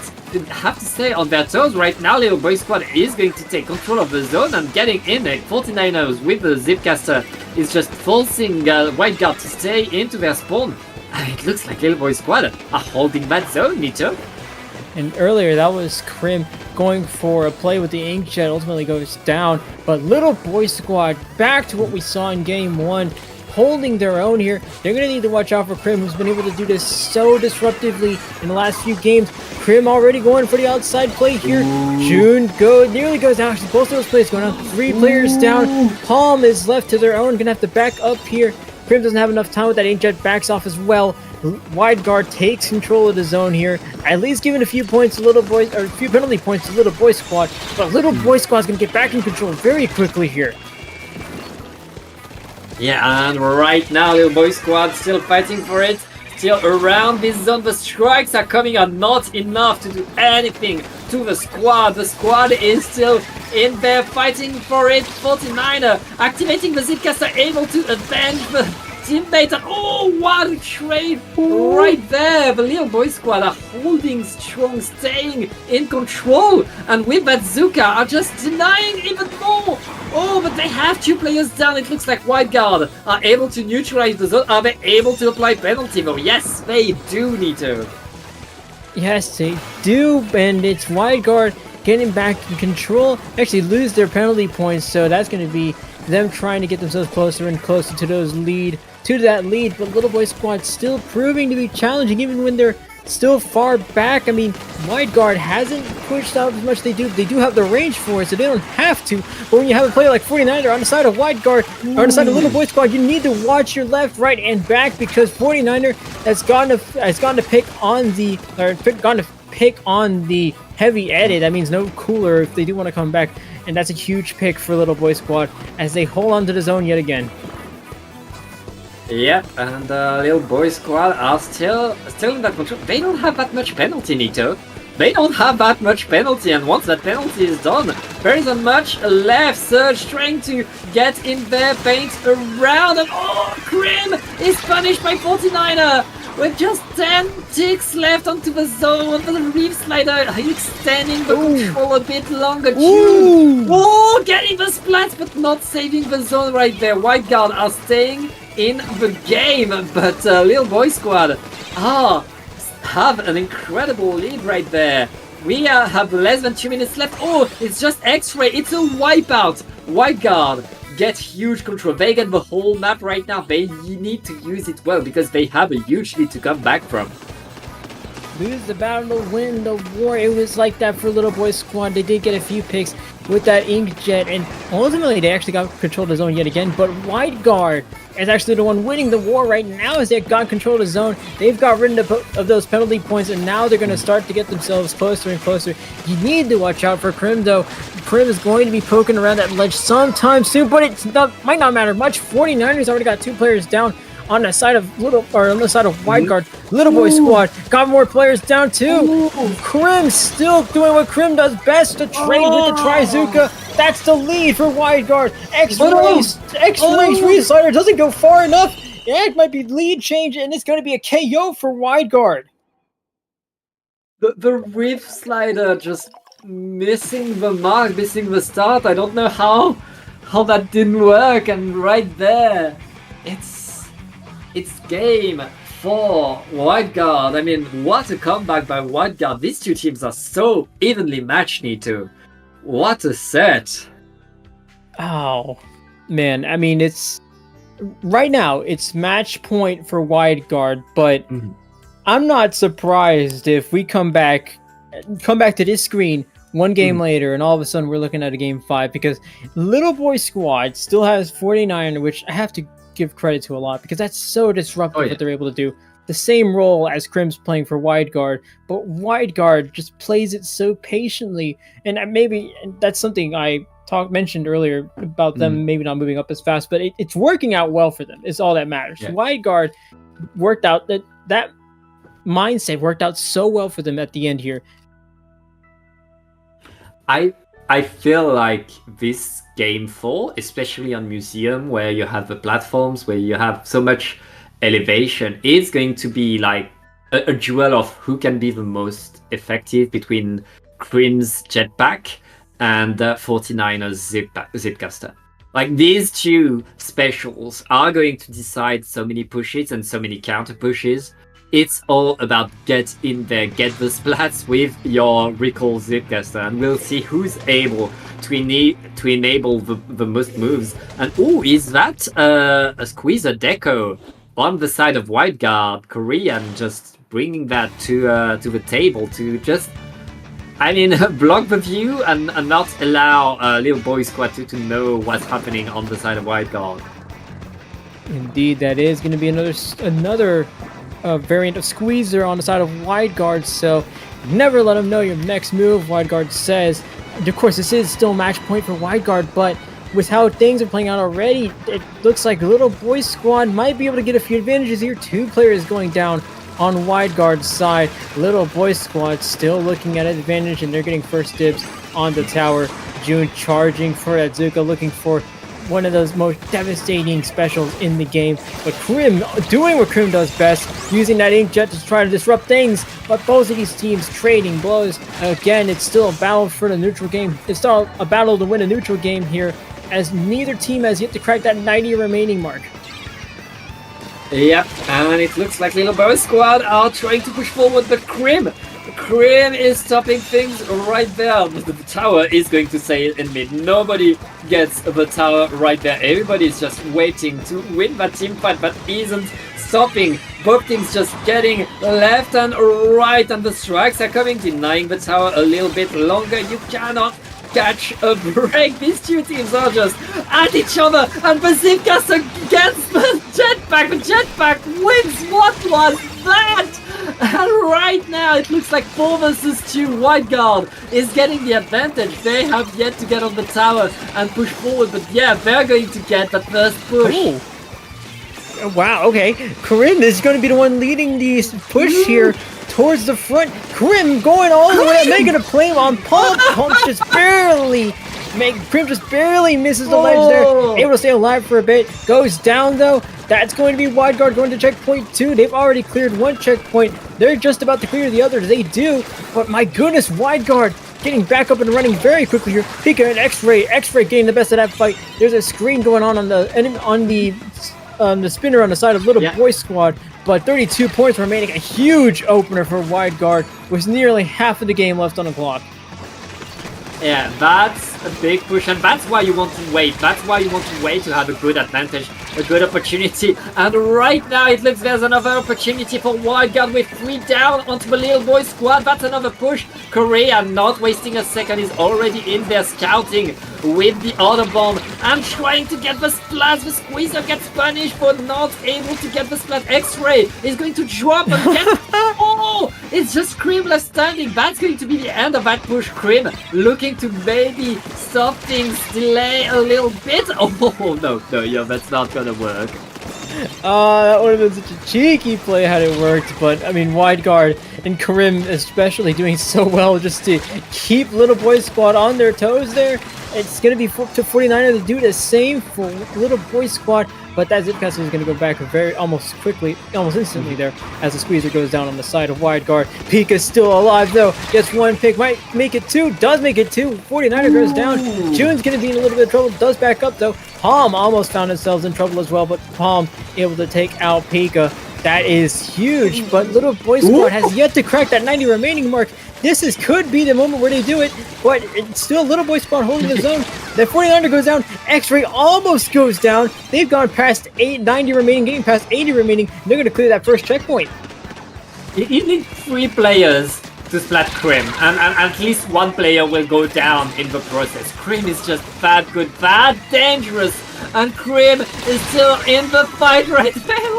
have to stay on their toes right now. Little Boy Squad is going to take control of the zone and getting in. 49ers with the Zipcaster is just forcing Wide Guard to stay into their spawn. And it looks like Little Boy Squad are holding that zone, Nito. And earlier, that was Krim going for a play with the Inkjet, ultimately goes down. But Little Boy Squad, back to what we saw in Game 1, holding their own here. They're going to need to watch out for Krim, who's been able to do this so disruptively in the last few games. Krim already going for the outside play here. June nearly goes down. Actually, both of those plays going down. 3 players down. Palm is left to their own. Going to have to back up here. Krim doesn't have enough time with that. Inkjet backs off as well. Wide Guard takes control of the zone here, at least giving a few points to a few penalty points to Little Boy Squad. But Little Boy Squad's going to get back in control very quickly here. Yeah, and right now Little Boy Squad still fighting for it. Still around this zone. The strikes are coming are not enough to do anything to the squad. The squad is still in there fighting for it. 49er activating the Zipcaster, able to avenge the teammate. And oh, what a trade right there. The Little Boy Squad are holding strong, staying in control. And with that Zuka are just denying even more. Oh, but they have 2 players down. It looks like Wide Guard are able to neutralize the zone. Are they able to apply penalty? Oh, yes, they do, Nito. Yes, they do, and it's Wide Guard getting back in control. Actually lose their penalty points, so that's going to be them trying to get themselves closer and closer to that lead. But Little Boy Squad still proving to be challenging, even when they're still far back. I mean, Wide Guard hasn't pushed out as much as they do. They do have the range for it, so they don't have to. But when you have a player like 49er on the side of Wide Guard, or on the side of Little Boy Squad, you need to watch your left, right, and back, because 49er has gone to pick on the heavy edit. That means no cooler if they do want to come back, and that's a huge pick for Little Boy Squad as they hold on to the zone yet again. Yeah, and Little Boy Squad are still in that control. They don't have that much penalty, Nito. They don't have that much penalty, and once that penalty is done, there isn't much left. Surge trying to get in their paint around, and oh, Krim is punished by 49er with just 10 ticks left onto the zone. The Reef Slider extending the control a bit longer. June, getting the splats, but not saving the zone right there. Wide Guard are staying in the game, but Little Boy Squad have an incredible lead right there. We have less than 2 minutes left. Oh, it's just X-Ray. It's a wipeout. Wide Guard get huge control. They get the whole map right now. They need to use it well because they have a huge lead to come back from. lose the battle to win the war. It was like that for Little Boy Squad. They did get a few picks with that Inkjet, and ultimately they actually got control of the zone yet again. But Wide Guard is actually the one winning the war right now as they've got control of the zone. They've got rid of those penalty points, and now they're going to start to get themselves closer and closer. You need to watch out for Krim, though. Krim is going to be poking around that ledge sometime soon, but might not matter much. 49ers already got 2 players down on the side of Wide Guard. Little Boy Squad got more players down too. Krim still doing what Krim does best, to trade with the Trizuka. That's the lead for Wide Guard. X-Rays Reslider doesn't go far enough. Yeah, it might be lead change, and it's going to be a KO for Wide Guard. The Reef Slider just missing the mark, missing the start. I don't know how that didn't work, and right there, it's game for Wide Guard. I mean, what a comeback by Wide Guard. These two teams are so evenly matched, Nito. What a set. Oh, man. I mean, right now, it's match point for Wide Guard, but I'm not surprised if we come back to this screen one game later, and all of a sudden we're looking at a game 5, because Little Boy Squad still has 49, which I have to give credit to a lot, because that's so disruptive what they're able to do. The same role as Krim's playing for Wide Guard, but Wide Guard just plays it so patiently, and maybe that's something I mentioned earlier about them maybe not moving up as fast, but it's working out well for them. It's all that matters. Yeah. Wide Guard worked out, that mindset worked out so well for them at the end here. I feel like this game 4, especially on Museum, where you have the platforms, where you have so much elevation, is going to be like a duel of who can be the most effective between Krim's Jetpack and 49ers Zipcaster. Like, these two specials are going to decide so many pushes and so many counter pushes. It's all about get in there, get the splats with your Recall Zipcaster, and we'll see who's able to enable the most moves. And is that a Squeezer Deco on the side of Wide Guard? Korean just bringing that to the table to just, block the view and not allow Little Boy Squad to know what's happening on the side of Wide Guard. Indeed, that is going to be another variant of Squeezer on the side of Wide Guard, so never let them know your next move, Wide Guard says. And of course, this is still match point for Wide Guard, but with how things are playing out already, it looks like Little Boy Squad might be able to get a few advantages here. 2 players going down on Wide Guard's side. Little Boy Squad still looking at an advantage, and they're getting first dibs on the tower. June charging for Azuka, looking for one of those most devastating specials in the game, but Krim doing what Krim does best, using that Inkjet to try to disrupt things. But both of these teams trading blows. Again, it's still a battle for the neutral game. It's still a battle to win a neutral game here, as neither team has yet to crack that 90 remaining mark. Yep, and it looks like Little Boy Squad are trying to push forward, but Krim is stopping things right there. The tower is going to stay in mid. Nobody gets the tower right there. Everybody is just waiting to win that team fight, but isn't stopping. Both teams just getting left and right, and the strikes are coming, denying the tower a little bit longer. You cannot catch a break. These two teams are just at each other, and the Zipcaster against the Jetpack. The Jetpack wins. What was that? And right now it looks like 4 versus 2. Wide Guard is getting the advantage. They have yet to get on the tower and push forward, but yeah, they're going to get that first push. Ooh. Wow, okay. Krim is going to be the one leading the push here towards the front. Krim going all the way, making a play on Pump. Pump just barely Krim just barely misses the ledge there. Able to stay alive for a bit. Goes down though. That's going to be Wide Guard going to checkpoint 2. They've already cleared one checkpoint. They're just about to clear the other. They do. But my goodness, Wide Guard getting back up and running very quickly here. Pika and X-Ray. X-Ray getting the best of that fight. There's a screen going on the spinner on the side of Little Boy Squad. But 32 points remaining. A huge opener for Wide Guard with nearly half of the game left on the clock. Yeah, that's a big push, and that's why you want to wait. That's why you want to wait to have a good advantage a good opportunity. And right now it looks there's another opportunity for Wildguard with 3 down onto the little boy squad. That's another push. Korea not wasting a second is already in there scouting with the auto bomb and trying to get the splash. The squeezer gets punished for not able to get the splash. X-Ray is going to drop and get oh, it's just Cream left standing. That's going to be the end of that push. Cream looking to maybe stop things, delay a little bit. Oh no, yeah, that's not gonna work. That would have been such a cheeky play had it worked, but I mean, Wideguard and Karim especially doing so well just to keep Little Boy Squad on their toes there. It's going to be to 49er to do the same for Little Boy Squad, but that Zip Castle is going to go back almost instantly there as the squeezer goes down on the side of Wideguard. Pika's still alive though, gets 1 pick, might make it 2, does make it 2, 49er goes down. June's going to be in a little bit of trouble, does back up though. Palm almost found themselves in trouble as well, but Palm able to take out Pika. That is huge, but Little Boy Squad has yet to crack that 90 remaining mark. This could be the moment where they do it, but it's still Little Boy Squad holding the zone. The 49er goes down, X-Ray almost goes down. They've gone past 90 remaining, getting past 80 remaining. They're going to clear that first checkpoint. You need 3 players to splat Krim, and at least 1 player will go down in the process. Krim is just that good, that dangerous, and Krim is still in the fight right there.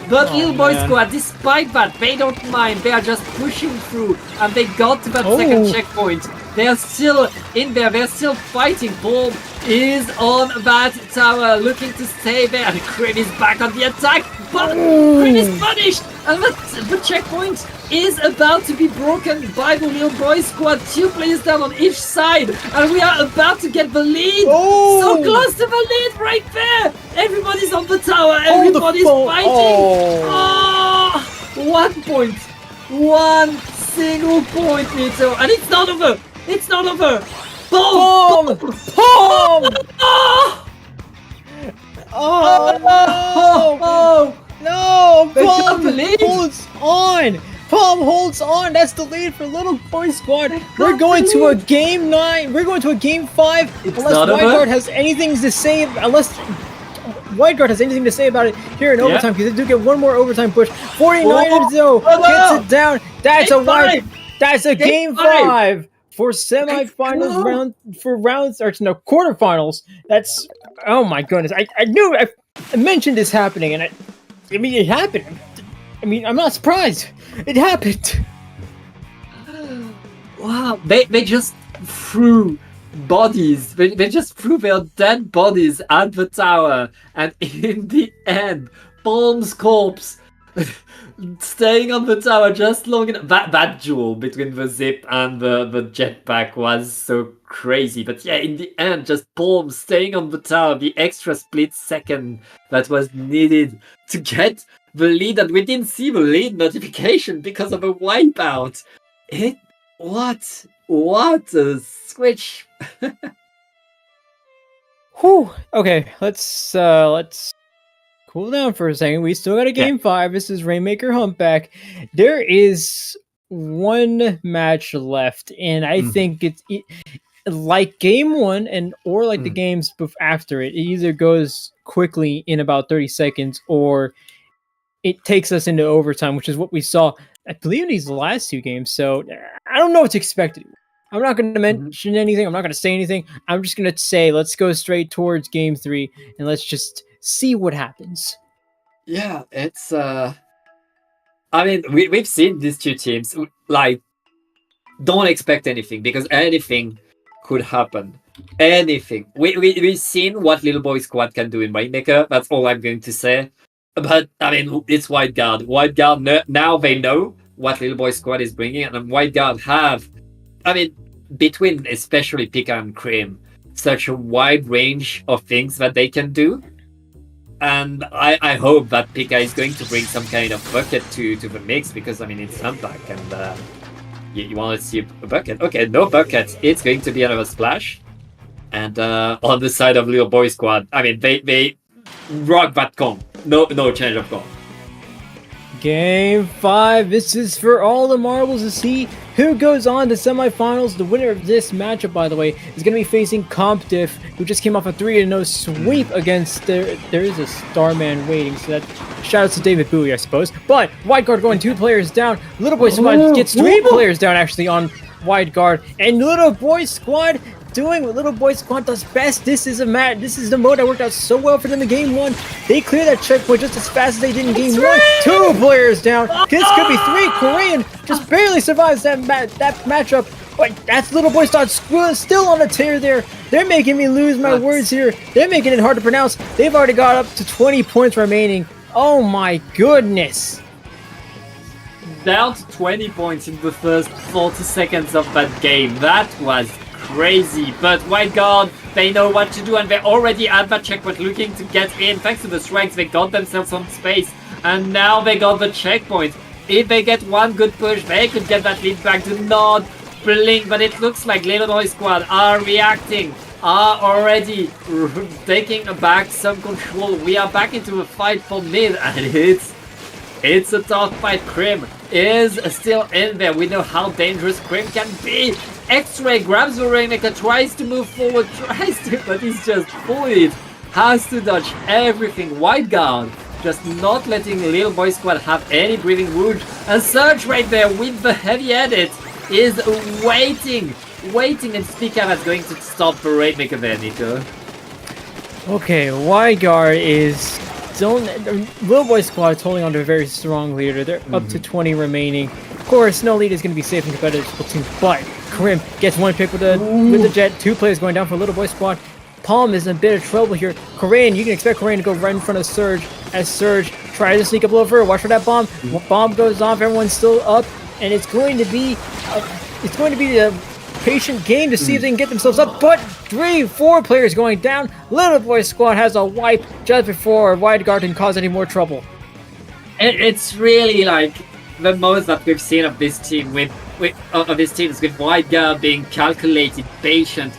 But Little Boy Squad, despite that, they don't mind. They are just pushing through, and they got to that second checkpoint. They are still in there. They're still fighting. Bulb is on that tower, looking to stay there, and Krim is back on the attack. But Krim is punished, and the checkpoint is about to be broken by the Little Boy Squad. 2 players down on each side, and we are about to get the lead. So close to the lead right there. Everybody's on the tower. Everybody's fighting. Oh, 1 point. 1 single point, Nito, and it's not over. It's not over. Boom! Palm! Oh, no! Palm holds on! Palm holds on! That's the lead for Little Boy Squad. We're going to a game 9. We're going to a game 5. Unless Wideguard has anything to say. Unless Wideguard has anything to say about it here in overtime, because they do get 1 more overtime push. 49ers though gets it down. That's a wide. That's a game 5 for semifinals quarterfinals. That's, oh my goodness. I knew I mentioned this happening, and I mean it happened. I mean, I'm not surprised. It happened. Wow, they just threw bodies. They just threw their dead bodies at the tower, and in the end, Palm's corpse staying on the tower just long enough. That duel between the Zip and the jetpack was so crazy. But yeah, in the end, just Palm staying on the tower, the extra split second that was needed to get the lead, and we didn't see the lead notification because of a wipeout. What a switch. Whew. Okay, let's cool down for a second. We still got a game 5. This is Rainmaker Humpback. There is 1 match left, and I think it's like game 1 or like the games after it. It either goes quickly in about 30 seconds or it takes us into overtime, which is what we saw, I believe, in these last 2 games. So I don't know what to expect. I'm not going to mention anything. I'm not going to say anything. I'm just going to say, let's go straight towards game 3 and let's just see what happens. Yeah, it's I mean, we've seen these 2 teams, like, don't expect anything, because anything could happen. Anything. We've seen what Little Boy Squad can do in Rainmaker. That's all I'm going to say. But I mean, it's Wideguard. Wideguard, now they know what Little Boy Squad is bringing, and Wideguard have, I mean, between especially Pika and Cream, such a wide range of things that they can do. And I hope that Pika is going to bring some kind of bucket to the mix, because I mean, it's Humpback, and you want to see a bucket. Okay, no bucket. It's going to be another splash. And on the side of Little Boy Squad, I mean, they rock that comp. No change of comp. Game 5. This is for all the marbles to see who goes on to semifinals. The winner of this matchup, by the way, is going to be facing CompDiff, who just came off a 3-0 sweep against there is a Starman waiting, so that shout out to David Bowie, I suppose. But White Guard going 2 players down. Little Boy Squad gets 3 players down actually on White Guard, and Little Boy Squad doing what Little Boy Squad does best. This is the mode that worked out so well for them in game 1. They clear that checkpoint just as fast as they did in game 1. 2 players down. This could be 3. Korean just barely survives that matchup. But that's Little Boy Squad still on a tear there. They're making me lose my words here. They're making it hard to pronounce. They've already got up to 20 points remaining. Oh my goodness. Down to 20 points in the first 40 seconds of that game. That was crazy, but White Guard, they know what to do, and they're already at that checkpoint looking to get in. Thanks to the strikes, they got themselves some space, and now they got the checkpoint. If they get one good push, they could get that lead back to not blink, but it looks like Little Boy Squad are reacting, are already taking back some control. We are back into a fight for mid, and it's a tough fight. Krim is still in there. We know how dangerous Krim can be. X-Ray grabs the Rainmaker, tries to move forward, but he's just bullied. Has to dodge everything. White Guard just not letting Little Boy Squad have any breathing room. And Surge right there with the heavy edit is waiting, and Speaker is going to stop the Rainmaker there, Nico. Okay, White Guard is Little Boy Squad is holding on to a very strong leader. They're up to 20 remaining. Of course, no lead is going to be safe in competitive Splatoon, but Krim gets 1 pick with the Jet. 2 players going down for Little Boy Squad. Palm is in a bit of trouble here. Korean, you can expect Korean to go right in front of Surge as Surge tries to sneak up a little further. Watch for that bomb. Bomb goes off. Everyone's still up, and it's going to be a patient game to see if they can get themselves up. But 4 players going down. Little Boy Squad has a wipe just before White Guard can cause any more trouble. It's really like the most that we've seen of this team with White Guard being calculated, patient,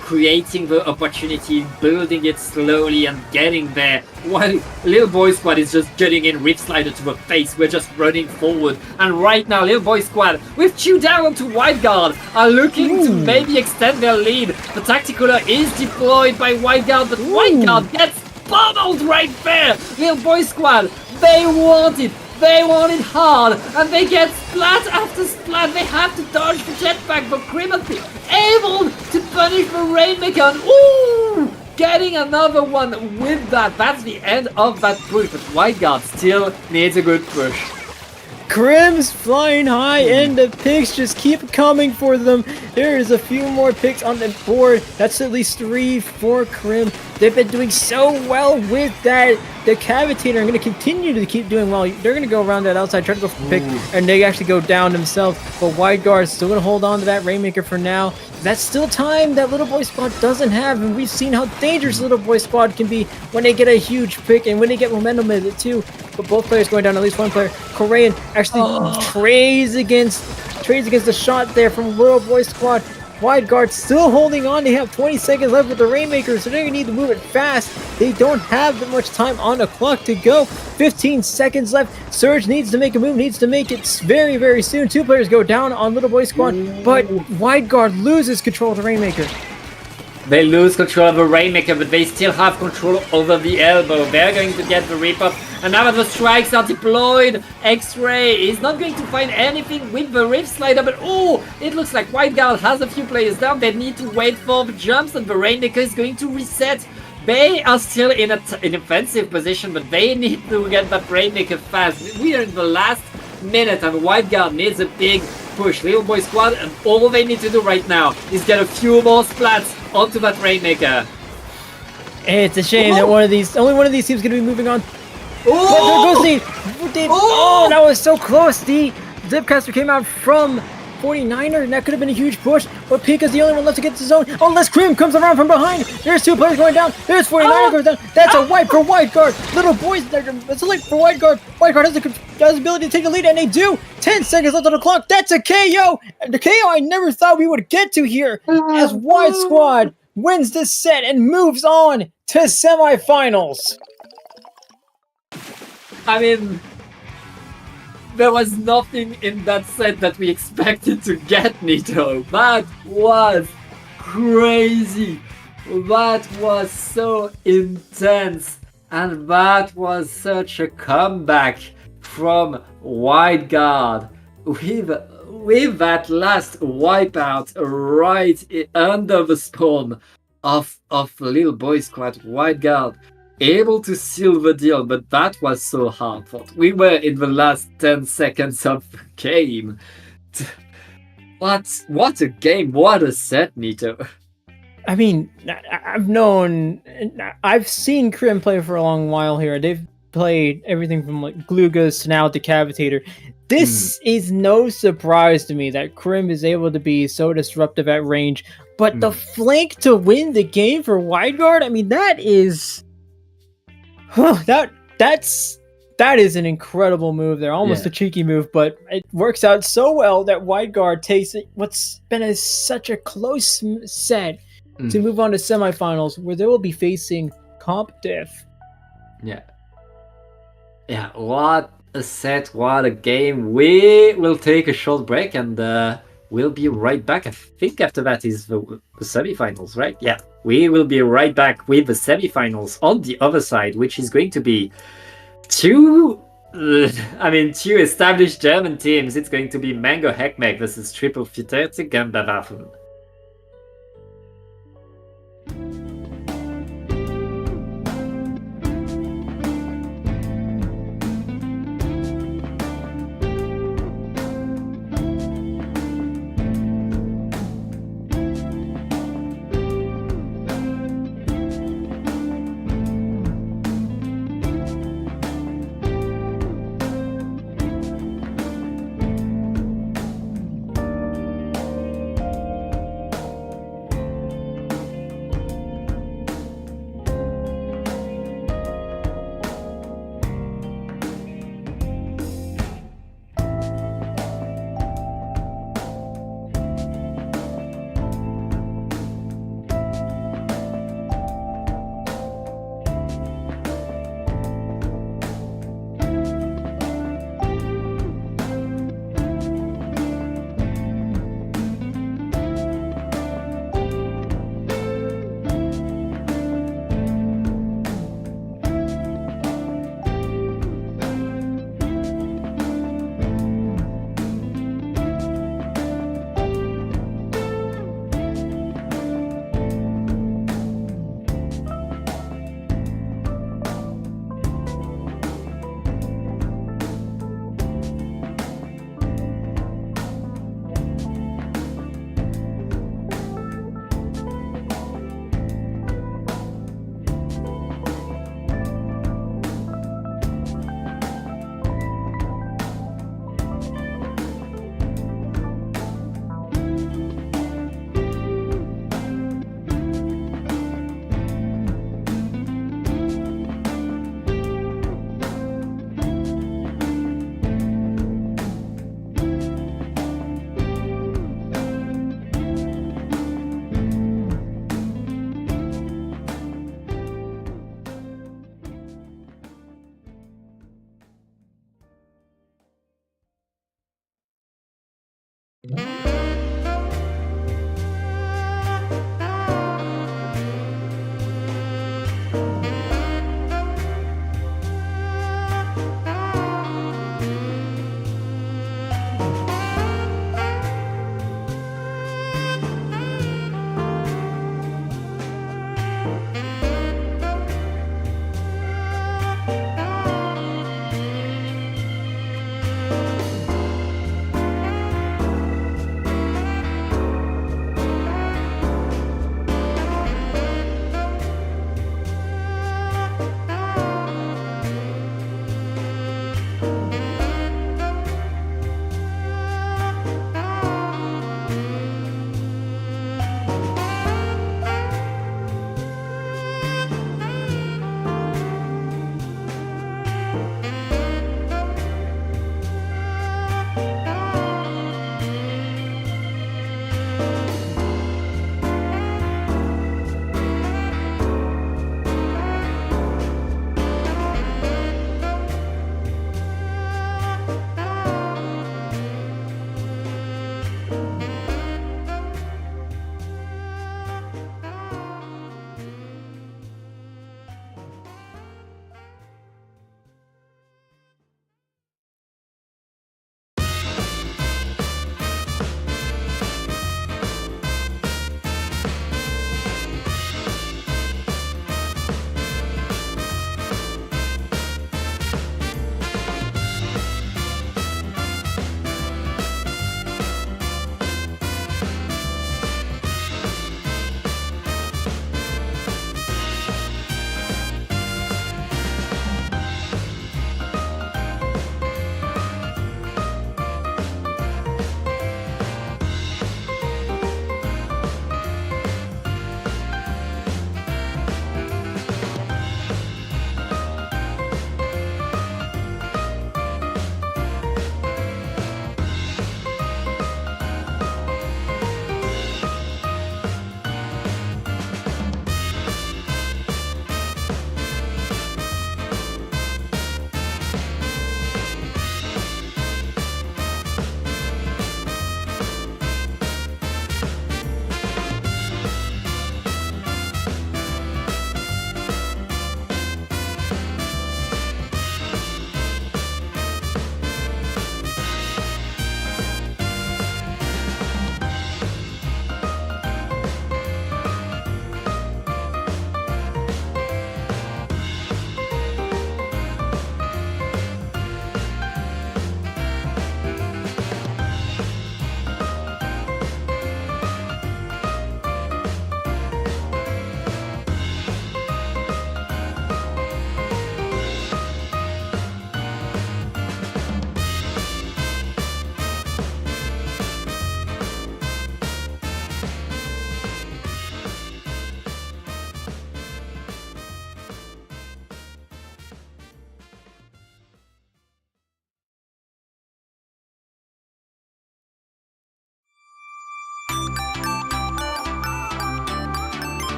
creating the opportunity, building it slowly and getting there, while Little Boy Squad is just getting in Rip Slider to the face. We're just running forward, and right now Little Boy Squad with 2 down onto White Guard are looking to maybe extend their lead. The Tacticular is deployed by White Guard, but White Guard gets pummeled right there. Little Boy Squad, they want it hard, and they get splat after splat. They have to dodge the jetpack, but Krim has been able to punish the Rainmaker, and getting another one with that. That's the end of that push, but White Guard still needs a good push. Krim's flying high, and the picks just keep coming for them. There is a few more picks on the board. That's at least 3 for Krim. They've been doing so well with that. The Cavitator are going to continue to keep doing well. They're going to go around that outside, try to go for pick, and they actually go down themselves. But White Guard's still going to hold on to that Rainmaker for now. That's still time that Little Boy Squad doesn't have, and we've seen how dangerous Little Boy Squad can be when they get a huge pick and when they get momentum with it too. But both players going down, at least 1 player. Korean actually trades against the shot there from Little Boy Squad. White Guard still holding on. They have 20 seconds left with the Rainmaker, so they're going to need to move it fast. They don't have that much time on the clock to go. 15 seconds left. Surge needs to make a move, needs to make it very, very soon. 2 players go down on Little Boy Squad, but White Guard loses control of the Rainmaker. They lose control of the Rainmaker, but they still have control over the elbow. They're going to get the rip-up. And now that the strikes are deployed, X-Ray is not going to find anything with the Rift Slider, but it looks like White Guard has a few players down. They need to wait for the jumps, and the Rainmaker is going to reset. They are still in an offensive position, but they need to get that Rainmaker fast. We are in the last minute, and White Guard needs a big push. Little Boy Squad, and all they need to do right now is get a few more splats onto that Rainmaker. It's a shame that only one of these teams is going to be moving on. But there goes Dave. That was so close. The Zipcaster came out from 49er, and that could have been a huge push, but Pika's the only one left to get to the zone. Unless Krim comes around from behind. There's 2 players going down. There's 49er goes down. That's a wipe for White Guard. Little boys, that's a wipe for White Guard. White Guard has the ability to take the lead, and they do. 10 seconds left on the clock. That's a KO. And the KO I never thought we would get to here, as White Squad wins this set and moves on to semifinals. I mean, there was nothing in that set that we expected to get, Nito. That was crazy. That was so intense. And that was such a comeback from White Guard with that last wipeout right under the spawn of Little Boy Squad. White Guard able to seal the deal, but that was so hard fought. We were in the last 10 seconds of the game. What a game, what a set, Nito. I mean, I've seen Krim play for a long while here. They've played everything from like Glugas to now Decapitator. This is no surprise to me that Krim is able to be so disruptive at range, but the flank to win the game for Wide Guard, I mean, that is... that is an incredible move there. Almost a cheeky move, but it works out so well that Wide Guard takes what's been such a close set to move on to semifinals, where they will be facing Comp Diff. Yeah, what a set, what a game. We will take a short break and we'll be right back. I think after that is the semifinals, right? Yeah, we will be right back with the semifinals on the other side, which is going to be two established German teams. It's going to be Mango Heckmeck versus Triple Futerte Gambawaffen.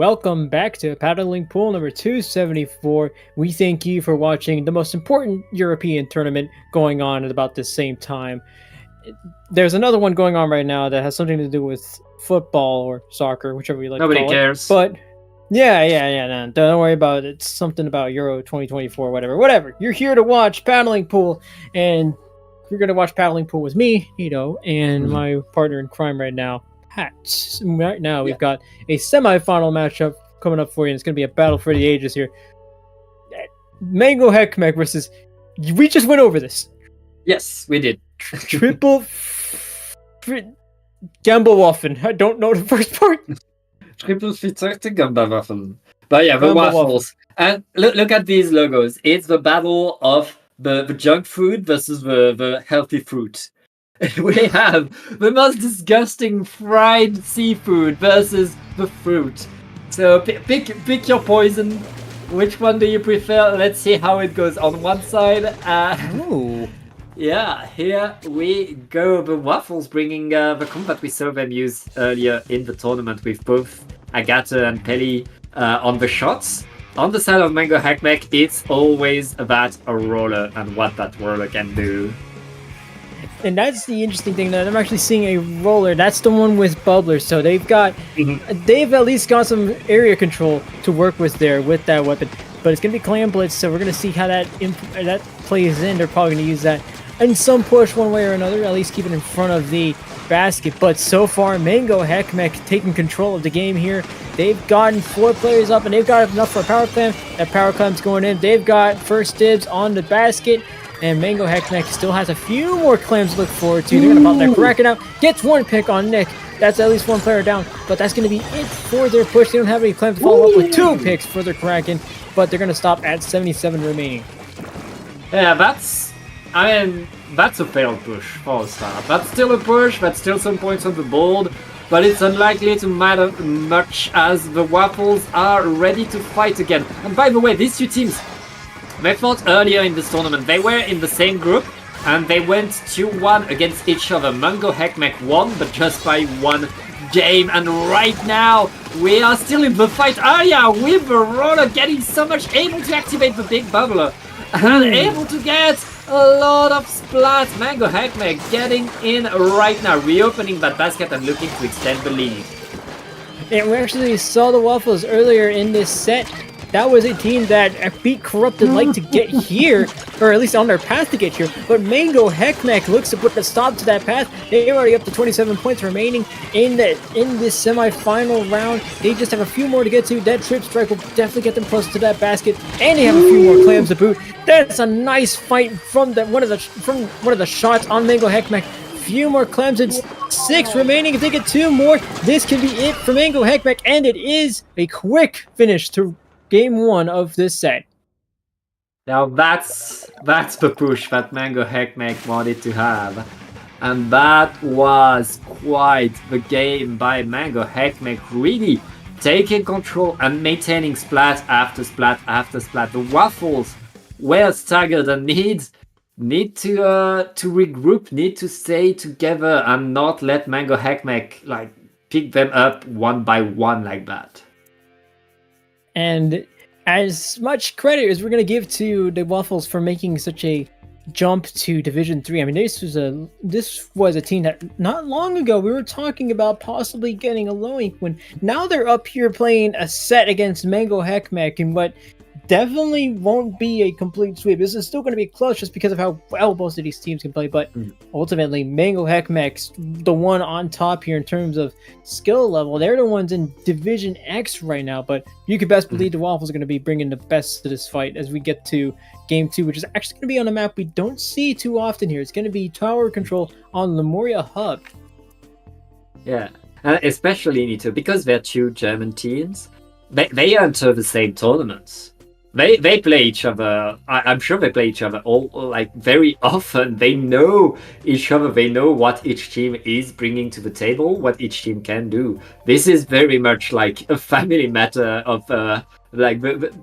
welcome back to Paddling Pool number 274. We thank you for watching the most important European tournament going on at about the same time. There's another one going on right now that has something to do with football or soccer, whichever you like Nobody to call cares. it. But yeah, no, don't worry about it. It's something about Euro 2024, whatever. You're here to watch Paddling Pool, and you're going to watch Paddling Pool with me, and my partner in crime right now, Hats. Right now, we've got a semi-final matchup coming up for you, and it's going to be a battle for the ages here. Mango Heckmeck versus... We just went over this. Yes, we did. Triple... Gamble-Waffen. I don't know the first part. Triple fritterte Gamba-Waffeln. But yeah, the Gamba-Waffen. waffles. And look at these logos. It's the battle of the junk food versus the healthy fruit. We have the most disgusting fried seafood versus the fruit. So pick your poison. Which one do you prefer? Let's see how it goes. On one side, Ooh. yeah, here we go. The waffles bringing the combat we saw them use earlier in the tournament with both Agatha and Pelly on the shots. On the side of Mango Heckmeck, it's always about a roller and what that roller can do. And that's the interesting thing, that I'm actually seeing a roller. That's the one with bubblers. So they've at least got some area control to work with there with that weapon. But it's going to be Clam Blitz, so we're going to see how that plays in. They're probably going to use that in some push one way or another, at least keep it in front of the basket. But so far, Mango Heckmeck taking control of the game here. They've gotten 4 players up, and they've got enough for a power clam. That power clam's going in. They've got first dibs on the basket. And Mango Heckmeck still has a few more clams to look forward to. They're going to pop that Kraken out. Gets 1 pick on Nick. That's at least 1 player down. But that's going to be it for their push. They don't have any clams to follow up with 2 picks for their Kraken. But they're going to stop at 77 remaining. Yeah, that's a failed push for a start. That's still a push, that's still some points on the board, but it's unlikely to matter much as the Waffles are ready to fight again. And by the way, these 2 teams, they fought earlier in this tournament. They were in the same group, and they went 2-1 against each other. Mango Heckmeck won, but just by 1 game. And right now, we are still in the fight area with the roller getting so much, able to activate the big bubbler, and able to get a lot of splats. Mango Heckmeck getting in right now, reopening that basket and looking to extend the lead. And we actually saw the Waffles earlier in this set. That was a team that beat Corrupted Light to get here, or at least on their path to get here. But Mango Heckmeck looks to put a stop to that path. They're already up to 27 points remaining in this semi-final round. They just have a few more to get to. That trip strike will definitely get them closer to that basket, and they have a few more clams to boot. That's a nice fight from one of the shots on Mango Heckmeck. Few more clams and 6 remaining. If they get 2 more, this can be it for Mango Heckmeck, and it is a quick finish to Game 1 of this set. Now that's the push that Mango Heckmeck wanted to have. And that was quite the game by Mango Heckmeck, really taking control and maintaining splat after splat after splat. The Waffles were staggered and need to regroup, need to stay together and not let Mango Heckmeck pick them up one by one like that. And as much credit as we're going to give to the Waffles for making such a jump to Division 3, I mean, this was a team that not long ago we were talking about possibly getting a lowing when now they're up here playing a set against Mango Heckmeck in what definitely won't be a complete sweep. This is still going to be close just because of how well both of these teams can play, but ultimately Mango Heckmeck's the one on top here in terms of skill level. They're the ones in Division X right now, but you could best believe the Waffles are going to be bringing the best to this fight as we get to Game 2, which is actually going to be on a map we don't see too often here. It's going to be Tower Control on Lemuria Hub. Yeah, especially Nito, because they're 2 German teams, they enter the same tournaments. They play each other. I'm sure they play each other all very often. They know each other. They know what each team is bringing to the table, what each team can do. This is very much like a family matter of the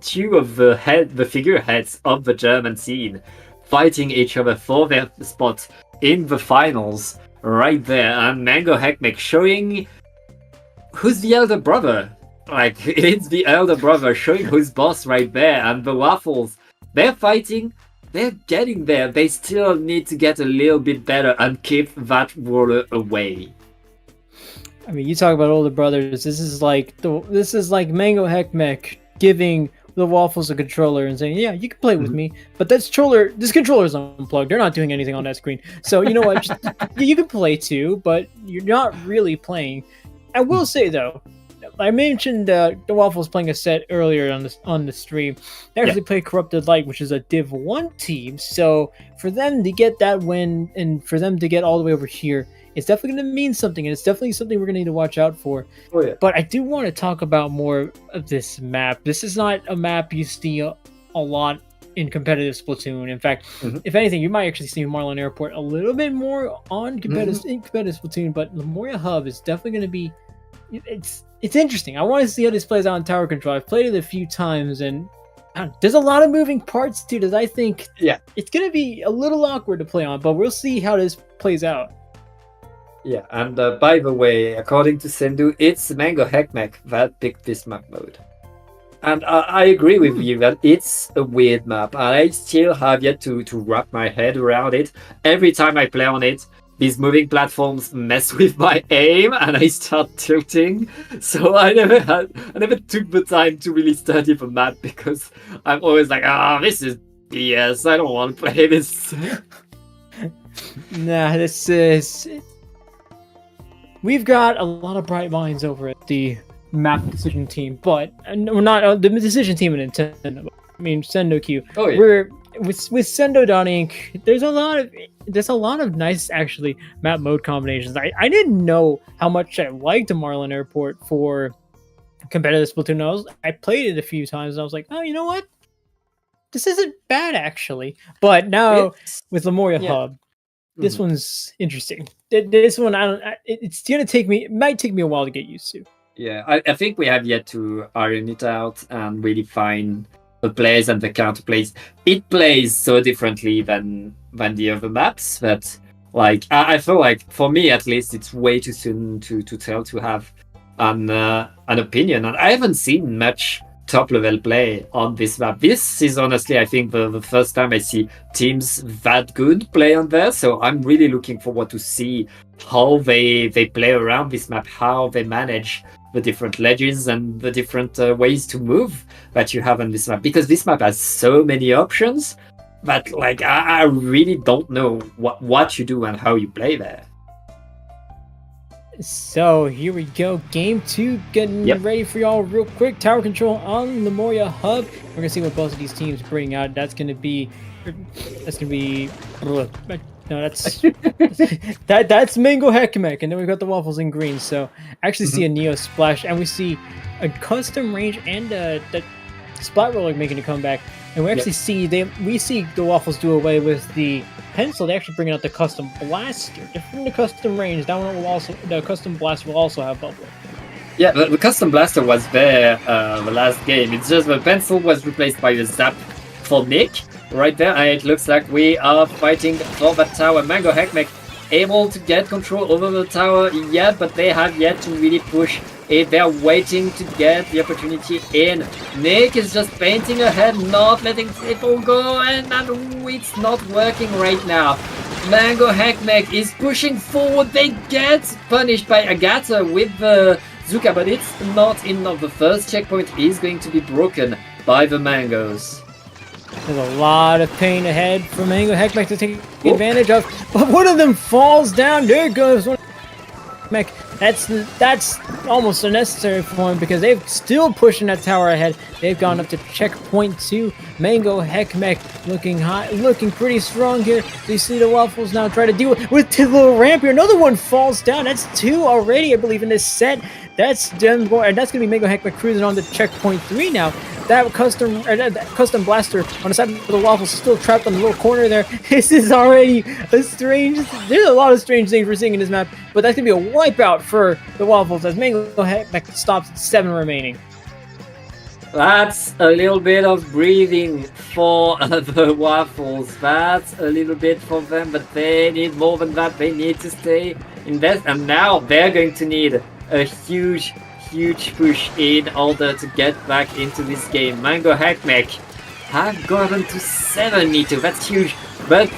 2 of the figureheads of the German scene fighting each other for their spot in the finals right there. And Mango Heckmeck showing who's the elder brother like it's the elder brother showing who's boss right there, and the Waffles, they're fighting, they're getting there. They still need to get a little bit better and keep that roller away. I mean, you talk about older brothers. This is like Mango Heckmech giving the Waffles a controller and saying, "Yeah, you can play with me, but this controller's unplugged. They're not doing anything on that screen. So you know what? You can play too, but you're not really playing." I will say though, I mentioned the Waffles playing a set earlier on the stream. They actually play Corrupted Light, which is a Div 1 team. So for them to get that win and for them to get all the way over here, it's definitely going to mean something, and it's definitely something we're going to need to watch out for. Oh yeah. But I do want to talk about more of this map. This is not a map you see a lot in competitive Splatoon. In fact, if anything, you might actually see Marlin Airport a little bit more on competitive Splatoon. But Lemuria Hub is definitely going to be. It's interesting. I want to see how this plays out in tower control. I've played it a few times, and there's a lot of moving parts to it. I think it's going to be a little awkward to play on, but we'll see how this plays out. Yeah, and by the way, according to Sendu, it's Mango Heckmech that picked this map mode. And I agree with you that it's a weird map, and I still have yet to wrap my head around it. Every time I play on it, these moving platforms mess with my aim, and I start tilting. So I never took the time to really study the map, because I'm always like, this is BS, I don't want to play this. Nah, this is... We've got a lot of bright minds over at the map decision team, but we're not the decision team in Nintendo. I mean, Sendo Q. Oh, yeah. We're with Sendo.Inc. There's a lot of nice actually map mode combinations. I didn't know how much I liked Marlin Airport for competitive Splatoon. I played it a few times, and I was like, oh, you know what? This isn't bad actually. But now with Lemuria Hub. This one's interesting. This one, it's gonna take me. It might take me a while to get used to. Yeah, I think we have yet to iron it out and really find the plays and the counterplays. It plays so differently than the other maps that, like, I feel like for me at least, it's way too soon to tell, to have an opinion. And I haven't seen much top level play on this map. This is honestly, I think, the first time I see teams that good play on there. So I'm really looking forward to see how they play around this map, how they manage the different ledges and the different ways to move that you have on this map. Because this map has so many options that, like, I really don't know what you do and how you play there. So here we go, game 2, getting ready for y'all real quick. Tower control on Lemuria Hub. We're gonna see what both of these teams bring out. That's gonna be that's Mango Heckmech, and then we've got the Waffles in green. So actually see a Neo Splash, and we see a custom range and the Splat Roller making a comeback. And we actually see the Waffles do away with the pencil. They actually bring out the custom blaster. Different the custom range, that one will also, the custom blaster will also have bubble. Yeah, the custom blaster was there the last game. It's just the pencil was replaced by the zap for Nick right there, and it looks like we are fighting for that tower. Mango Heckmech able to get control over the tower, but they have yet to really push it. They're waiting to get the opportunity in. Nick is just painting ahead, not letting people go, and it's not working right now. Mango Heckmech is pushing forward. They get punished by Agatha with the Zuka, but it's not enough. The first checkpoint is going to be broken by the Mangoes. There's a lot of pain ahead for Mango Heckmech to take advantage of, but one of them falls down. There goes one. That's almost unnecessary for him because they're still pushing that tower ahead. They've gone up to checkpoint 2. Mango Heckmech looking pretty strong here. So you see the Waffles now try to deal with the little ramp here. Another one falls down. That's 2 already, I believe, in this set. That's them going, and that's going to be Mango Heckmech cruising on to checkpoint 3 now. That custom blaster on the side of the Waffles is still trapped on the little corner there. This is already a strange... There's a lot of strange things we're seeing in this map, but that's going to be a wipeout for the Waffles as Mango Heckmech stops at 7 remaining. That's a little bit of breathing for the Waffles. That's a little bit for them, but they need more than that. They need to stay in this, and now they're going to need a huge huge push in order to get back into this game. Mango Heckmech have gotten to 7-2. That's huge. But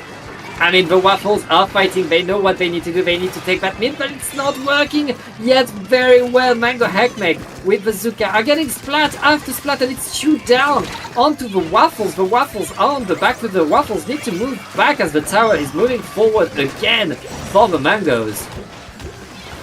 I mean, the Waffles are fighting. They know what they need to do. They need to take that mid, but it's not working yet very well. Mango Heckmech with the Zuka are getting splat after splat, and it's shoot down onto the Waffles. The Waffles are on the back, but the Waffles need to move back as the tower is moving forward again for the Mangoes.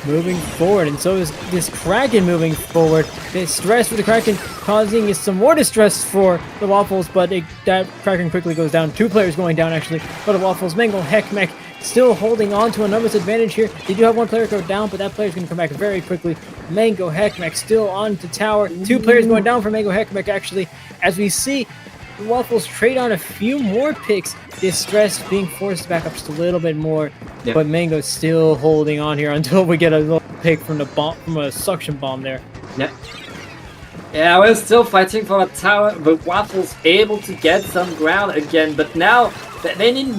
Moving forward, and so is this Kraken moving forward. The stress for the Kraken causing some more distress for the Waffles, but that Kraken quickly goes down. 2 players going down, actually, for the Waffles. Mango Heckmech still holding on to a numbers advantage here. They do have 1 player go down, but that player's going to come back very quickly. Mango Heckmech still on to tower. 2 players going down for Mango Heckmech, actually, as we see the Waffles trade on a few more picks. Distress being forced back up just a little bit more, Yep. but Mango's still holding on here until we get a little pick from the bomb, from a suction bomb there. Yeah, we're still fighting for a tower. The Waffles able to get some ground again, but now they need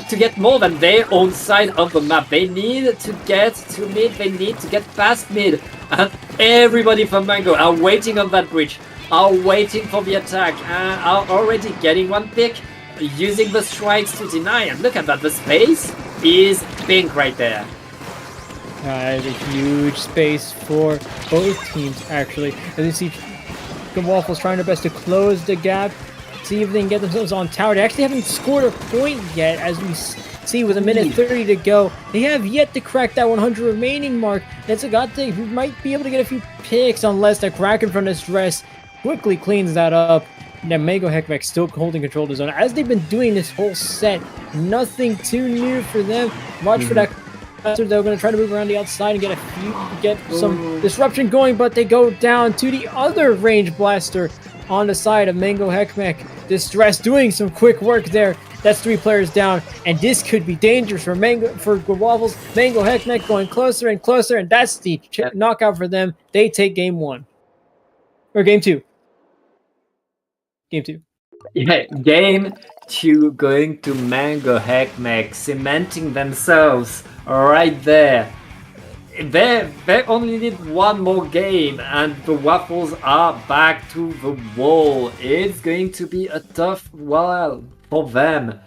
to get more than their own side of the map. They need to get to mid, they need to get past mid, and everybody from Mango are waiting on that bridge, are waiting for the attack, are already getting 1 pick, using the strikes to deny, and look at that, the space is pink right there. There's a huge space for both teams, actually. As you see, the Waffles trying their best to close the gap, see if they can get themselves on tower. They actually haven't scored a point yet, as we see with 1:30 to go. They have yet to crack that 100 remaining mark. That's a god thing. We might be able to get a few picks unless the Kraken from this dress quickly cleans that up. Now, Mango Heckmech still holding control of the zone, as they've been doing this whole set. Nothing too new for them. Watch for that. They're going to try to move around the outside and get some disruption going, but they go down to the other range blaster on the side of Mango Heckmech. Distress doing some quick work there. That's 3 players down, and this could be dangerous for Waffles. Mango Heckmech going closer and closer, and that's the knockout for them. They take game 1 or game 2. Game 2. Yeah, game 2 going to Mango Heckmech, cementing themselves right there. They only need 1 more game, and the Waffles are back to the wall. It's going to be a tough while for them.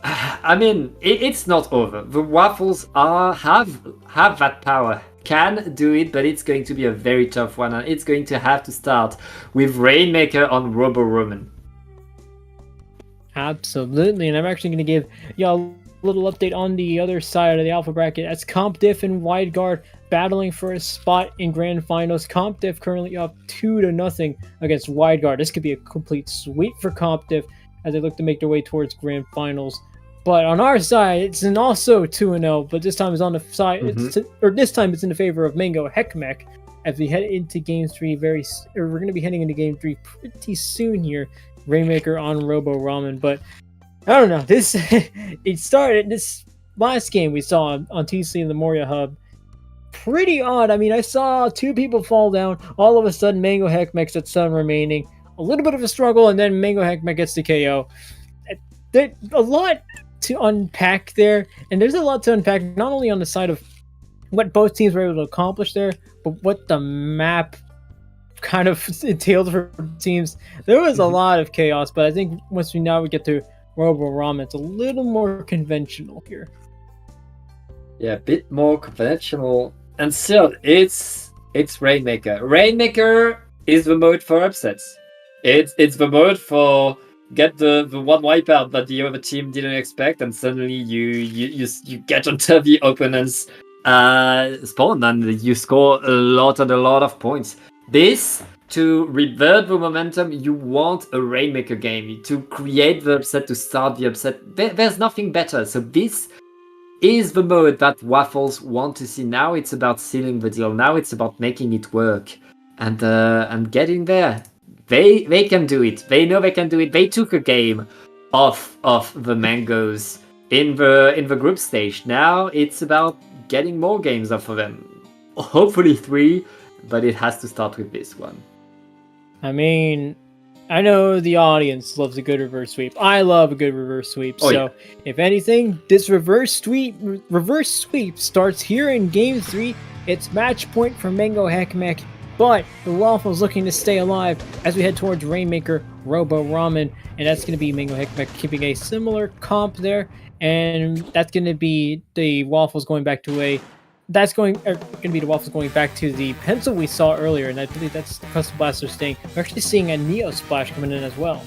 I mean, it's not over. The Waffles have that power. Can do it, but it's going to be a very tough one, and it's going to have to start with Rainmaker on Robo Roman. Absolutely, and I'm actually going to give y'all a little update on the other side of the alpha bracket. That's CompDiff and WideGuard battling for a spot in Grand Finals. CompDiff currently up 2-0 against WideGuard. This could be a complete sweep for CompDiff as they look to make their way towards Grand Finals. But on our side, it's also 2-0, but this time it's on the side, this time it's in the favor of Mango Heckmech as we head into Game 3 we're going to be heading into Game 3 pretty soon here. Rainmaker on Robo Ramen, but I don't know. This last game we saw on TC in the Moria Hub. Pretty odd. I mean, I saw 2 people fall down. All of a sudden, Mango Heckmech's at 7 remaining. A little bit of a struggle, and then Mango Heckmech gets the KO. There's a lot to unpack there, and there's a lot to unpack not only on the side of what both teams were able to accomplish there, but what the map kind of entailed for teams. There was a lot of chaos, but I think once we get to Robo Ramen, it's a little more conventional here. Yeah, a bit more conventional, and still, it's Rainmaker. Rainmaker is the mode for upsets. It's the mode for get the one wipeout that the other team didn't expect, and suddenly you get onto the opponent's spawn and you score a lot of points. This, to revert the momentum, you want a Rainmaker game to create the upset, to start the upset. There's nothing better. So this is the mode that Waffles want to see. Now it's about sealing the deal. Now it's about making it work and getting there. They can do it. They know they can do it. They took a game off of the Mangoes in the group stage. Now it's about getting more games off of them. Hopefully 3, but it has to start with this one. I mean, I know the audience loves a good reverse sweep. I love a good reverse sweep. Oh, so, if anything, this reverse sweep starts here in Game 3 It's match point for Mango Heckmech, but the Waffles looking to stay alive as we head towards Rainmaker Robo Ramen, and that's going to be Mango Heckmech keeping a similar comp there, and that's going to be the Waffles going back to a. That's going to be the Waffles going back to the pencil we saw earlier, and I believe that's Custom Blaster staying. We're actually seeing a Neo Splash coming in as well.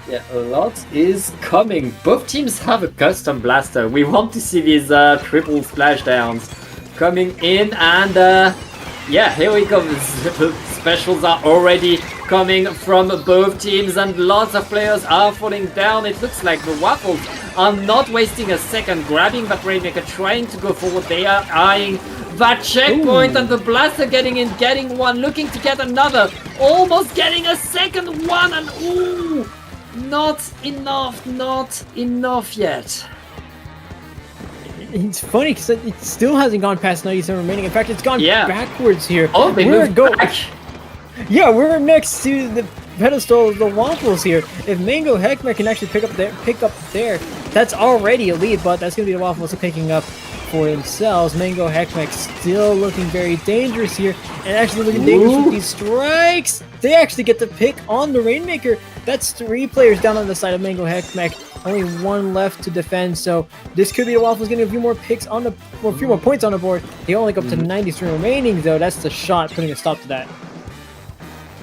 Yeah, a lot is coming. Both teams have a custom blaster. We want to see these triple splashdowns coming in, and yeah, here we go. The specials are already coming from both teams, and lots of players are falling down. It looks like the Waffles are not wasting a second, grabbing that Rainmaker, trying to go forward. They are eyeing that checkpoint, and the blaster getting in, getting one, looking to get another, almost getting a second one, and ooh, not enough yet. It's funny because it still hasn't gone past 97 remaining. In fact, it's gone backwards here. Oh, they moved back. Yeah, we're next to the pedestal of the Waffles here. If Mango Heckmech can actually pick up there, that's already a lead, but that's going to be the Waffles picking up for themselves. Mango Heckmech still looking very dangerous here, and actually looking dangerous with these strikes. They actually get the pick on the Rainmaker. That's 3 players down on the side of Mango Heckmech. Only 1 left to defend, so this could be the Waffles getting a few more picks on the, or a few more points on the board. They only go up to 93 remaining, though. That's the shot, putting a stop to that.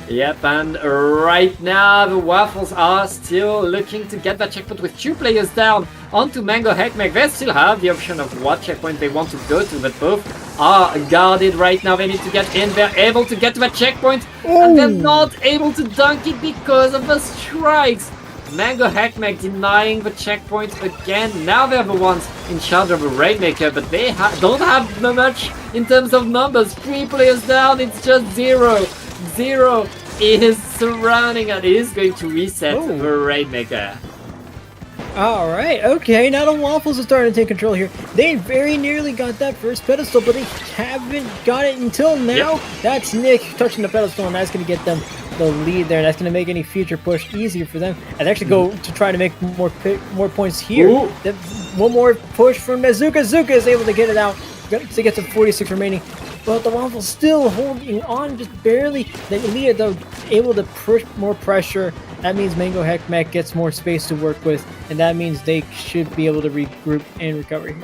Yep, and right now the Waffles are still looking to get that checkpoint with 2 players down onto Mango Heckmech. They still have the option of what checkpoint they want to go to, but both are guarded right now. They need to get in. They're able to get to that checkpoint, and they're not able to dunk it because of the strikes. Mango Heckmech denying the checkpoint again. Now they're the ones in charge of a Rainmaker, but they don't have much in terms of numbers. 3 players down, it's just 0. 0 is surrounding, and is going to reset the Rainmaker. Alright, okay, now the Waffles are starting to take control here. They very nearly got that first pedestal, but they haven't got it until now. Yep. That's Nick touching the pedestal, and that's going to get them the lead there, and that's going to make any future push easier for them. And actually go to try to make more points here. One more push from Nezuka. Zuka is able to get it out to get to 46 remaining. But the Waffles still holding on just barely. The Elite, though, able to push more pressure. That means Mango Heckmech gets more space to work with, and that means they should be able to regroup and recover here.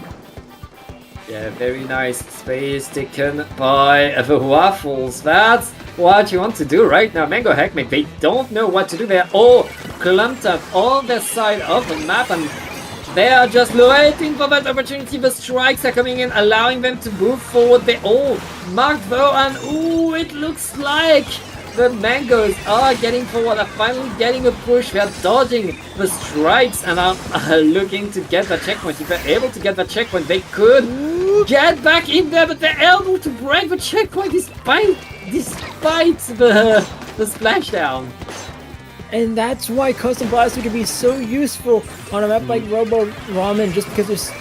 Yeah, very nice space taken by the Waffles. That's what you want to do right now. Mango Heckmech, they don't know what to do. They're all clumped up on their side of the map, and they are just waiting for that opportunity. The strikes are coming in, allowing them to move forward. They all marked though, and ooh, it looks like the Mangoes are getting forward, are finally getting a push. They are dodging the strikes and are looking to get that checkpoint. If they're able to get that checkpoint, they could get back in there, but they're able to break the checkpoint despite the splashdown. And that's why Custom Blaster can be so useful on a map like Robo Ramen, just because there's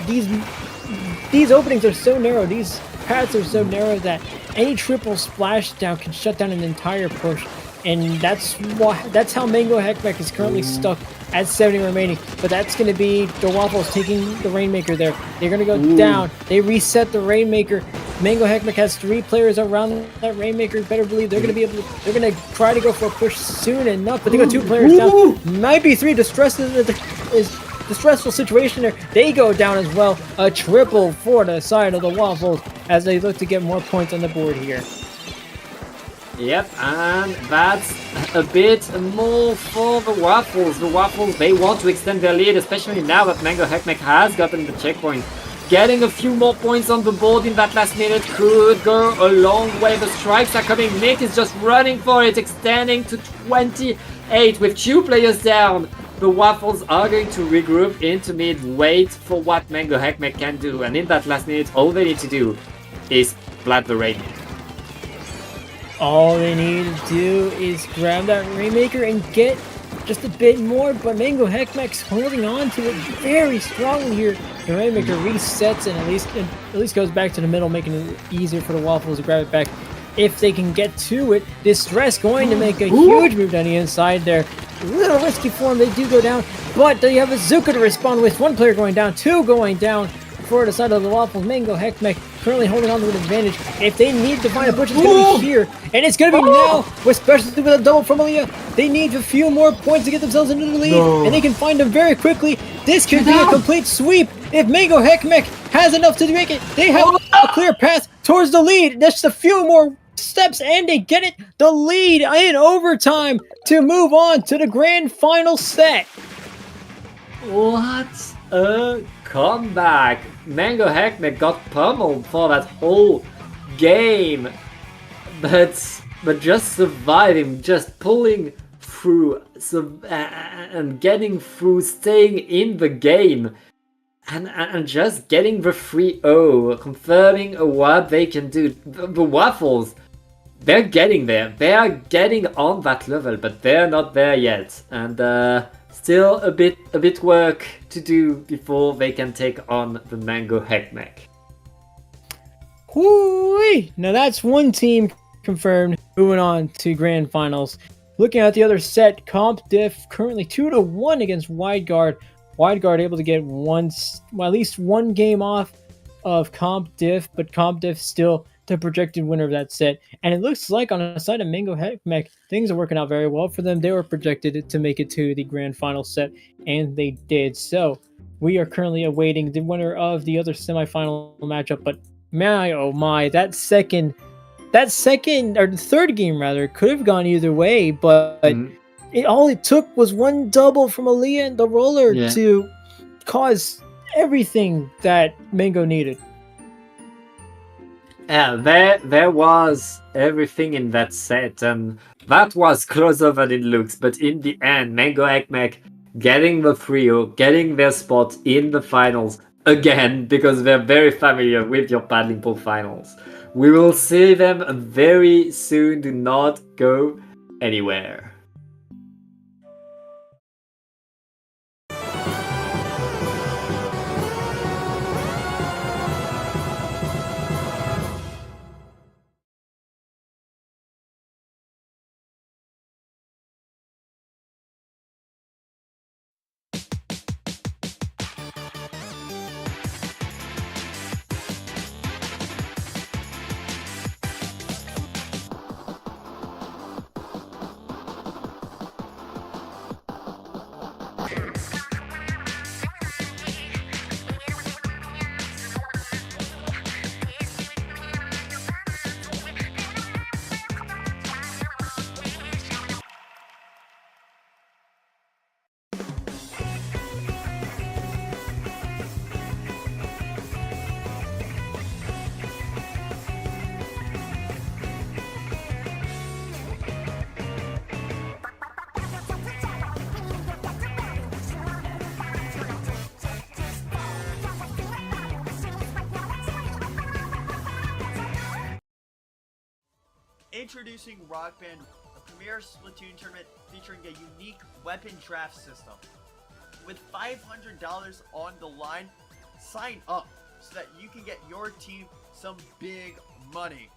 these openings are so narrow, these paths are so narrow that any triple splashdown can shut down an entire push. And that's how Mango Heckmech is currently stuck at 70 remaining. But that's going to be the Waffles taking the Rainmaker there. They're going to go down. They reset the Rainmaker. Mango Heckmech has 3 players around that Rainmaker. You better believe they're going to be able to. They're going to try to go for a push soon enough. But they got 2 players down. Might be 3. The stressful situation there. They go down as well. A triple for the side of the Waffles as they look to get more points on the board here. Yep, and that's a bit more for the Waffles. The Waffles, they want to extend their lead, especially now that Mango Heckmech has gotten the checkpoint. Getting a few more points on the board in that last minute could go a long way. The strikes are coming. Nick is just running for it, extending to 28 with 2 players down. The Waffles are going to regroup into mid, wait for what Mango Heckmech can do, and in that last minute, all they need to do is flat the Rainmaker. All they need to do is grab that Rainmaker and get just a bit more, but Mango Heckmech's holding on to it very strongly here. The Rainmaker resets and at least goes back to the middle, making it easier for the Waffles to grab it back if they can get to it. Distress going to make a huge move down the inside there. A little risky for them, they do go down, but they have a Zuka to respond with. 1 player going down, 2 going down. for the side of the Waffles. Mango Heckmech currently holding on to an advantage. If they need to find a push, it's going to be here. And it's going to be now, especially with a double from Aaliyah. They need a few more points to get themselves into the lead, and they can find them very quickly. This could be a complete sweep. If Mango Heckmech has enough to make it, they have a clear path towards the lead. Just a few more steps, and they get it, the lead in overtime to move on to the grand final set. What a comeback! Mango Heckmech got pummeled for that whole game, but just surviving, just pulling through, and getting through, staying in the game, and just getting the 3-0, confirming what they can do. The Waffles, they're getting there. They are getting on that level, but they're not there yet, and still a bit work to do before they can take on the Mango Heckmech. Whoo-wee! Now that's one team confirmed. Moving on to grand finals. Looking at the other set, Comp Diff currently 2-1 against Wide Guard. Wide Guard able to get at least one game off of Comp Diff, but Comp Diff still the projected winner of that set. And it looks like on the side of Mango Heckmech, things are working out very well for them. They were projected to make it to the grand final set, and they did. So we are currently awaiting the winner of the other semifinal matchup. But my, oh my, that second or the third game rather could have gone either way, but all it took was one double from Aaliyah and the roller to cause everything that Mango needed. Yeah, there was everything in that set, and that was closer than it looks. But in the end, Mango Heckmech getting the 3-0, getting their spot in the finals again, because they're very familiar with your paddling pool finals. We will see them very soon. Do not go anywhere. Introducing Rock Band, a premier Splatoon tournament featuring a unique weapon draft system. With $500 on the line, sign up so that you can get your team some big money.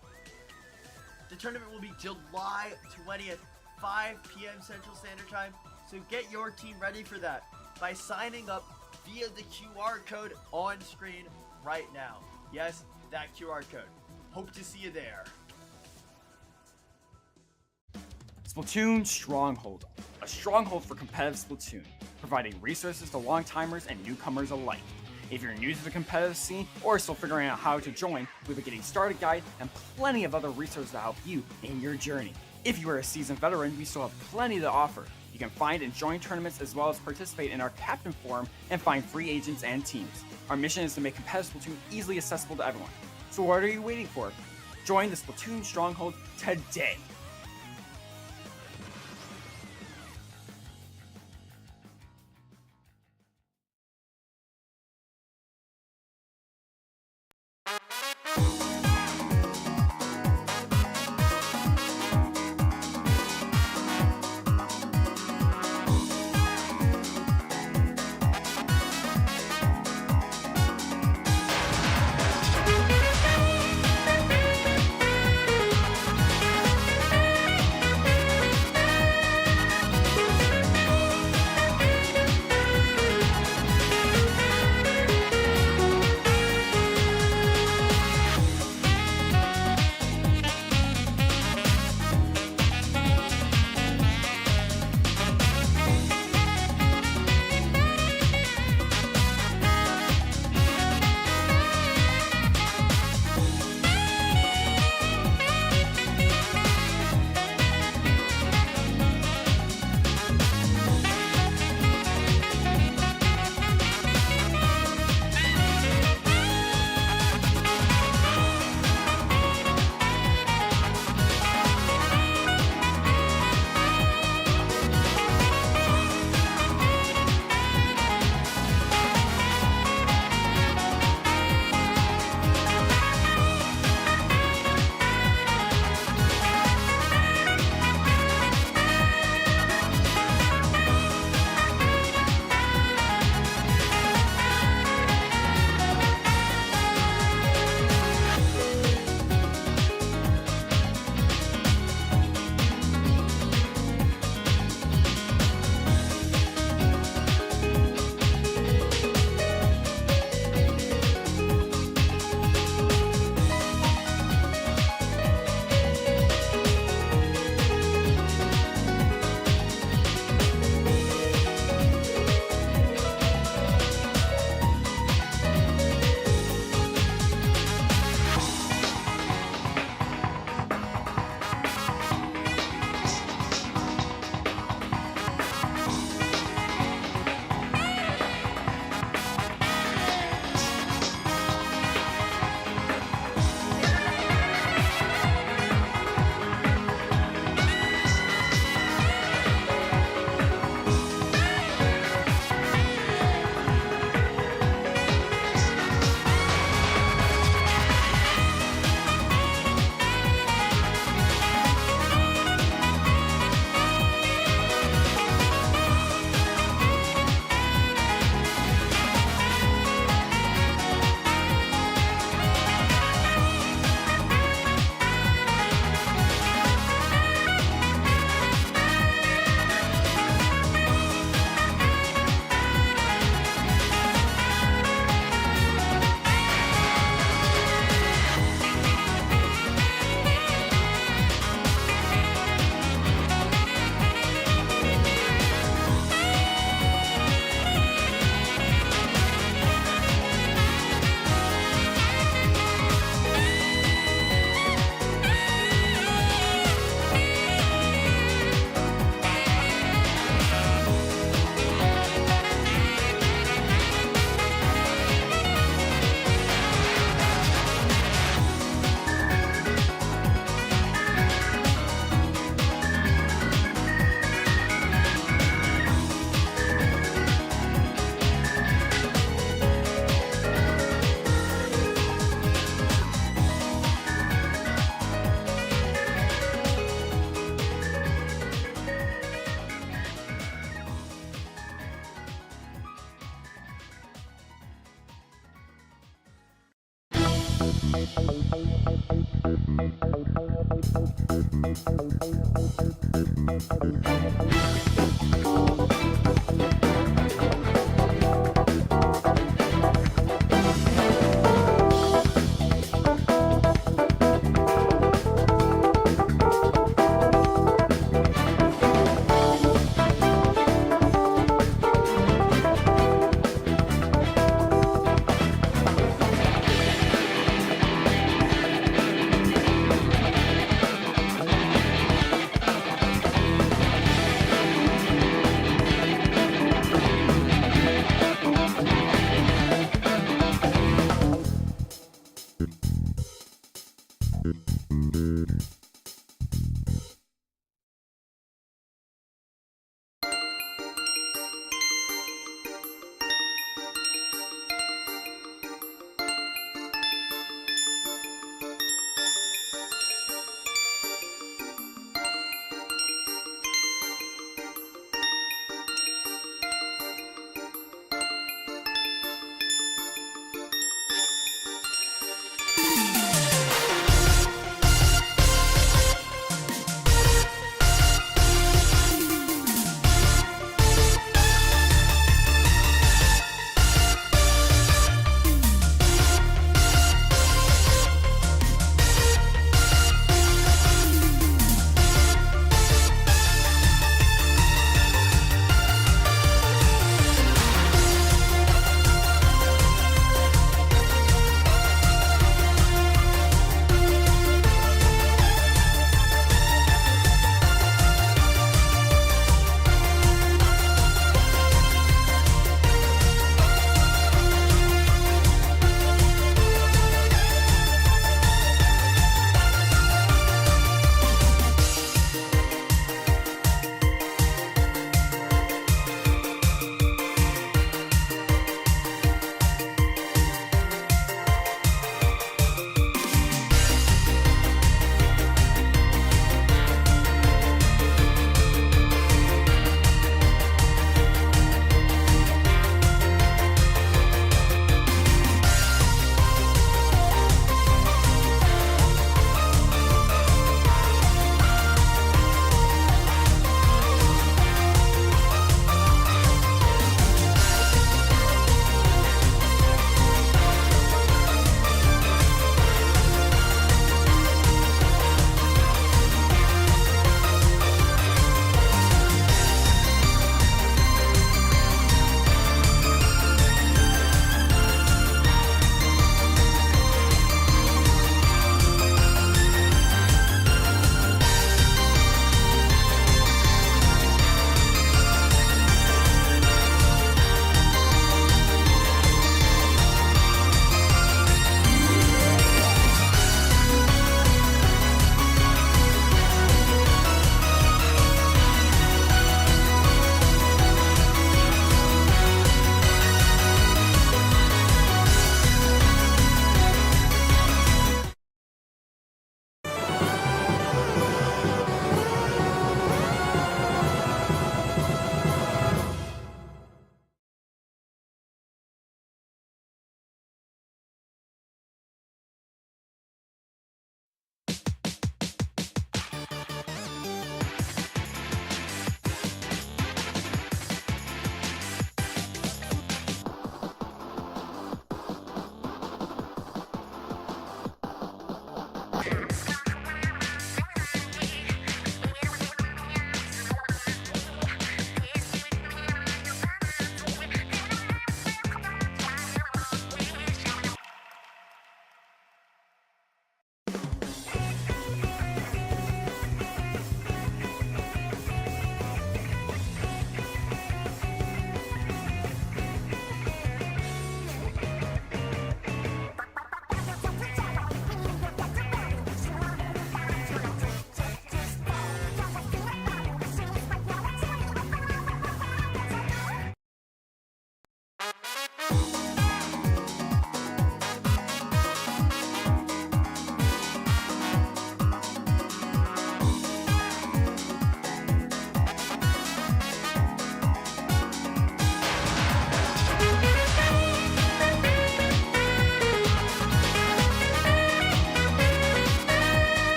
The tournament will be July 20th, 5 p.m. Central Standard Time, so get your team ready for that by signing up via the QR code on screen right now. Yes, that QR code. Hope to see you there. Splatoon Stronghold, a stronghold for competitive Splatoon, providing resources to long-timers and newcomers alike. If you're new to the competitive scene or still figuring out how to join, we have a getting started guide and plenty of other resources to help you in your journey. If you are a seasoned veteran, we still have plenty to offer. You can find and join tournaments as well as participate in our Captain Forum and find free agents and teams. Our mission is to make competitive Splatoon easily accessible to everyone. So what are you waiting for? Join the Splatoon Stronghold today!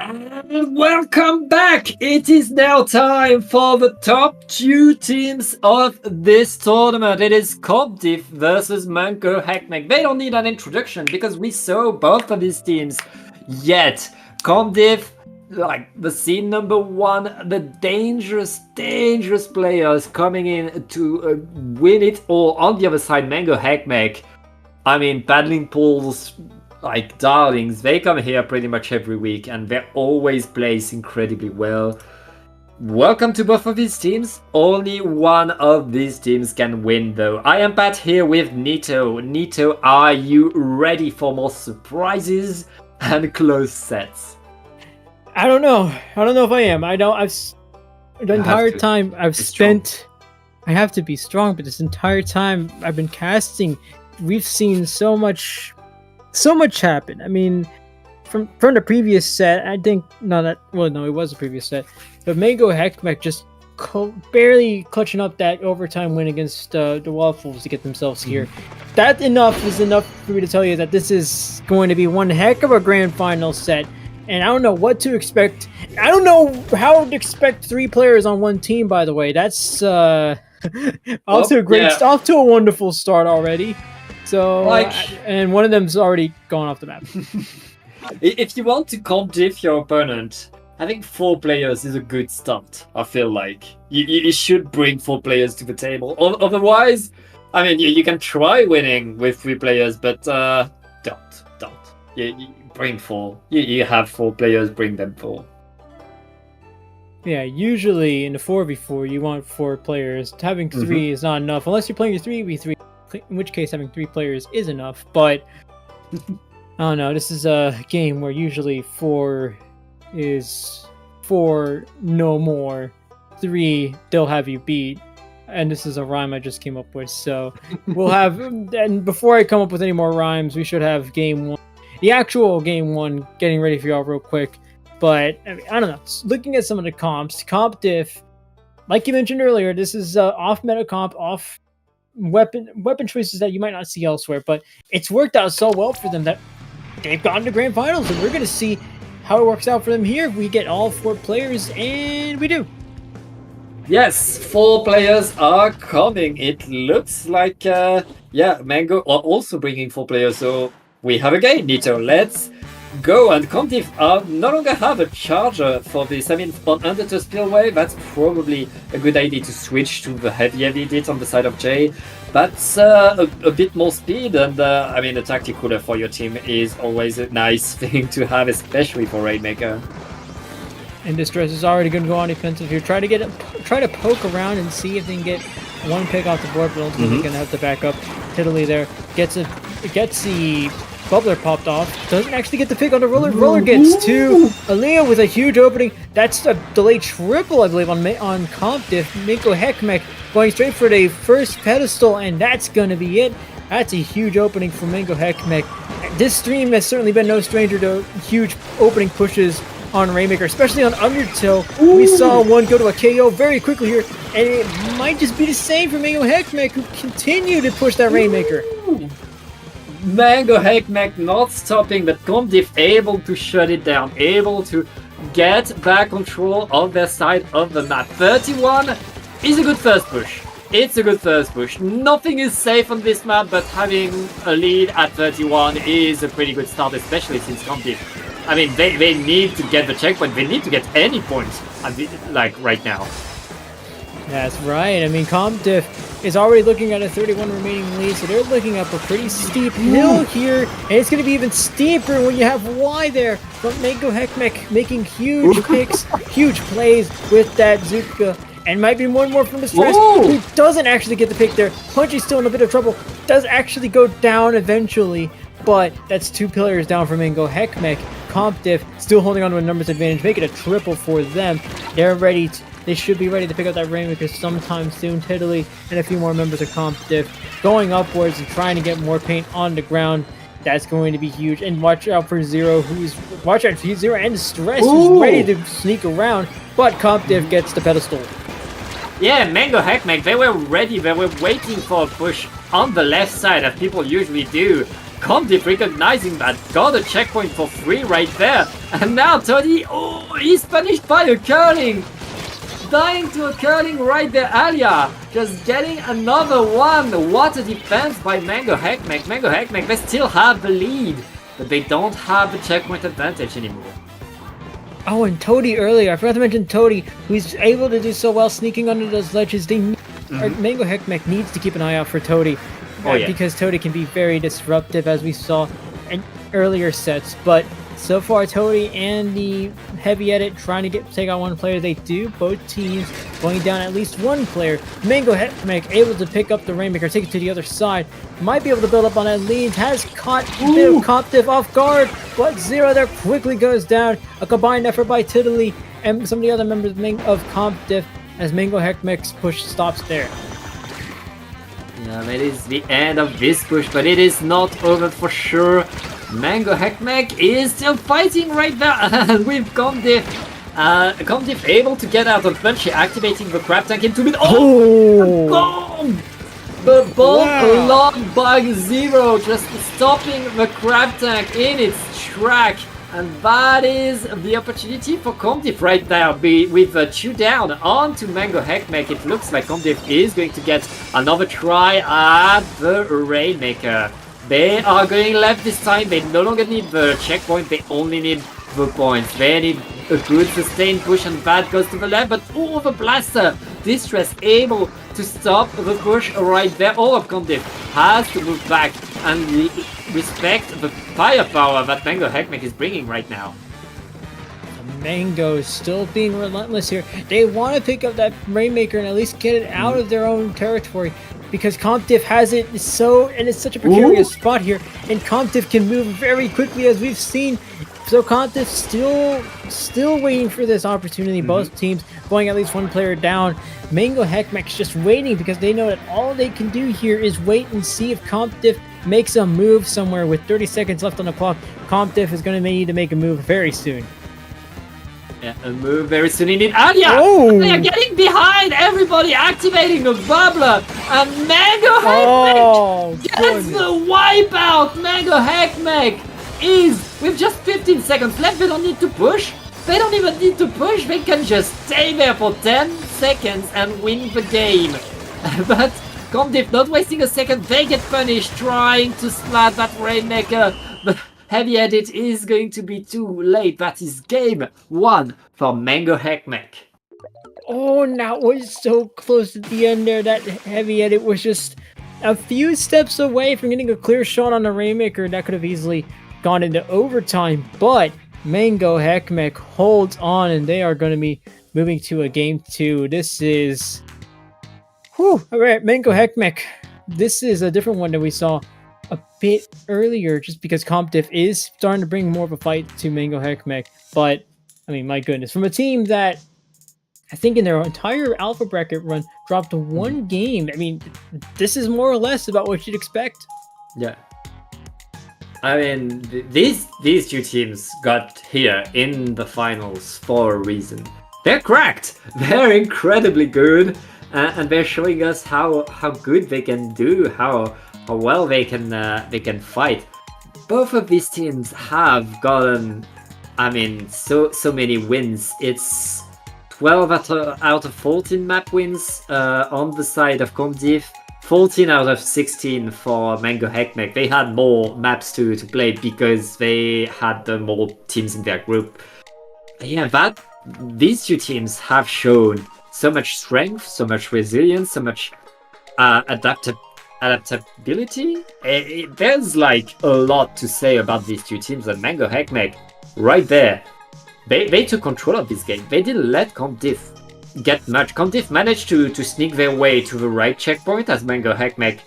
And welcome back! It is now time for the top 2 teams of this tournament. It is Compdiff versus Mango Hackmack. They don't need an introduction because we saw both of these teams. Yet, Compdiff, like the scene number 1, the dangerous players coming in to win it all. On the other side, Mango Hackmack, I mean, paddling pools like darlings, they come here pretty much every week and they always place incredibly well. Welcome to both of these teams. Only one of these teams can win though. I am Pat here with Nito. Nito, are you ready for more surprises and close sets? I don't know if I am. The entire time I've spent. I have to be strong, but this entire time I've been casting, we've seen so much happen. I mean, from the previous set, I think it was the previous set, but Mango Hackmack just barely clutching up that overtime win against the Waffles to get themselves here. That is enough for me to tell you that this is going to be one heck of a grand final set. And I don't know what to expect. I don't know how to expect 3 players on one team, by the way. That's off to a wonderful start already. So, and one of them's already gone off the map. If you want to Compdiff your opponent, I think 4 players is a good start. I feel like you should bring 4 players to the table. Otherwise, I mean, you can try winning with 3 players, but don't. You bring 4. You have 4 players, bring them 4. Yeah, usually in the 4v4, you want 4 players. Having 3 is not enough, unless you're playing your 3v3. In which case, having 3 players is enough. But I don't know. This is a game where usually 4 is 4, no more. 3, they'll have you beat. And this is a rhyme I just came up with. So we'll have. And before I come up with any more rhymes, we should have game 1. The actual game 1 getting ready for y'all real quick. But I don't know. Looking at some of the comps, Compdiff, like you mentioned earlier, this is off meta comp, off weapon choices that you might not see elsewhere, but it's worked out so well for them that they've gotten to grand finals, and we're going to see how it works out for them here if we get all 4 players, and we do. Yes, 4 players are coming. It looks like Mango are also bringing 4 players, so we have a game, Nito. Let's go. And Compdiff no longer have a charger for this. I mean, on Undertow Spillway, that's probably a good idea to switch to the heavy edit on the side of Jay. That's a bit more speed, and I mean, a tactic cooler for your team is always a nice thing to have, especially for Rainmaker. And Distress is already going to go on defensive here. Try to poke around and see if they can get 1 pick off the board, but ultimately going to have to back up. Tiddly there gets the bubbler popped off. Doesn't actually get the pick on the roller. Roller gets 2. Aaliyah with a huge opening. That's a delayed triple, I believe, on Compdiff. Mango Hackmack going straight for the first pedestal, and that's going to be it. That's a huge opening for Mango Hackmack. This stream has certainly been no stranger to huge opening pushes on Rainmaker, especially on Undertow. We saw one go to a KO very quickly here, and it might just be the same for Mango Hackmack, who continue to push that Rainmaker. Mango Hackmack not stopping, but Compdiff able to shut it down, able to get back control of their side of the map. 31 is a good first push. It's a good first push. Nothing is safe on this map, but having a lead at 31 is a pretty good start, especially since Compdiff, I mean, they need to get the checkpoint. They need to get any points, right now. That's right. I mean, Compdiff is already looking at a 31 remaining lead, so they're looking up a pretty steep hill here, and it's going to be even steeper when you have Y there. But Mango Hackmack making huge picks, huge plays with that Zuka, and might be one more from Distress, who doesn't actually get the pick there. Punchy's still in a bit of trouble, does actually go down eventually, but that's 2 players down for Mango Hackmack. Compdiff still holding on to a numbers advantage, make it a triple for them. They should be ready to pick up that Rainmaker sometime soon. Tiddly and a few more members of Compdiff going upwards and trying to get more paint on the ground. That's going to be huge. And watch out for Zero and Distress, who's ready to sneak around, but Compdiff gets the pedestal. Yeah, Mango Hackmack, they were ready. They were waiting for a push on the left side, as people usually do. Comdiv recognizing that, got a checkpoint for free right there. And now Tony, he's punished by a curling. Dying to a curling right there, Alia. Just getting another one. What a defense by Mango Heckmech. Mango Heckmech, they still have the lead, but they don't have the checkpoint advantage anymore. Oh, and Toady earlier. I forgot to mention Toady, who's able to do so well sneaking under those ledges. Mango Heckmech needs to keep an eye out for Toady. Oh, yeah. Because Toady can be very disruptive, as we saw in earlier sets. But so far, Toady and the Heavy Edit trying to take out one player. They do. Both teams going down at least one player. Mango Heckmech able to pick up the Rainmaker, take it to the other side. Might be able to build up on that lead. Has caught Comdiv off guard, but Zero there quickly goes down. A combined effort by Tiddly and some of the other members of Comdiv as Mango Heckmech's push stops there. Yeah, that is the end of this push, but it is not over for sure. Mango Heckmech is still fighting right there with Comdiv. Comdiv able to get out of Punchy, activating the Crab Tank into mid. Oh! Bomb! The bomb locked by Zero, just stopping the Crab Tank in its track. And that is the opportunity for Comdiv right there. With 2 down onto Mango Heckmech, it looks like Comdiv is going to get another try at the Rainmaker. They are going left this time. They no longer need the checkpoint, they only need the points. They need a good sustained push, and that goes to the left, but the Blaster Distress able to stop the push right there. All of Comdiv has to move back and respect the firepower that Mango Heckmech is bringing right now. Mango is still being relentless here. They want to pick up that Rainmaker and at least get it out of their own territory, because Comdiv has it and it's such a precarious spot here, and Comdiv can move very quickly, as we've seen. So Comdiv still waiting for this opportunity. Both teams going at least one player down. Mango Heckmech's just waiting because they know that all they can do here is wait and see if Comdiv makes a move somewhere. With 30 seconds left on the clock, Comdiv is going to need to make a move very soon. Yeah, a move very soon indeed. Alia! They are getting behind everybody, activating the bubbler, and Mango Heckmech gets the wipeout. Mango Heckmech is, with just 15 seconds left, they don't need to push. They don't even need to push, they can just stay there for 10 seconds and win the game. But Comdiv not wasting a second, they get punished trying to splat that Rainmaker. The Heavy Edit is going to be too late. That is game 1 for Mango Heckmech. Oh, that was so close at the end there. That Heavy Edit was just a few steps away from getting a clear shot on the Rainmaker. That could have easily gone into overtime, but Mango Heckmech holds on, and they are going to be moving to a game 2. This is... Alright, Mango Heckmech. This is a different one that we saw a bit earlier, just because Comdiv is starting to bring more of a fight to Mango Heckmech. But, I mean, my goodness. From a team that, I think in their entire Alpha Bracket run, dropped 1 game. I mean, this is more or less about what you'd expect. Yeah. I mean, these 2 teams got here in the finals for a reason. They're cracked! They're incredibly good, and they're showing us how good they can do, how well they can fight. Both of these teams have gotten, I mean, so many wins. It's 12 out of 14 map wins on the side of Comdiv. 14 out of 16 for Mango Heckmech. They had more maps to play because they had more teams in their group. Yeah, these 2 teams have shown so much strength, so much resilience, so much adaptability. There's like a lot to say about these 2 teams, and Mango Heckmech, right there, they took control of this game. They didn't let Comdiv get much. Comdiv managed to sneak their way to the right checkpoint as Mango Heckmech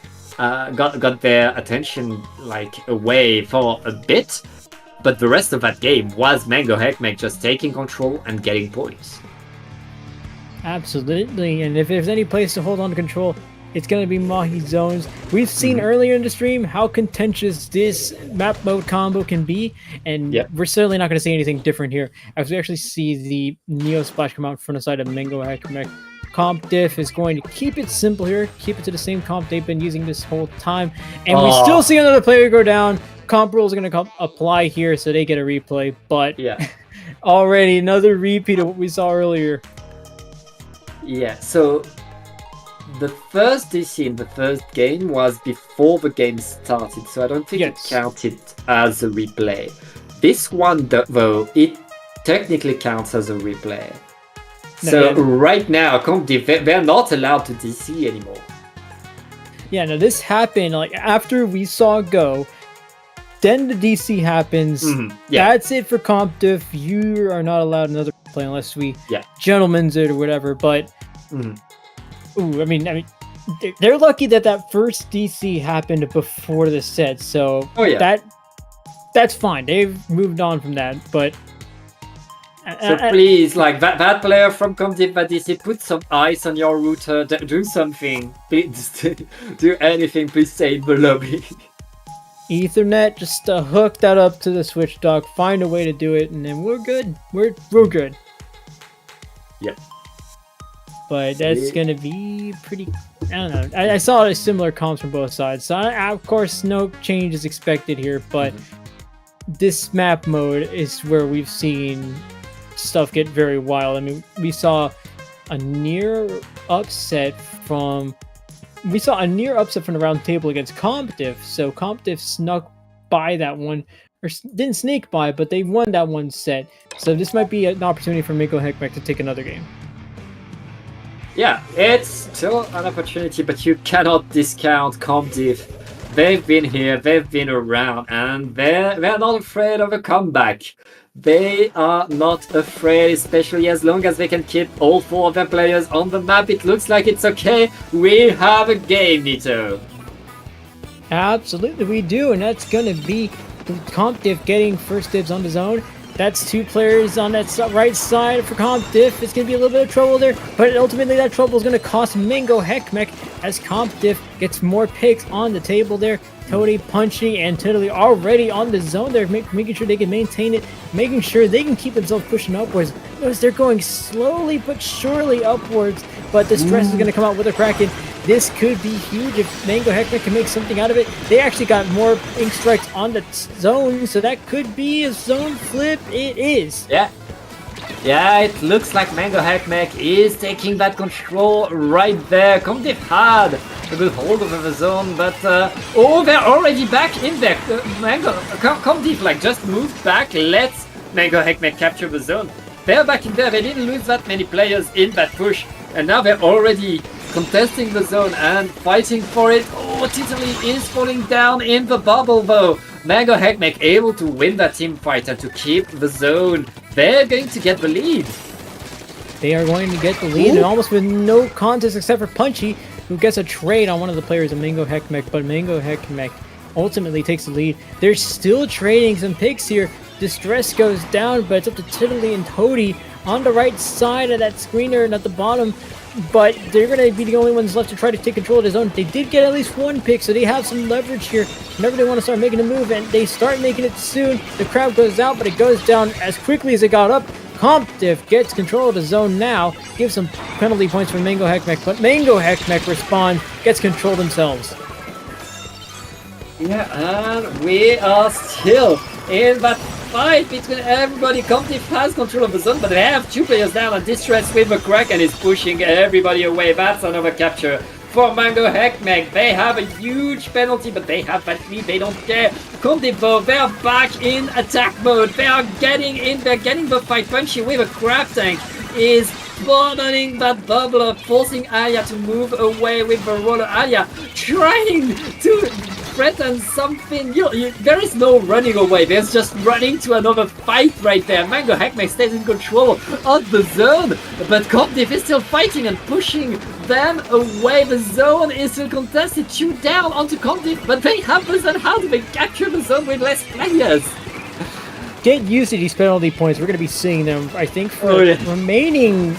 got their attention like away for a bit, but the rest of that game was Mango Heckmech just taking control and getting points. Absolutely, and if there's any place to hold on to control, it's going to be Mahi Zones. We've seen earlier in the stream how contentious this map mode combo can be, and we're certainly not going to see anything different here, as we actually see the Neo Splash come out from the side of Mango Heckmech. Comp Diff is going to keep it simple here, keep it to the same comp they've been using this whole time, and we still see another player go down. Comp rules are going to apply here, so they get a replay, but Yeah. already another repeat of what we saw earlier. Yeah, so the first DC in the first game was before the game started, so I don't think Yes. it counted as a replay. This one, though, it technically counts as a replay. No, So yeah. right now, they're not allowed to DC anymore. Yeah, now this happened like after we saw Go, then the DC happens. Yeah. That's it for Comp Diff. You are not allowed another play unless we Yeah. gentlemen's it or whatever. But Mhm. ooh, I mean, they're lucky that that first DC happened before the set. So Oh, yeah. that's fine. They've moved on from that. But So please, like that player from Comdiv DC, put some ice on your router. Do something. Please do anything. Please say in the lobby. Ethernet, just hook that up to the switch dock. Find a way to do it, and then we're good. We're good. Yep. But that's Yeah. gonna be pretty. I don't know. I saw a similar comps from both sides, so of course no change is expected here. But this map mode is where we've seen stuff get very wild. I mean, we saw a near upset from the round table against Comp Diff. So Comp Diff snuck by that one, or didn't sneak by, but they won that one set. So this might be an opportunity for Mango Heckmeck to take another game. Yeah, it's still an opportunity, but you cannot discount Comdiv. They've been here, they've been around, and they're not afraid of a comeback. They are not afraid, especially as long as they can keep all 4 of their players on the map. It looks like it's okay. We have a game, Nito. Absolutely, we do, and that's gonna be Comp Diff getting first dibs on the zone. That's 2 players on that right side for Comp Diff. It's going to be a little bit of trouble there, but ultimately that trouble is going to cost Mango Heckmeck as Comp Diff gets more picks on the table there. Toady punching and Tiddly already on the zone there, making sure they can maintain it, making sure they can keep themselves pushing upwards. Notice they're going slowly but surely upwards, but the stress is going to come out with a Kraken. This could be huge if Mango Heckmeck can make something out of it. They actually got more ink strikes on the zone, so that could be a zone flip. It is. Yeah, it looks like Mango Heckmeck is taking that control right there. Comdiv had a good hold over the zone, but they're already back in there. Comdiv like just moved back. Let Mango Heckmeck capture the zone. They're back in there. They didn't lose that many players in that push, and now they're already contesting the zone and fighting for it. Oh, Titterly is falling down in the bubble though. Mango Heckmeck able to win that team fight and to keep the zone. They're going to get the lead. They are going to get the lead, and almost with no contest except for Punchy, who gets a trade on one of the players of Mango Heckmeck, but Mango Heckmeck ultimately takes the lead. They're still trading some picks here. Distress goes down, but it's up to Tiddly and Toady on the right side of that screener and at the bottom. But they're going to be the only ones left to try to take control of the zone. They did get at least 1 pick, so they have some leverage here. Whenever they want to start making a move, and they start making it soon, the crowd goes out, but it goes down as quickly as it got up. Comp Diff gets control of the zone now, gives some penalty points for Mango Heckmeck, but Mango Heckmeck responds, gets control themselves. Yeah, and we are still in that fight between everybody. Comdiv has control of the zone, but they have 2 players down, and Distress with a Kraken is pushing everybody away. That's another capture for Mango Heckmeck. They have a huge penalty, but they have that lead. They don't care. Comdiv though, they're back in attack mode. They are getting in. They're getting the fight. Punchy with a crab tank is bottling that bubble up, forcing Alia to move away with the roller. Alia trying to threaten something. There is no running away. There's just running to another fight right there. Mango Heckmeck stays in control of the zone, but Comdiv is still fighting and pushing them away. The zone is still contested. 2 down onto Comdiv, but they have the zone. How do they capture the zone with less players? Get used to these penalty points. We're going to be seeing them, I think, for the remaining,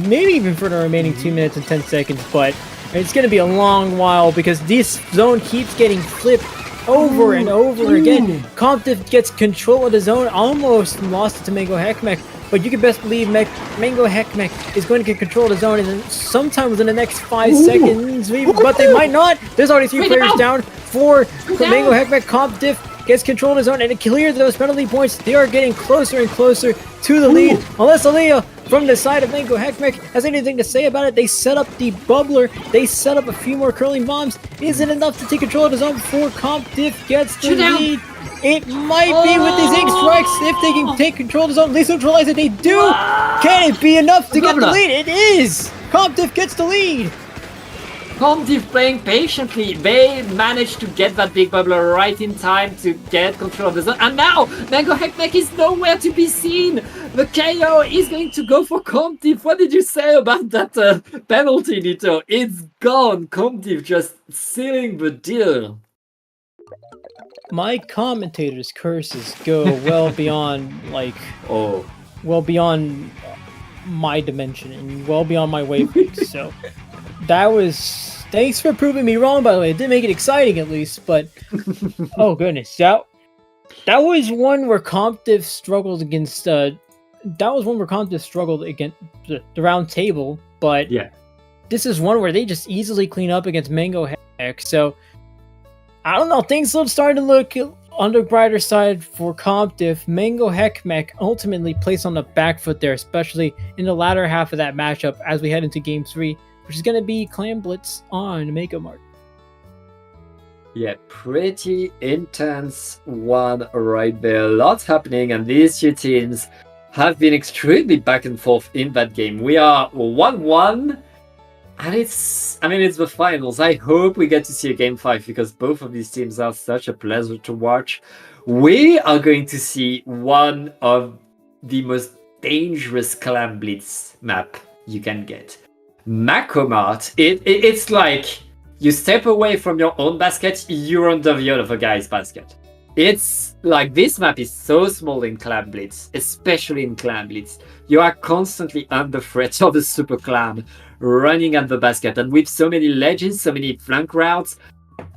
maybe even for the remaining 2 minutes and 10 seconds, but it's going to be a long while because this zone keeps getting flipped over and over again. Comp Diff gets control of the zone, almost lost it to Mango Heckmeck, but you can best believe Mango Heckmech is going to get control of the zone, and then sometime within the next 5 seconds, but they might not. There's already 3 players down for Mango Heckmech. Comp Diff gets control of the zone, and it clears those penalty points. They are getting closer and closer to the lead. Unless Aaliyah from the side of Mango Heckmech has anything to say about it. They set up the bubbler. They set up a few more curling bombs. Is it enough to take control of the zone before Comp Diff gets the lead? It might be with these ink strikes if they can take control of the zone. At least neutralize it. They do. Can it be enough to get the lead? It is. Comp Diff gets the lead. Comp Diff playing patiently. They managed to get that big bubbler right in time to get control of the zone. And now Mango Heckmech is nowhere to be seen. The KO is going to go for Comp Diff. What did you say about that penalty, Nito? It's gone. Comp Diff just sealing the deal. My commentator's curses go well beyond, well beyond my dimension and well beyond my wavelength. So that was... Thanks for proving me wrong, by the way. It did make it exciting, at least, but... oh, goodness. That was one where Comp Diff struggled against... that was one where Comp Diff struggled against the round table, but... Yeah. This is one where they just easily clean up against Mango Heck, so... I don't know, things are starting to look on the brighter side for Comp Diff. Mango Heckmech ultimately placed on the back foot there, especially in the latter half of that matchup as we head into Game 3, which is going to be Clan Blitz on Mega Mart. Yeah, pretty intense one right there. Lots happening, and these two teams have been extremely back and forth in that game. We are 1-1. And it's the finals. I hope we get to see a Game 5 because both of these teams are such a pleasure to watch. We are going to see one of the most dangerous Clan Blitz map you can get. Mega Mart, it's like you step away from your own basket, you're under the other guy's basket. It's like this map is so small in Clan Blitz, especially in Clan Blitz. You are constantly under threat of the Super Clan running at the basket, and with so many ledges, so many flank routes,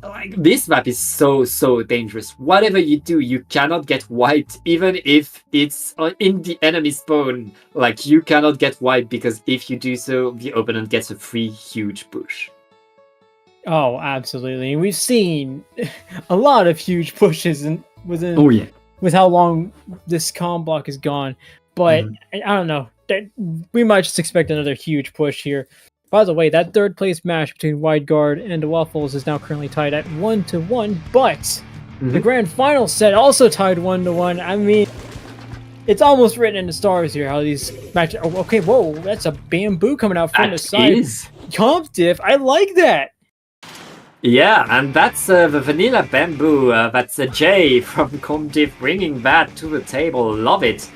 like this map is so dangerous. Whatever you do, you cannot get wiped, even if it's in the enemy spawn. Like you cannot get wiped because if you do so, the opponent gets a free huge push. Oh, absolutely. We've seen a lot of huge pushes with how long this comm block is gone. But I don't know. We might just expect another huge push here. By the way, that third place match between Wide Guard and the Waffles is now currently tied at 1-1. But the grand final set also tied 1-1. I mean, it's almost written in the stars here how these matches. Oh, okay, whoa, that's a bamboo coming out from the side. Comp Diff, I like that. Yeah, and that's the vanilla bamboo. That's Jay from Comp Diff bringing that to the table. Love it.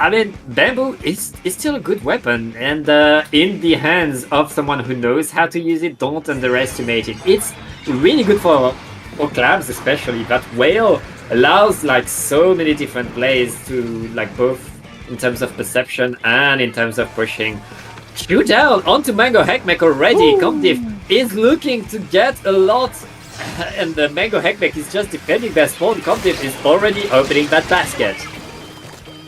I mean, bamboo is still a good weapon, and in the hands of someone who knows how to use it, don't underestimate it. It's really good for clams, especially. That whale allows like so many different plays to like both in terms of perception and in terms of pushing. Shoot down onto Mango Heckmech already. Comp Diff is looking to get a lot, and the Mango Heckmech is just defending their spawn. Comp Diff is already opening that basket.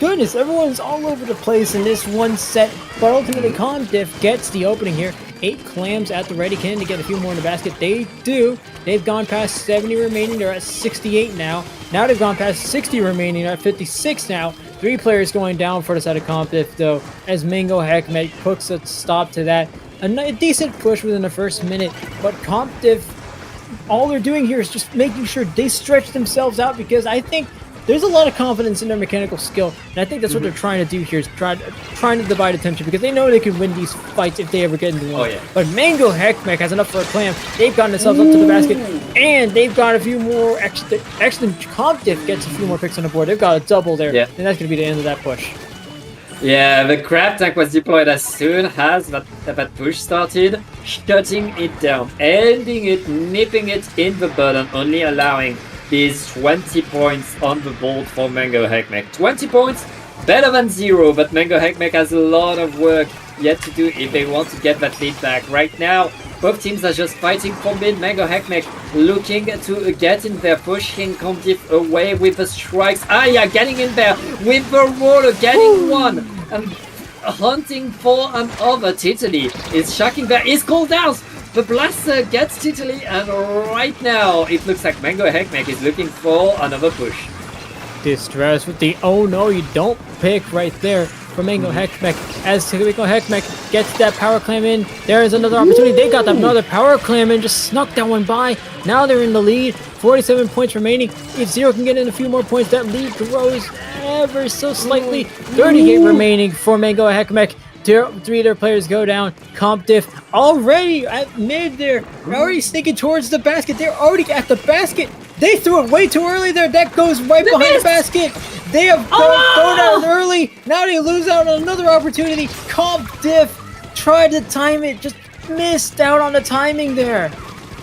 Goodness, everyone's all over the place in this one set, but ultimately Comp Diff gets the opening here. 8 clams at the ready can to get a few more in the basket. They do. They've gone past 70 remaining. They're at 68 now. Now they've gone past 60 remaining. They're at 56 now. 3 players going down for the side of Comp Diff, though, as Mango Heckmech puts a stop to that. A decent push within the first minute, but Comp Diff, all they're doing here is just making sure they stretch themselves out, because I think there's a lot of confidence in their mechanical skill, and I think that's what they're trying to do here, is trying to divide attention, because they know they can win these fights if they ever get into one. But Mango Heckmech has enough for a clam. They've gotten themselves up to the basket, and they've got a few more excellent. Comp Diff gets a few more picks on the board. They've got a double there, and that's going to be the end of that push. Yeah, the crab tank was deployed as soon as that push started, shutting it down, ending it, nipping it in the button, only allowing these 20 points on the board for Mango Heckmech. 20 points, better than 0, but Mango Heckmech has a lot of work yet to do if they want to get that lead back. Right now, Both teams are just fighting for mid. Mango Heckmech looking to get in there, pushing Comdiff away with the strikes. Aya getting in there with the roller, getting one. And hunting for another. Titali is shocking there. Is called down. The blaster gets Titali, and right now it looks like Mango Heckmech is looking for another push. Distress with the oh no, you don't pick right there for Mango Heckmech. As Mango Heckmech gets that power clam in, there is another opportunity. They got another power clam in, just snuck that one by. Now they're in the lead. 47 points remaining. If Zero can get in a few more points, that lead grows ever so slightly. 38 remaining for Mango Heckmech. Three of their players go down. Comdiff already at mid there. They're already sneaking towards the basket. They're already at the basket. They threw it way too early there. That goes right behind the basket. They have thrown out early. Now they lose out on another opportunity. Comdiff tried to time it. Just missed out on the timing there.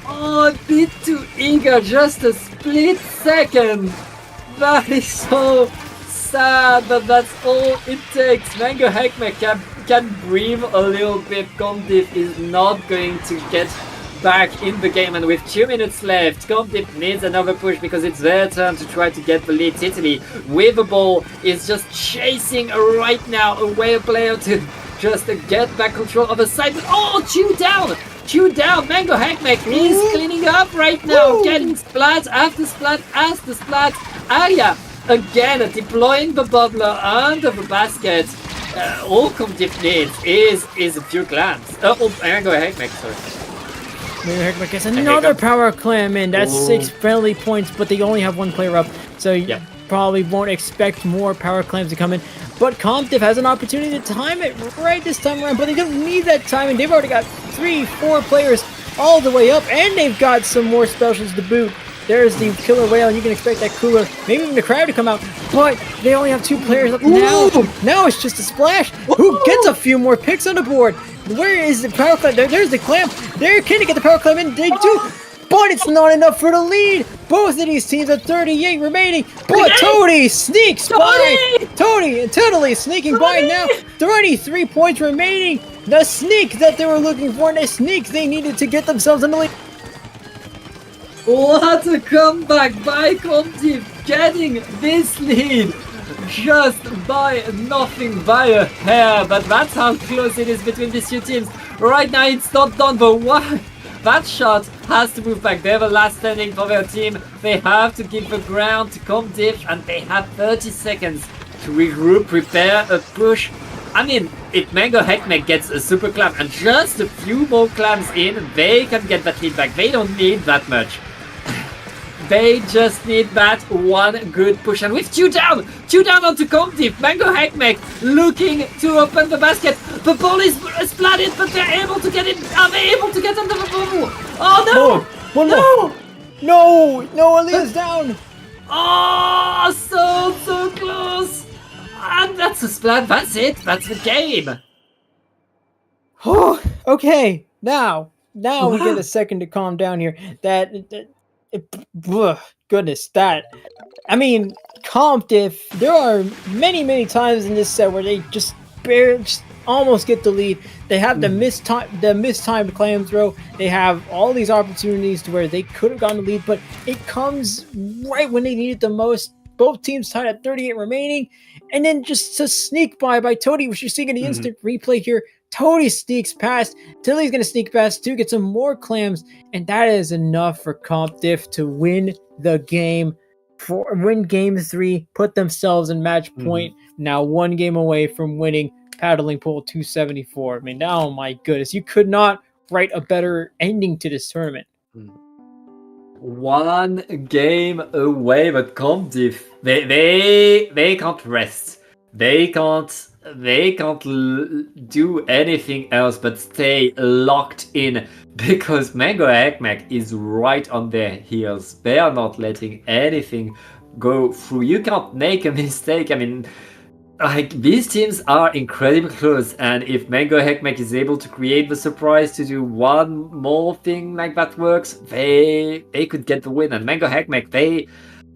Oh, a bit too eager. Just a split second. That is so sad, but that's all it takes. Mango Heckmech can breathe a little bit. Comdiff is not going to get back in the game, and with 2 minutes left, Comdiff needs another push because it's their turn to try to get the lead. Italy with the ball is just chasing right now away a player to just get back control of the side. But oh, two down. Mango Heckmech is cleaning up right now, getting splat after splat after splat. Aya again deploying the bubbler under the basket. All Comdiff needs is a few clams. Mango Heckmech, sorry. Mango Heckmech gets another power clam in. That's 6 friendly points, but they only have one player up, so you probably won't expect more power clams to come in. But Comdiff has an opportunity to time it right this time around, but they don't need that timing. They've already got 3-4 players all the way up, and they've got some more specials to boot. There's the Killer Whale, and you can expect that Cooler, maybe even the Crab to come out, but they only have 2 players up now. Now it's just a Splash, who gets a few more picks on the board. Where is the power clam? There's the clam. There, can they get the power clam in? They do, but it's not enough for the lead. Both of these teams are 38 remaining, but Toady sneaks by. Toady and Totally sneaking by now. 33 points remaining. The sneak that they were looking for, and the sneak they needed to get themselves in the lead. What a comeback by Comdiff, getting this lead just by nothing, by a hair, but that's how close it is between these two teams. Right now it's not done, but what? That shot has to move back. They're the last standing for their team. They have to give the ground to Comdiff, and they have 30 seconds to regroup, prepare a push. I mean, if Mango Heckmech gets a super clam and just a few more clams in, they can get that lead back. They don't need that much. They just need that one good push, and with two down onto Comdiff, Mango Heckmech looking to open the basket. The ball is splatted, but they're able to get it. Are they able to get under the bubble? Oh no! One more! No! Aaliyah's down! Oh, so close! And that's a splat. That's it. That's the game. Oh, okay. Now we get a second to calm down here. Goodness, I mean, Comdiff, there are many times in this set where they just barely, almost get the lead. They have the mistimed clam throw. They have all these opportunities to where they could have gotten the lead, but it comes right when they need it the most. Both teams tied at 38 remaining, and then just to sneak by Toady, which you're seeing in the instant replay here. Toady sneaks past. Tilly's going to sneak past too, get some more clams, and that is enough for Comdiff to win the game, win game 3, put themselves in match point. Now 1 game away from winning Paddling Pool 274. I mean, oh my goodness, you could not write a better ending to this tournament. 1 game away, but Comdiff, they can't rest. They can't do anything else but stay locked in, because Mango Heckmech is right on their heels. They are not letting anything go through. You can't make a mistake. I mean, like, these teams are incredibly close, and if Mango Heckmech is able to create the surprise to do one more thing like that works, they could get the win. And Mango Heckmech,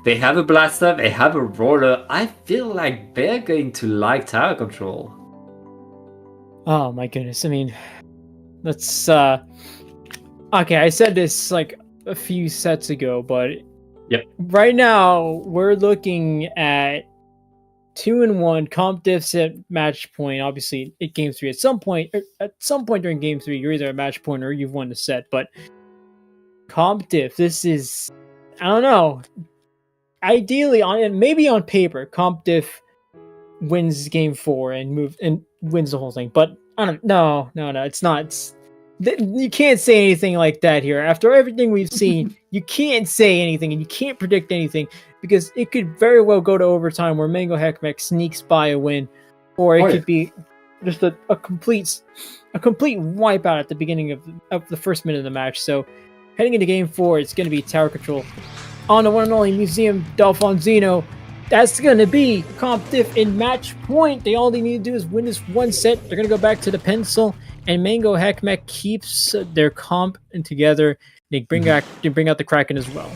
they have a blaster, they have a roller. I feel like they're going to like tower control. Oh my goodness. I mean, let's Okay, I said this like a few sets ago, but Yep. right now we're looking at 2-1 comp diffs at match point. Obviously, at game 3, at some point during game 3, you're either at match point or you've won the set. But comp diff, this is, I don't know. Ideally, maybe on paper, comp diff wins game 4 and wins the whole thing. But I don't. No, it's not. You can't say anything like that here. After everything we've seen, you can't say anything and you can't predict anything because it could very well go to overtime where Mango Heckmech sneaks by a win, or it could be just a complete wipeout at the beginning of the first minute of the match. So heading into game 4, it's going to be tower control on the one and only Museum Delfonzino. That's going to be comp diff in match point. All they need to do is win this one set. They're going to go back to the pencil, and Mango Heckmech keeps their comp together. They bring out the Kraken as well.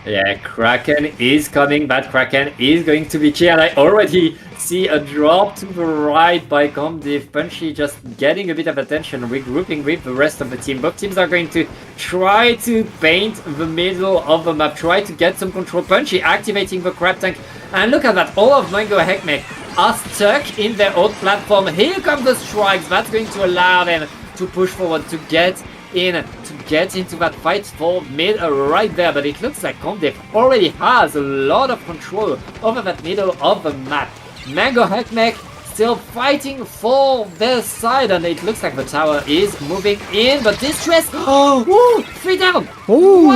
Yeah, Kraken is coming, but Kraken is going to be key, and I already see a drop to the right by Comdiv. Punchy just getting a bit of attention, regrouping with the rest of the team. Both teams are going to try to paint the middle of the map, try to get some control. Punchy activating the crab tank, and look at that, all of Mango Heckmech are stuck in their own platform. Here come the strikes, that's going to allow them to push forward, to get into that fight for mid right there, but it looks like Comdiv already has a lot of control over that middle of the map. Mango Heckmech still fighting for their side, and it looks like the tower is moving in, but Distress, ooh, 3 down. Ooh.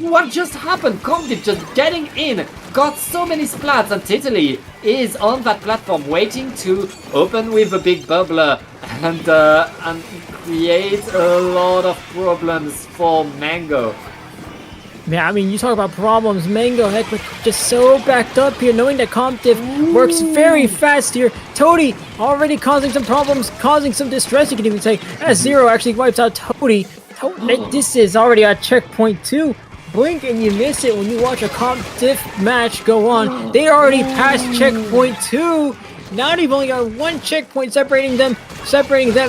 What just happened? Comdiv just getting in, got so many splats, and Titali is on that platform waiting to open with a big bubbler and create a lot of problems for Mango. Yeah, I mean, you talk about problems. Mango Heckmech just so backed up here, knowing that comp diff works very fast here. Toady already causing some problems, causing some distress, you can even say, as Zero actually wipes out Toady. This is already at checkpoint 2. Blink and you miss it when you watch a comp diff match go on. They already passed checkpoint 2. Now they've only got 1 checkpoint separating them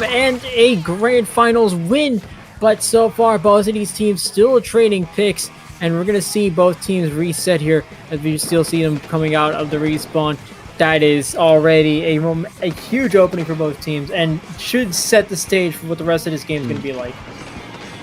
and a grand finals win. But so far, both of these teams still trading picks, and we're going to see both teams reset here as we still see them coming out of the respawn. That is already a huge opening for both teams and should set the stage for what the rest of this game is going to be like.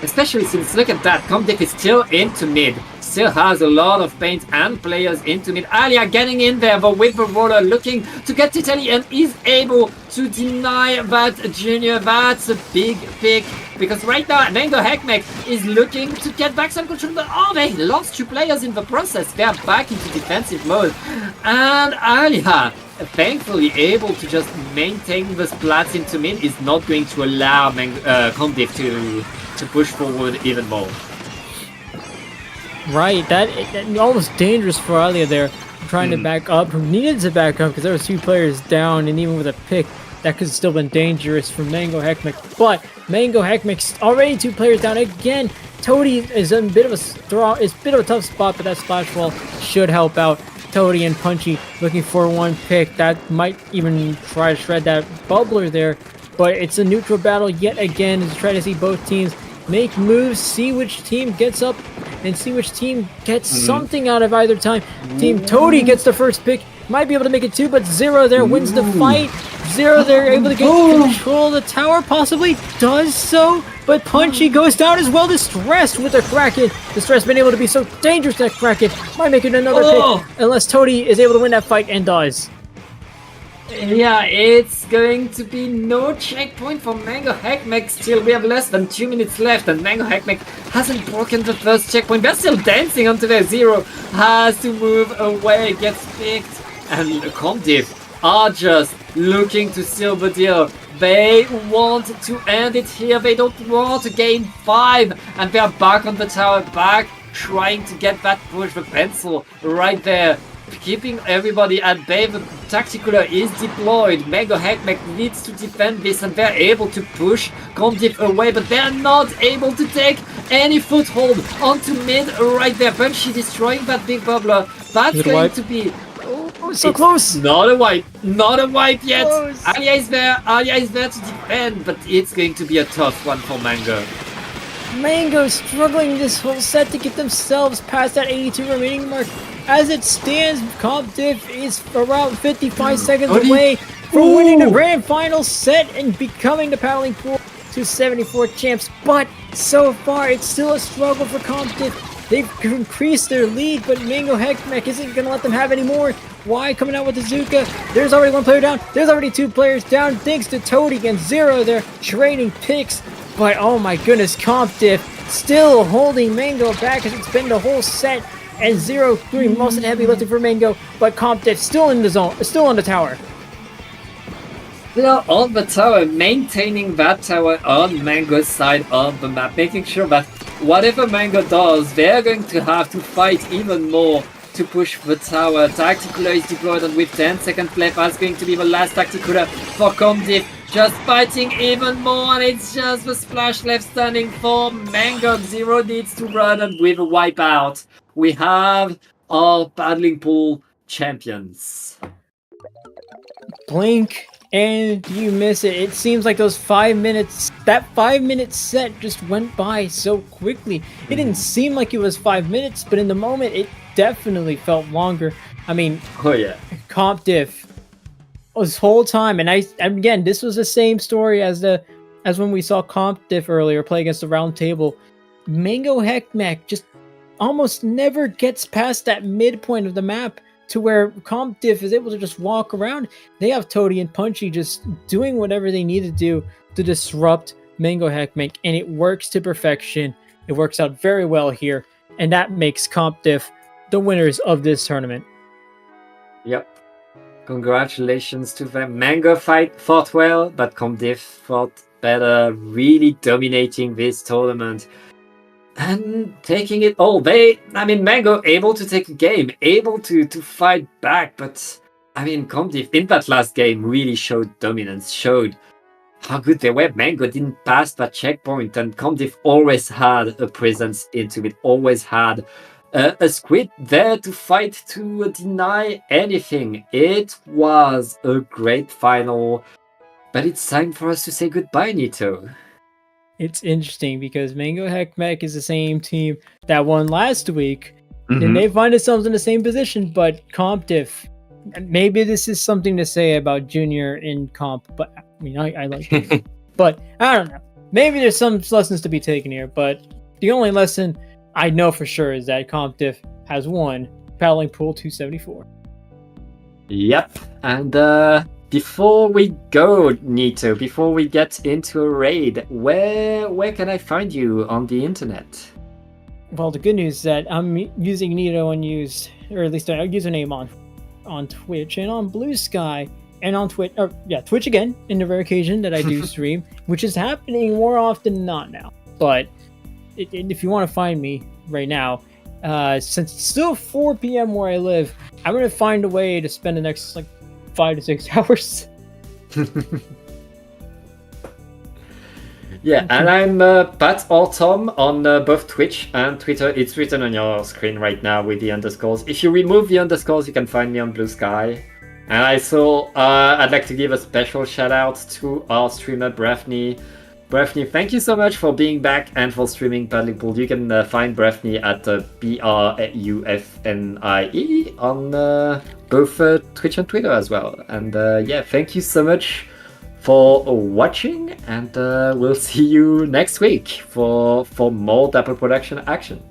Especially since, look at that, Comdiv is still into mid, still has a lot of paint and players into mid. Alia getting in there, but with the roller looking to get Titali and is able to deny that Junior. That's a big pick, because right now Mango Heckmech is looking to get back some control, but they lost 2 players in the process. They're back into defensive mode, and Alia, thankfully able to just maintain the splats into mid, is not going to allow Comdiv to push forward even more. Right, that almost dangerous for Alia there, trying to back up, who needed to back up because there was 2 players down, and even with a pick, that could have still been dangerous for Mango Heckmech. But Mango Heckmech's already 2 players down again. Toady is in a bit of a tough spot, but that splash wall should help out. Toady and Punchy looking for 1 pick. That might even try to shred that bubbler there, but it's a neutral battle yet again to try to see both teams make moves, see which team gets up, and see which team gets something out of either time. Team Toady gets the first pick, might be able to make it 2, but Zero there wins the fight. Zero there able to get control of the tower, possibly does so, but Punchy goes down as well. Distressed with the Kraken. Distress been able to be so dangerous, that Kraken might make it another pick, unless Toady is able to win that fight, and does. Yeah, it's going to be no checkpoint for Mango Heckmech still. We have less than 2 minutes left, and Mango Heckmech hasn't broken the first checkpoint. They're still dancing onto their Zero. Has to move away, gets picked. And Comdiv are just looking to seal the deal. They want to end it here. They don't want to gain 5. And they're back on the tower, back trying to get that push. The pencil right there, keeping everybody at bay. The Tacticular is deployed. Mango Heckmech needs to defend this, and they're able to push Comdiv away, but they're not able to take any foothold onto mid right there. Punchy destroying that big bubbler. That's going to be... So close! Not a wipe yet. Close. Alia is there to defend, but it's going to be a tough one for Mango. Mango struggling this whole set to get themselves past that 82 remaining mark. As it stands, Comp Diff is around 55 seconds away from winning the grand final set and becoming the Paddling Pool 274 champs. But so far, it's still a struggle for Comp Diff. They've increased their lead, but Mango Heckmech isn't going to let them have any more. Why coming out with the Zuka? There's already one player down. There's already two players down thanks to Toady and Zero. They're trading picks. But oh my goodness, Comp Diff still holding Mango back as it's been the whole set. And Zero doing most of the heavy lifting for Mango. But Comp Diff still in the zone, still on the tower. They are on the tower, maintaining that tower on Mango's side of the map, making sure that whatever Mango does, they're going to have to fight even more to push the tower. Tacticula is deployed, and with 10 seconds left, that's going to be the last Tacticula for Comp Diff. Just fighting even more, and it's just the splash left standing for Mango. Zero needs to run, and with a wipeout, we have our Paddling Pool champions. Blink and you miss it. It seems like those 5 minutes, that 5-minute set just went by so quickly. It didn't seem like it was 5 minutes, but in the moment, it definitely felt longer. I mean, Oh yeah. Comp Diff this whole time, and again, this was the same story as when we saw Comp Diff earlier play against the round table. Mango Heckmech just almost never gets past that midpoint of the map to where Comp Diff is able to just walk around. They have Toady and Punchy just doing whatever they need to do to disrupt Mango Heckmech, and it works to perfection. It works out very well here, and that makes Comp Diff the winners of this tournament. Yep. Congratulations to them. Mango fought well, but Comp Diff fought better, really dominating this tournament and taking it all. Mango able to take a game, able to fight back, but Comp Diff in that last game really showed dominance, showed how good they were. Mango didn't pass that checkpoint, and Comp Diff always had a presence into it, always had a squid there to fight to deny anything. It was a great final, but it's time for us to say goodbye, Nito. It's interesting because Mango Heckmech is the same team that won last week, and they find themselves in the same position, but Comp Diff, maybe this is something to say about Junior in Comp, but I like it. But I don't know. Maybe there's some lessons to be taken here, but the only lesson I know for sure is that Comp Diff has won Paddling Pool 274. Yep, and before we go, Nito, before we get into a raid, where can I find you on the internet? Well, the good news is that I'm using Nito Unused, or at least a username on Twitch and on Blue Sky and on Twitch. Twitch again, in the rare occasion that I do stream, which is happening more often than not now. But if you want to find me right now, since it's still 4 p.m. where I live, I'm going to find a way to spend the next 5 to 6 hours. Yeah, and I'm Pat or Tom on both Twitch and Twitter. It's written on your screen right now with the underscores. If you remove the underscores, you can find me on Blue Sky. And I'd like to give a special shout out to our streamer Breffney. Breffney, thank you so much for being back and for streaming Paddling Pool. You can find Breffney at BRUFNIE on both Twitch and Twitter as well. And thank you so much for watching, and we'll see you next week for more Dapple Production action.